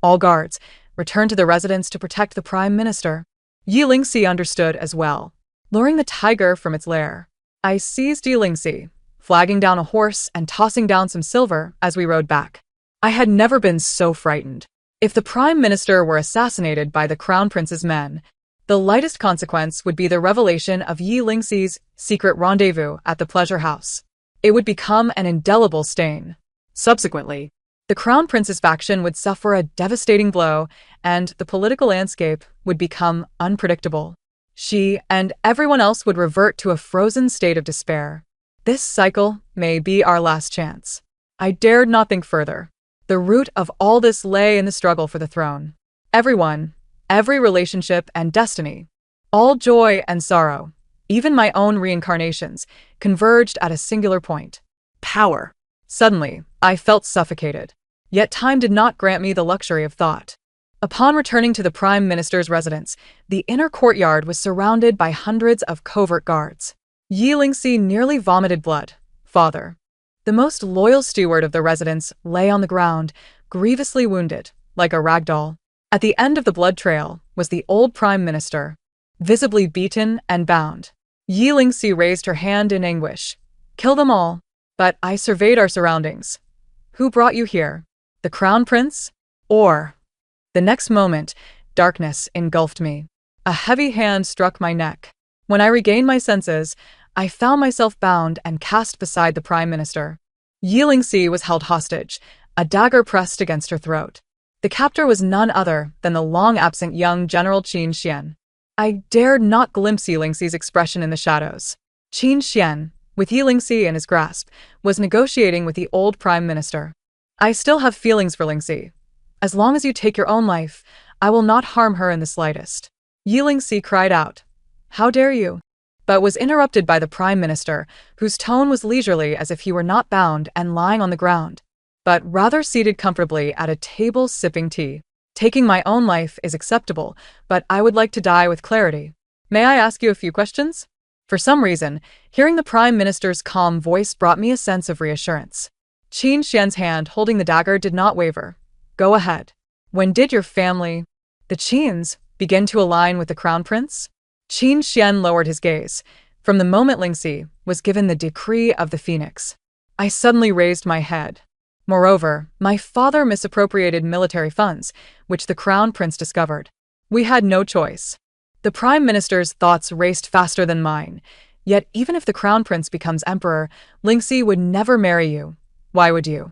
All guards, return to the residence to protect the Prime Minister. Yilingsi understood as well. Luring the tiger from its lair, I seized Yilingsi, flagging down a horse and tossing down some silver as we rode back. I had never been so frightened. If the Prime Minister were assassinated by the Crown Prince's men, the lightest consequence would be the revelation of Yilingsi's secret rendezvous at the pleasure house. It would become an indelible stain. Subsequently, the Crown Prince's faction would suffer a devastating blow, and the political landscape would become unpredictable. She and everyone else would revert to a frozen state of despair. This cycle may be our last chance. I dared not think further. The root of all this lay in the struggle for the throne. Everyone, every relationship and destiny, all joy and sorrow, even my own reincarnations, converged at a singular point. Power. Suddenly, I felt suffocated. Yet time did not grant me the luxury of thought. Upon returning to the Prime Minister's residence, the inner courtyard was surrounded by hundreds of covert guards. Yilingsi nearly vomited blood. Father, the most loyal steward of the residence, lay on the ground, grievously wounded, like a rag doll. At the end of the blood trail was the old Prime Minister, visibly beaten and bound. Yilingsi raised her hand in anguish. Kill them all. But I surveyed our surroundings. Who brought you here? The Crown Prince? Or? The next moment, darkness engulfed me. A heavy hand struck my neck. When I regained my senses, I found myself bound and cast beside the Prime Minister. Yi Lingxi was held hostage, a dagger pressed against her throat. The captor was none other than the long-absent young General Qin Xian. I dared not glimpse Yi Lingxi's expression in the shadows. Qin Xian, with Yi Lingxi in his grasp, was negotiating with the old Prime Minister. I still have feelings for Lingxi. As long as you take your own life, I will not harm her in the slightest. Yi Lingxi cried out, "How dare you?" But was interrupted by the Prime Minister, whose tone was leisurely as if he were not bound and lying on the ground, but rather seated comfortably at a table sipping tea. Taking my own life is acceptable, but I would like to die with clarity. May I ask you a few questions? For some reason, hearing the Prime Minister's calm voice brought me a sense of reassurance. Qin Xian's hand holding the dagger did not waver. Go ahead. When did your family, the Qins, begin to align with the Crown Prince? Qin Xian lowered his gaze. From the moment Lingxi was given the decree of the Phoenix, I suddenly raised my head. Moreover, my father misappropriated military funds, which the Crown Prince discovered. We had no choice. The Prime Minister's thoughts raced faster than mine. Yet even if the Crown Prince becomes emperor, Lingxi would never marry you. Why would you?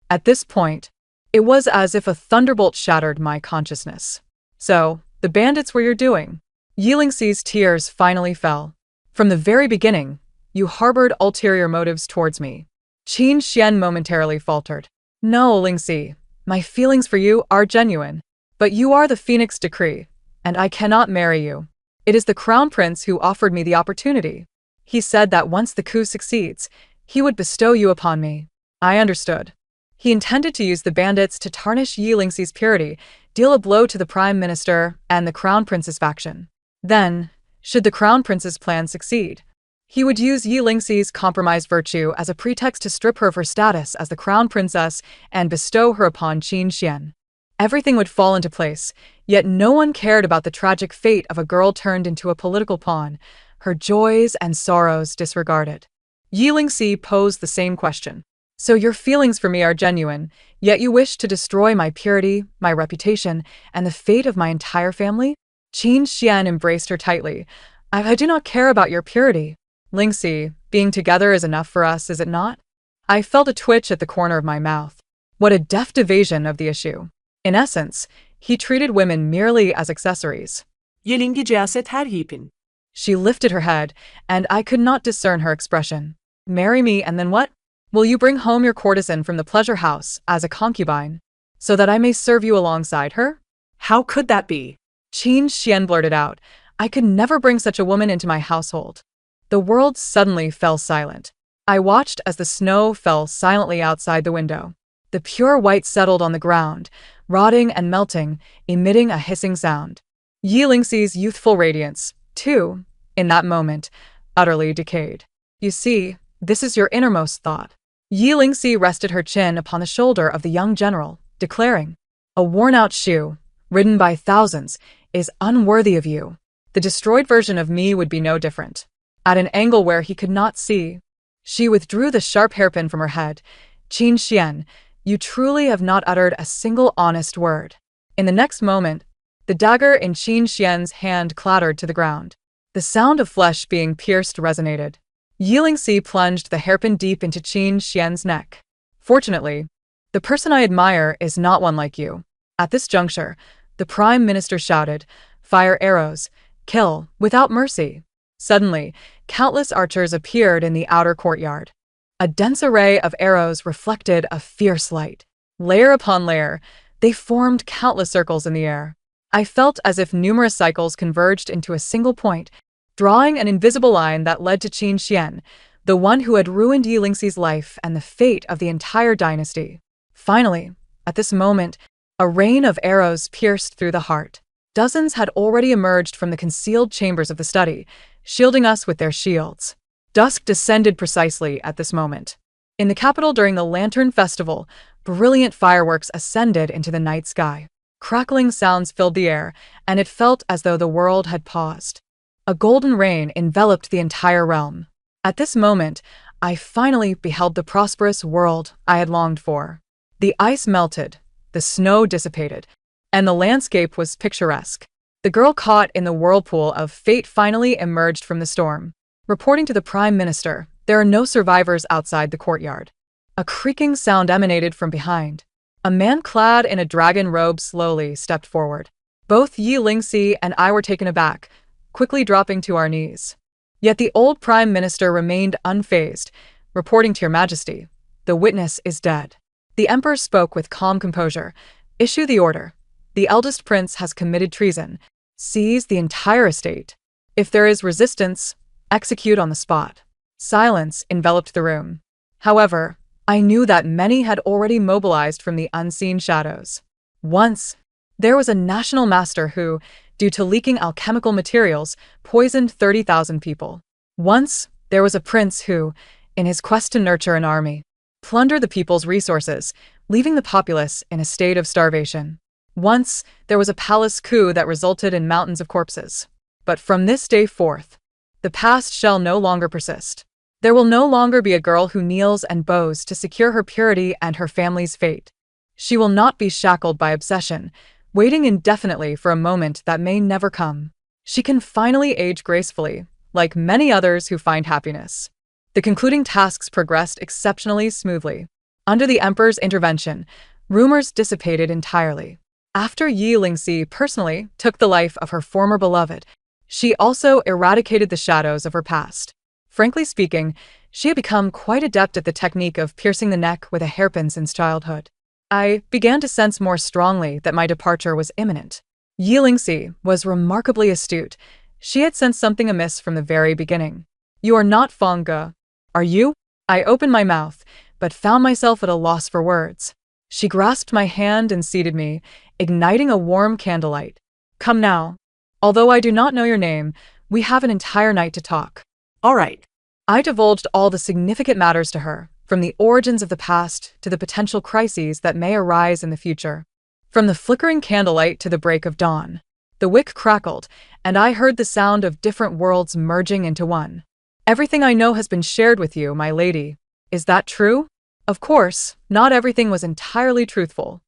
At this point, it was as if a thunderbolt shattered my consciousness. So, the bandits were your doing. Yi Lingxi's tears finally fell. From the very beginning, you harbored ulterior motives towards me. Qin Xian momentarily faltered. No, Lingxi, my feelings for you are genuine. But you are the Phoenix decree, and I cannot marry you. It is the Crown Prince who offered me the opportunity. He said that once the coup succeeds, he would bestow you upon me. I understood. He intended to use the bandits to tarnish Yi Lingxi's purity, deal a blow to the Prime Minister and the Crown Prince's faction. Then, should the Crown Prince's plan succeed, he would use Yi Lingxi's compromised virtue as a pretext to strip her of her status as the Crown Princess and bestow her upon Qin Xian. Everything would fall into place, yet no one cared about the tragic fate of a girl turned into a political pawn, her joys and sorrows disregarded. Yi Lingxi posed the same question. So your feelings for me are genuine, yet you wish to destroy my purity, my reputation, and the fate of my entire family? Qin Xian embraced her tightly. I do not care about your purity. Lingxi, being together is enough for us, is it not? I felt a twitch at the corner of my mouth. What a deft evasion of the issue. In essence, he treated women merely as accessories.
Yelingi cehaset her yipin.
She lifted her head, and I could not discern her expression. Marry me and then what? Will you bring home your courtesan from the pleasure house as a concubine, so that I may serve you alongside her?
How could that be?
Qin Xian blurted out. I could never bring such a woman into my household. The world suddenly fell silent. I watched as the snow fell silently outside the window. The pure white settled on the ground, rotting and melting, emitting a hissing sound. Yi Lingxi's youthful radiance, too, in that moment, utterly decayed. You see, this is your innermost thought. Yi Lingxi rested her chin upon the shoulder of the young general, declaring, a worn-out shoe, ridden by thousands, is unworthy of you. The destroyed version of me would be no different. At an angle where he could not see, she withdrew the sharp hairpin from her head. Qin Xian, you truly have not uttered a single honest word. In the next moment, the dagger in Qin Xian's hand clattered to the ground. The sound of flesh being pierced resonated. Yi Lingxi plunged the hairpin deep into Qin Xian's neck. Fortunately, the person I admire is not one like you. At this juncture, the Prime Minister shouted, fire arrows, kill, without mercy. Suddenly, countless archers appeared in the outer courtyard. A dense array of arrows reflected a fierce light. Layer upon layer, they formed countless circles in the air. I felt as if numerous cycles converged into a single point, drawing an invisible line that led to Qin Xian, the one who had ruined Yi Lingxi's life and the fate of the entire dynasty. Finally, at this moment, a rain of arrows pierced through the heart. Dozens had already emerged from the concealed chambers of the study, shielding us with their shields. Dusk descended precisely at this moment. In the capital during the Lantern Festival, brilliant fireworks ascended into the night sky. Crackling sounds filled the air, and it felt as though the world had paused. A golden rain enveloped the entire realm. At this moment, I finally beheld the prosperous world I had longed for. The ice melted, the snow dissipated, and the landscape was picturesque. The girl caught in the whirlpool of fate finally emerged from the storm. Reporting to the Prime Minister, there are no survivors outside the courtyard. A creaking sound emanated from behind. A man clad in a dragon robe slowly stepped forward. Both Yi Lingxi and I were taken aback, quickly dropping to our knees. Yet the old Prime Minister remained unfazed, reporting to Your Majesty, the witness is dead. The Emperor spoke with calm composure. Issue the order. The eldest prince has committed treason. Seize the entire estate. If there is resistance, execute on the spot. Silence enveloped the room. However, I knew that many had already mobilized from the unseen shadows. Once, there was a national master who, due to leaking alchemical materials, poisoned 30,000 people. Once, there was a prince who, in his quest to nurture an army, plundered the people's resources, leaving the populace in a state of starvation. Once, there was a palace coup that resulted in mountains of corpses. But from this day forth, the past shall no longer persist. There will no longer be a girl who kneels and bows to secure her purity and her family's fate. She will not be shackled by obsession, waiting indefinitely for a moment that may never come. She can finally age gracefully, like many others who find happiness. The concluding tasks progressed exceptionally smoothly. Under the Emperor's intervention, rumors dissipated entirely. After Yi Lingxi personally took the life of her former beloved, she also eradicated the shadows of her past. Frankly speaking, she had become quite adept at the technique of piercing the neck with a hairpin since childhood. I began to sense more strongly that my departure was imminent. Yi Lingxi was remarkably astute. She had sensed something amiss from the very beginning. You are not Feng Ge, are you? I opened my mouth, but found myself at a loss for words. She grasped my hand and seated me, igniting a warm candlelight. Come now. Although I do not know your name, we have an entire night to talk.
All right.
I divulged all the significant matters to her, from the origins of the past to the potential crises that may arise in the future. From the flickering candlelight to the break of dawn. The wick crackled, and I heard the sound of different worlds merging into one. Everything I know has been shared with you, my lady. Is that true? Of course, not everything was entirely truthful.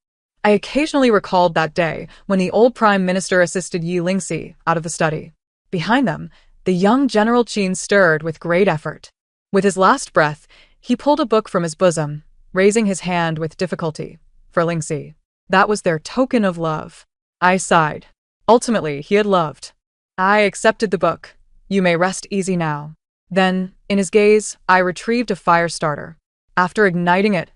I occasionally recalled that day when the old Prime Minister assisted Yi Lingxi out of the study. Behind them, the young General Qin stirred with great effort. With his last breath, he pulled a book from his bosom, raising his hand with difficulty. For Lingxi, that was their token of love. I sighed. Ultimately, he had loved. I accepted the book. You may rest easy now. Then, in his gaze, I retrieved a fire starter. After igniting it,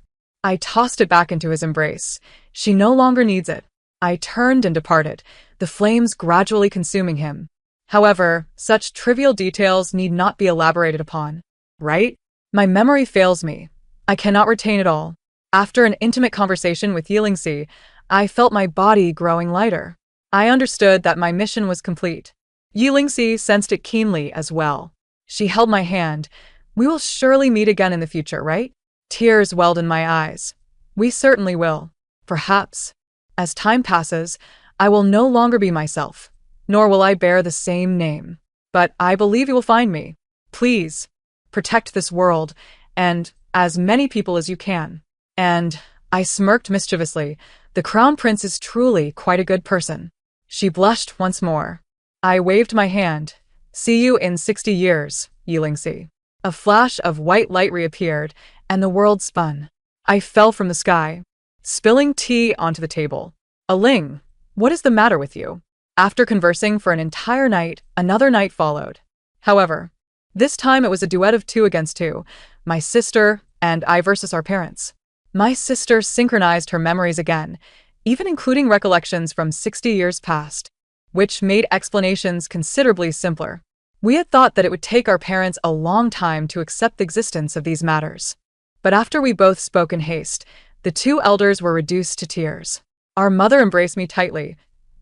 I tossed it back into his embrace. She no longer needs it. I turned and departed, the flames gradually consuming him. However, such trivial details need not be elaborated upon, right? My memory fails me. I cannot retain it all. After an intimate conversation with Yi Lingxi, I felt my body growing lighter. I understood that my mission was complete. Yi Lingxi sensed it keenly as well. She held my hand. We will surely meet again in the future, right? Tears welled in my eyes. We certainly will. Perhaps. As time passes, I will no longer be myself, nor will I bear the same name. But I believe you will find me. Please, protect this world, and as many people as you can. And I smirked mischievously. The Crown Prince is truly quite a good person. She blushed once more. I waved my hand. See you in 60 years, Yi Lingxi. A flash of white light reappeared, and the world spun. I fell from the sky, spilling tea onto the table. Aling, what is the matter with you? After conversing for an entire night, another night followed. However, this time it was a duet of 2 against 2, my sister and I versus our parents. My sister synchronized her memories again, even including recollections from 60 years past, which made explanations considerably simpler. We had thought that it would take our parents a long time to accept the existence of these matters. But after we both spoke in haste, the 2 elders were reduced to tears. Our mother embraced me tightly.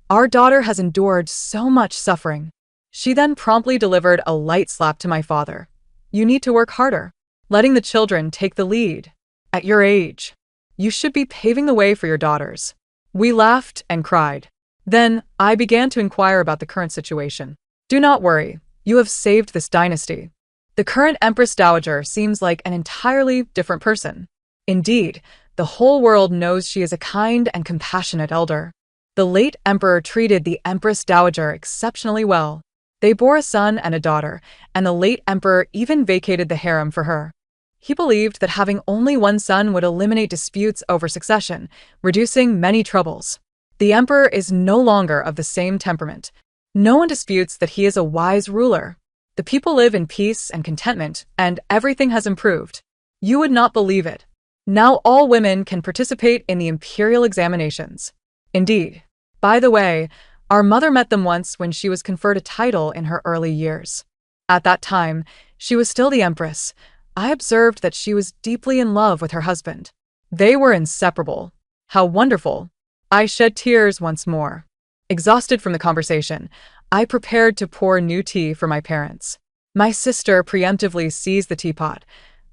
Our daughter has endured so much suffering. She then promptly delivered a light slap to my father. You need to work harder, letting the children take the lead. At your age, you should be paving the way for your daughters. We laughed and cried. Then I began to inquire about the current situation. Do not worry, you have saved this dynasty. The current Empress Dowager seems like an entirely different person. Indeed, the whole world knows she is a kind and compassionate elder. The late emperor treated the Empress Dowager exceptionally well. They bore a son and a daughter, and the late emperor even vacated the harem for her. He believed that having only one son would eliminate disputes over succession, reducing many troubles. The emperor is no longer of the same temperament. No one disputes that he is a wise ruler. The people live in peace and contentment, and everything has improved. You would not believe it. Now all women can participate in the imperial examinations. Indeed. By the way, our mother met them once when she was conferred a title in her early years. At that time, she was still the empress. I observed that she was deeply in love with her husband. They were inseparable. How wonderful. I shed tears once more. Exhausted from the conversation, I prepared to pour new tea for my parents. My sister preemptively seized the teapot.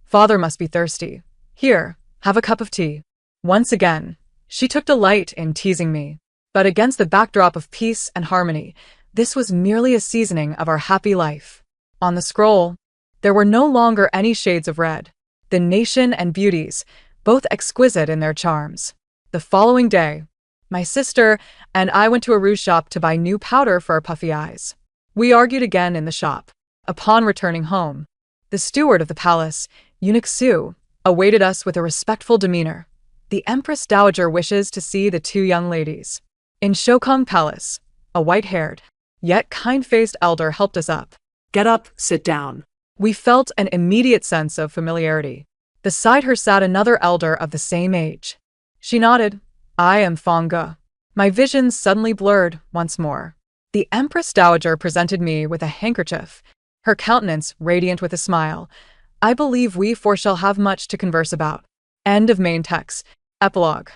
Father must be thirsty. Here, have a cup of tea. Once again, she took delight in teasing me. But against the backdrop of peace and harmony, this was merely a seasoning of our happy life. On the scroll, there were no longer any shades of red. The nation and beauties, both exquisite in their charms. The following day, my sister and I went to a rouge shop to buy new powder for our puffy eyes. We argued again in the shop. Upon returning home, the steward of the palace, Eunuch Su, awaited us with a respectful demeanor. The Empress Dowager wishes to see the two young ladies. In Shokong Palace, a white-haired, yet kind-faced elder helped us up.
Get up, sit down.
We felt an immediate sense of familiarity. Beside her sat another elder of the same age. She nodded. I am Fong Ge. My visions suddenly blurred once more. The Empress Dowager presented me with a handkerchief, her countenance radiant with a smile. I believe we four shall have much to converse about. End of main text. Epilogue.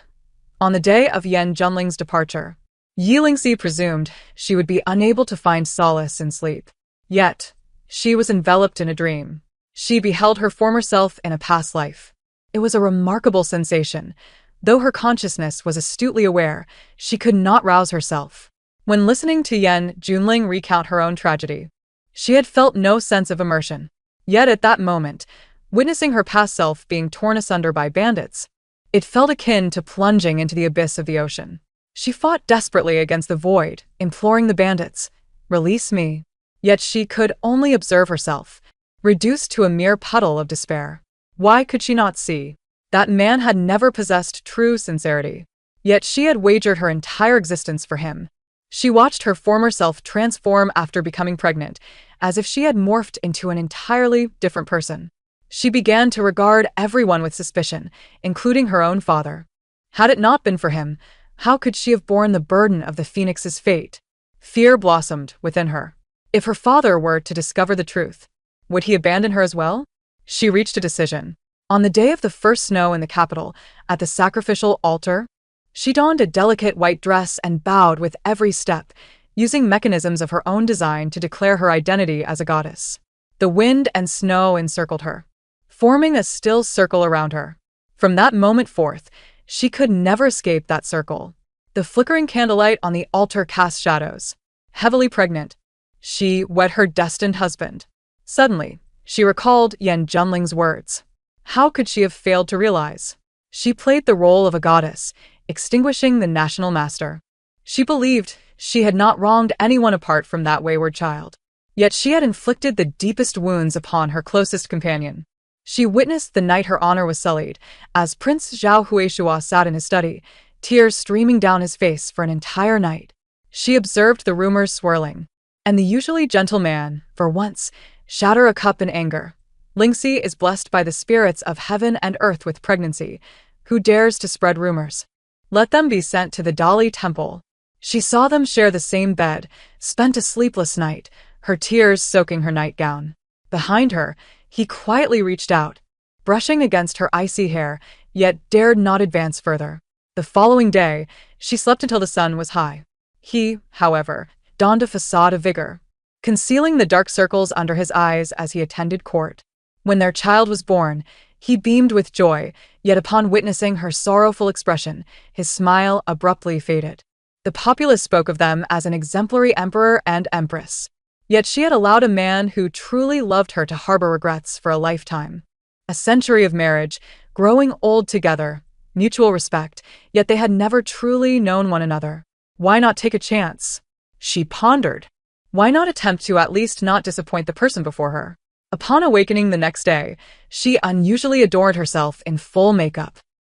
On the day of Yan Junling's departure, Yi Lingxi presumed she would be unable to find solace in sleep. Yet, she was enveloped in a dream. She beheld her former self in a past life. It was a remarkable sensation. Though her consciousness was astutely aware, she could not rouse herself. When listening to Yan Junling recount her own tragedy, she had felt no sense of immersion. Yet at that moment, witnessing her past self being torn asunder by bandits, it felt akin to plunging into the abyss of the ocean. She fought desperately against the void, imploring the bandits, "Release me." Yet she could only observe herself, reduced to a mere puddle of despair. Why could she not see? That man had never possessed true sincerity. Yet she had wagered her entire existence for him. She watched her former self transform after becoming pregnant, as if she had morphed into an entirely different person. She began to regard everyone with suspicion, including her own father. Had it not been for him, how could she have borne the burden of the phoenix's fate? Fear blossomed within her. If her father were to discover the truth, would he abandon her as well? She reached a decision. On the day of the first snow in the capital, at the sacrificial altar, she donned a delicate white dress and bowed with every step, using mechanisms of her own design to declare her identity as a goddess. The wind and snow encircled her, forming a still circle around her. From that moment forth, she could never escape that circle. The flickering candlelight on the altar cast shadows. Heavily pregnant, she wed her destined husband. Suddenly, she recalled Yan Junling's words. How could she have failed to realize? She played the role of a goddess, extinguishing the national master. She believed she had not wronged anyone apart from that wayward child. Yet she had inflicted the deepest wounds upon her closest companion. She witnessed the night her honor was sullied, as Prince Zhao Huishua sat in his study, tears streaming down his face for an entire night. She observed the rumors swirling, and the usually gentle man, for once, shatter a cup in anger. Lingxi is blessed by the spirits of heaven and earth with pregnancy. Who dares to spread rumors? Let them be sent to the Dali temple. She saw them share the same bed, spent a sleepless night, her tears soaking her nightgown. Behind her, he quietly reached out, brushing against her icy hair, yet dared not advance further. The following day, she slept until the sun was high. He, however, donned a facade of vigor, concealing the dark circles under his eyes as he attended court. When their child was born, he beamed with joy, yet upon witnessing her sorrowful expression, his smile abruptly faded. The populace spoke of them as an exemplary emperor and empress. Yet she had allowed a man who truly loved her to harbor regrets for a lifetime. A century of marriage, growing old together, mutual respect, yet they had never truly known one another. Why not take a chance? She pondered. Why not attempt to at least not disappoint the person before her? Upon awakening the next day, she unusually adorned herself in full makeup.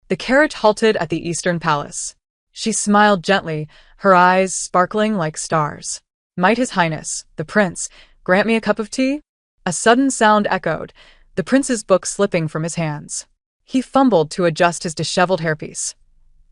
The carriage halted at the Eastern Palace. She smiled gently, her eyes sparkling like stars. "Might His Highness, the Prince, grant me a cup of tea?" A sudden sound echoed, the prince's book slipping from his hands. He fumbled to adjust his disheveled hairpiece.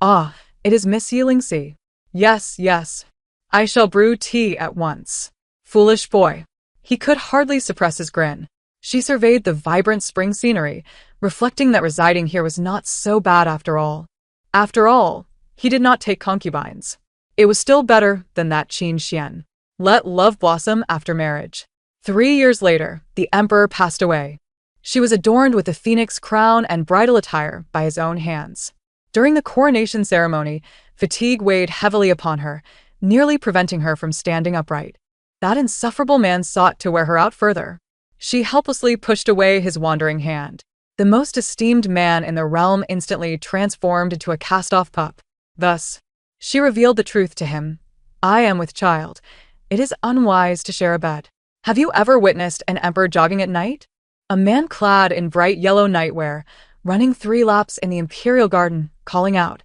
"Ah, it is Miss Yilingsi." "Yes, yes. I shall brew tea at once." Foolish boy. He could hardly suppress his grin. She surveyed the vibrant spring scenery, reflecting that residing here was not so bad after all. After all, he did not take concubines. It was still better than that Qin Xian. Let love blossom after marriage. 3 years later, the emperor passed away. She was adorned with a phoenix crown and bridal attire by his own hands. During the coronation ceremony, fatigue weighed heavily upon her, nearly preventing her from standing upright. That insufferable man sought to wear her out further. She helplessly pushed away his wandering hand. The most esteemed man in the realm instantly transformed into a cast-off pup. Thus, she revealed the truth to him. "I am with child. It is unwise to share a bed." Have you ever witnessed an emperor jogging at night? A man clad in bright yellow nightwear, running 3 laps in the imperial garden, calling out,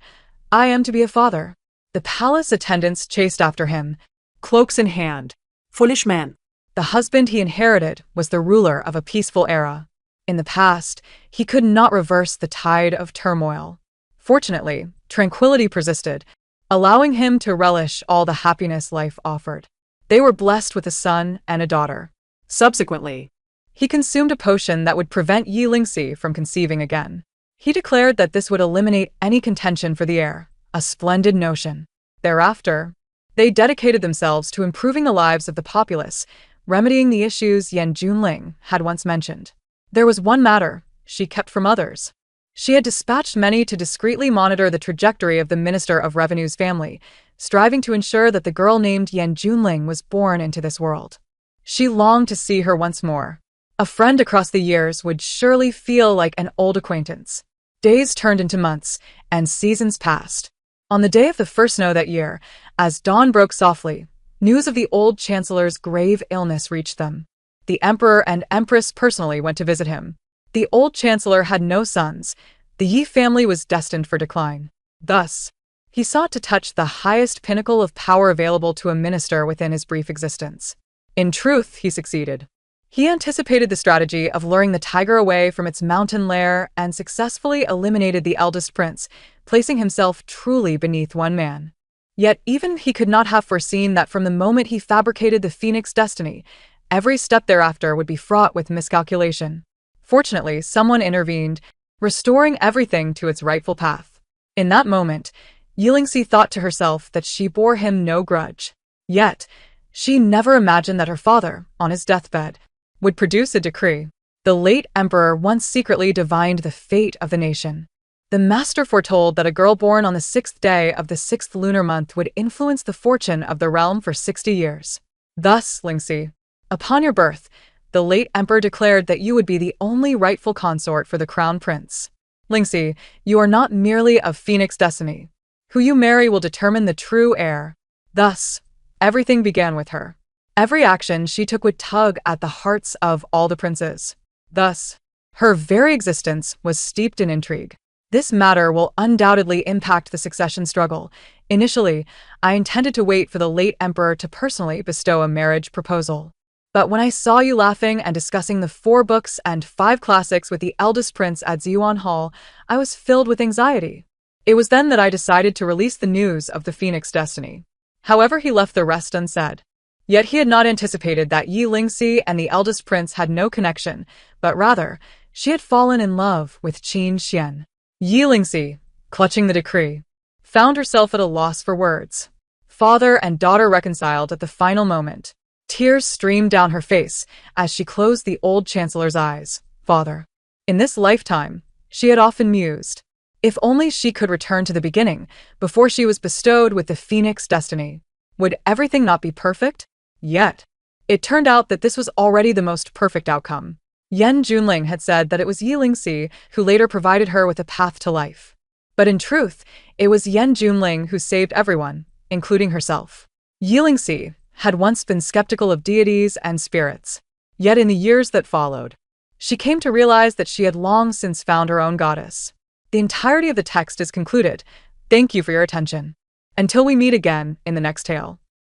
"I am to be a father." The palace attendants chased after him, cloaks in hand.
Foolish man.
The husband he inherited was the ruler of a peaceful era. In the past, he could not reverse the tide of turmoil. Fortunately, tranquility persisted, allowing him to relish all the happiness life offered. They were blessed with a son and a daughter.
Subsequently,
he consumed a potion that would prevent Yilingsi from conceiving again. He declared that this would eliminate any contention for the heir, a splendid notion. Thereafter, they dedicated themselves to improving the lives of the populace, remedying the issues Yan Junling had once mentioned. There was one matter she kept from others. She had dispatched many to discreetly monitor the trajectory of the Minister of Revenue's family, striving to ensure that the girl named Yan Junling was born into this world. She longed to see her once more. A friend across the years would surely feel like an old acquaintance. Days turned into months, and seasons passed. On the day of the first snow that year, as dawn broke softly, news of the old chancellor's grave illness reached them. The emperor and empress personally went to visit him. The old chancellor had no sons. The Yi family was destined for decline. Thus, he sought to touch the highest pinnacle of power available to a minister within his brief existence. In truth, he succeeded. He anticipated the strategy of luring the tiger away from its mountain lair and successfully eliminated the eldest prince, placing himself truly beneath one man. Yet even he could not have foreseen that from the moment he fabricated the phoenix destiny, every step thereafter would be fraught with miscalculation. Fortunately, someone intervened, restoring everything to its rightful path. In that moment, Yilingsi thought to herself that she bore him no grudge. Yet, she never imagined that her father, on his deathbed, would produce a decree. The late emperor once secretly divined the fate of the nation. The master foretold that a girl born on the 6th day of the 6th lunar month would influence the fortune of the realm for 60 years. Thus, Lingxi, upon your birth, the late emperor declared that you would be the only rightful consort for the crown prince. Lingxi, you are not merely of phoenix destiny. Who you marry will determine the true heir. Thus, everything began with her. Every action she took would tug at the hearts of all the princes. Thus, her very existence was steeped in intrigue. This matter will undoubtedly impact the succession struggle. Initially, I intended to wait for the late emperor to personally bestow a marriage proposal. But when I saw you laughing and discussing the 4 books and 5 classics with the eldest prince at Ziyuan Hall, I was filled with anxiety. It was then that I decided to release the news of the Phoenix destiny. However, he left the rest unsaid. Yet he had not anticipated that Yi Lingxi and the eldest prince had no connection, but rather, she had fallen in love with Qin Xian. Yi Lingxi, clutching the decree, found herself at a loss for words. Father and daughter reconciled at the final moment. Tears streamed down her face as she closed the old chancellor's eyes. Father. In this lifetime, she had often mused, if only she could return to the beginning, before she was bestowed with the Phoenix destiny. Would everything not be perfect? Yet, It turned out that this was already the most perfect outcome. Yen Junling had said that it was Yi Lingxi who later provided her with a path to life. But in truth, it was Yen Junling who saved everyone, including herself. Yi Lingxi had once been skeptical of deities and spirits. Yet in the years that followed, she came to realize that she had long since found her own goddess. The entirety of the text is concluded. Thank you for your attention. Until we meet again in the next tale.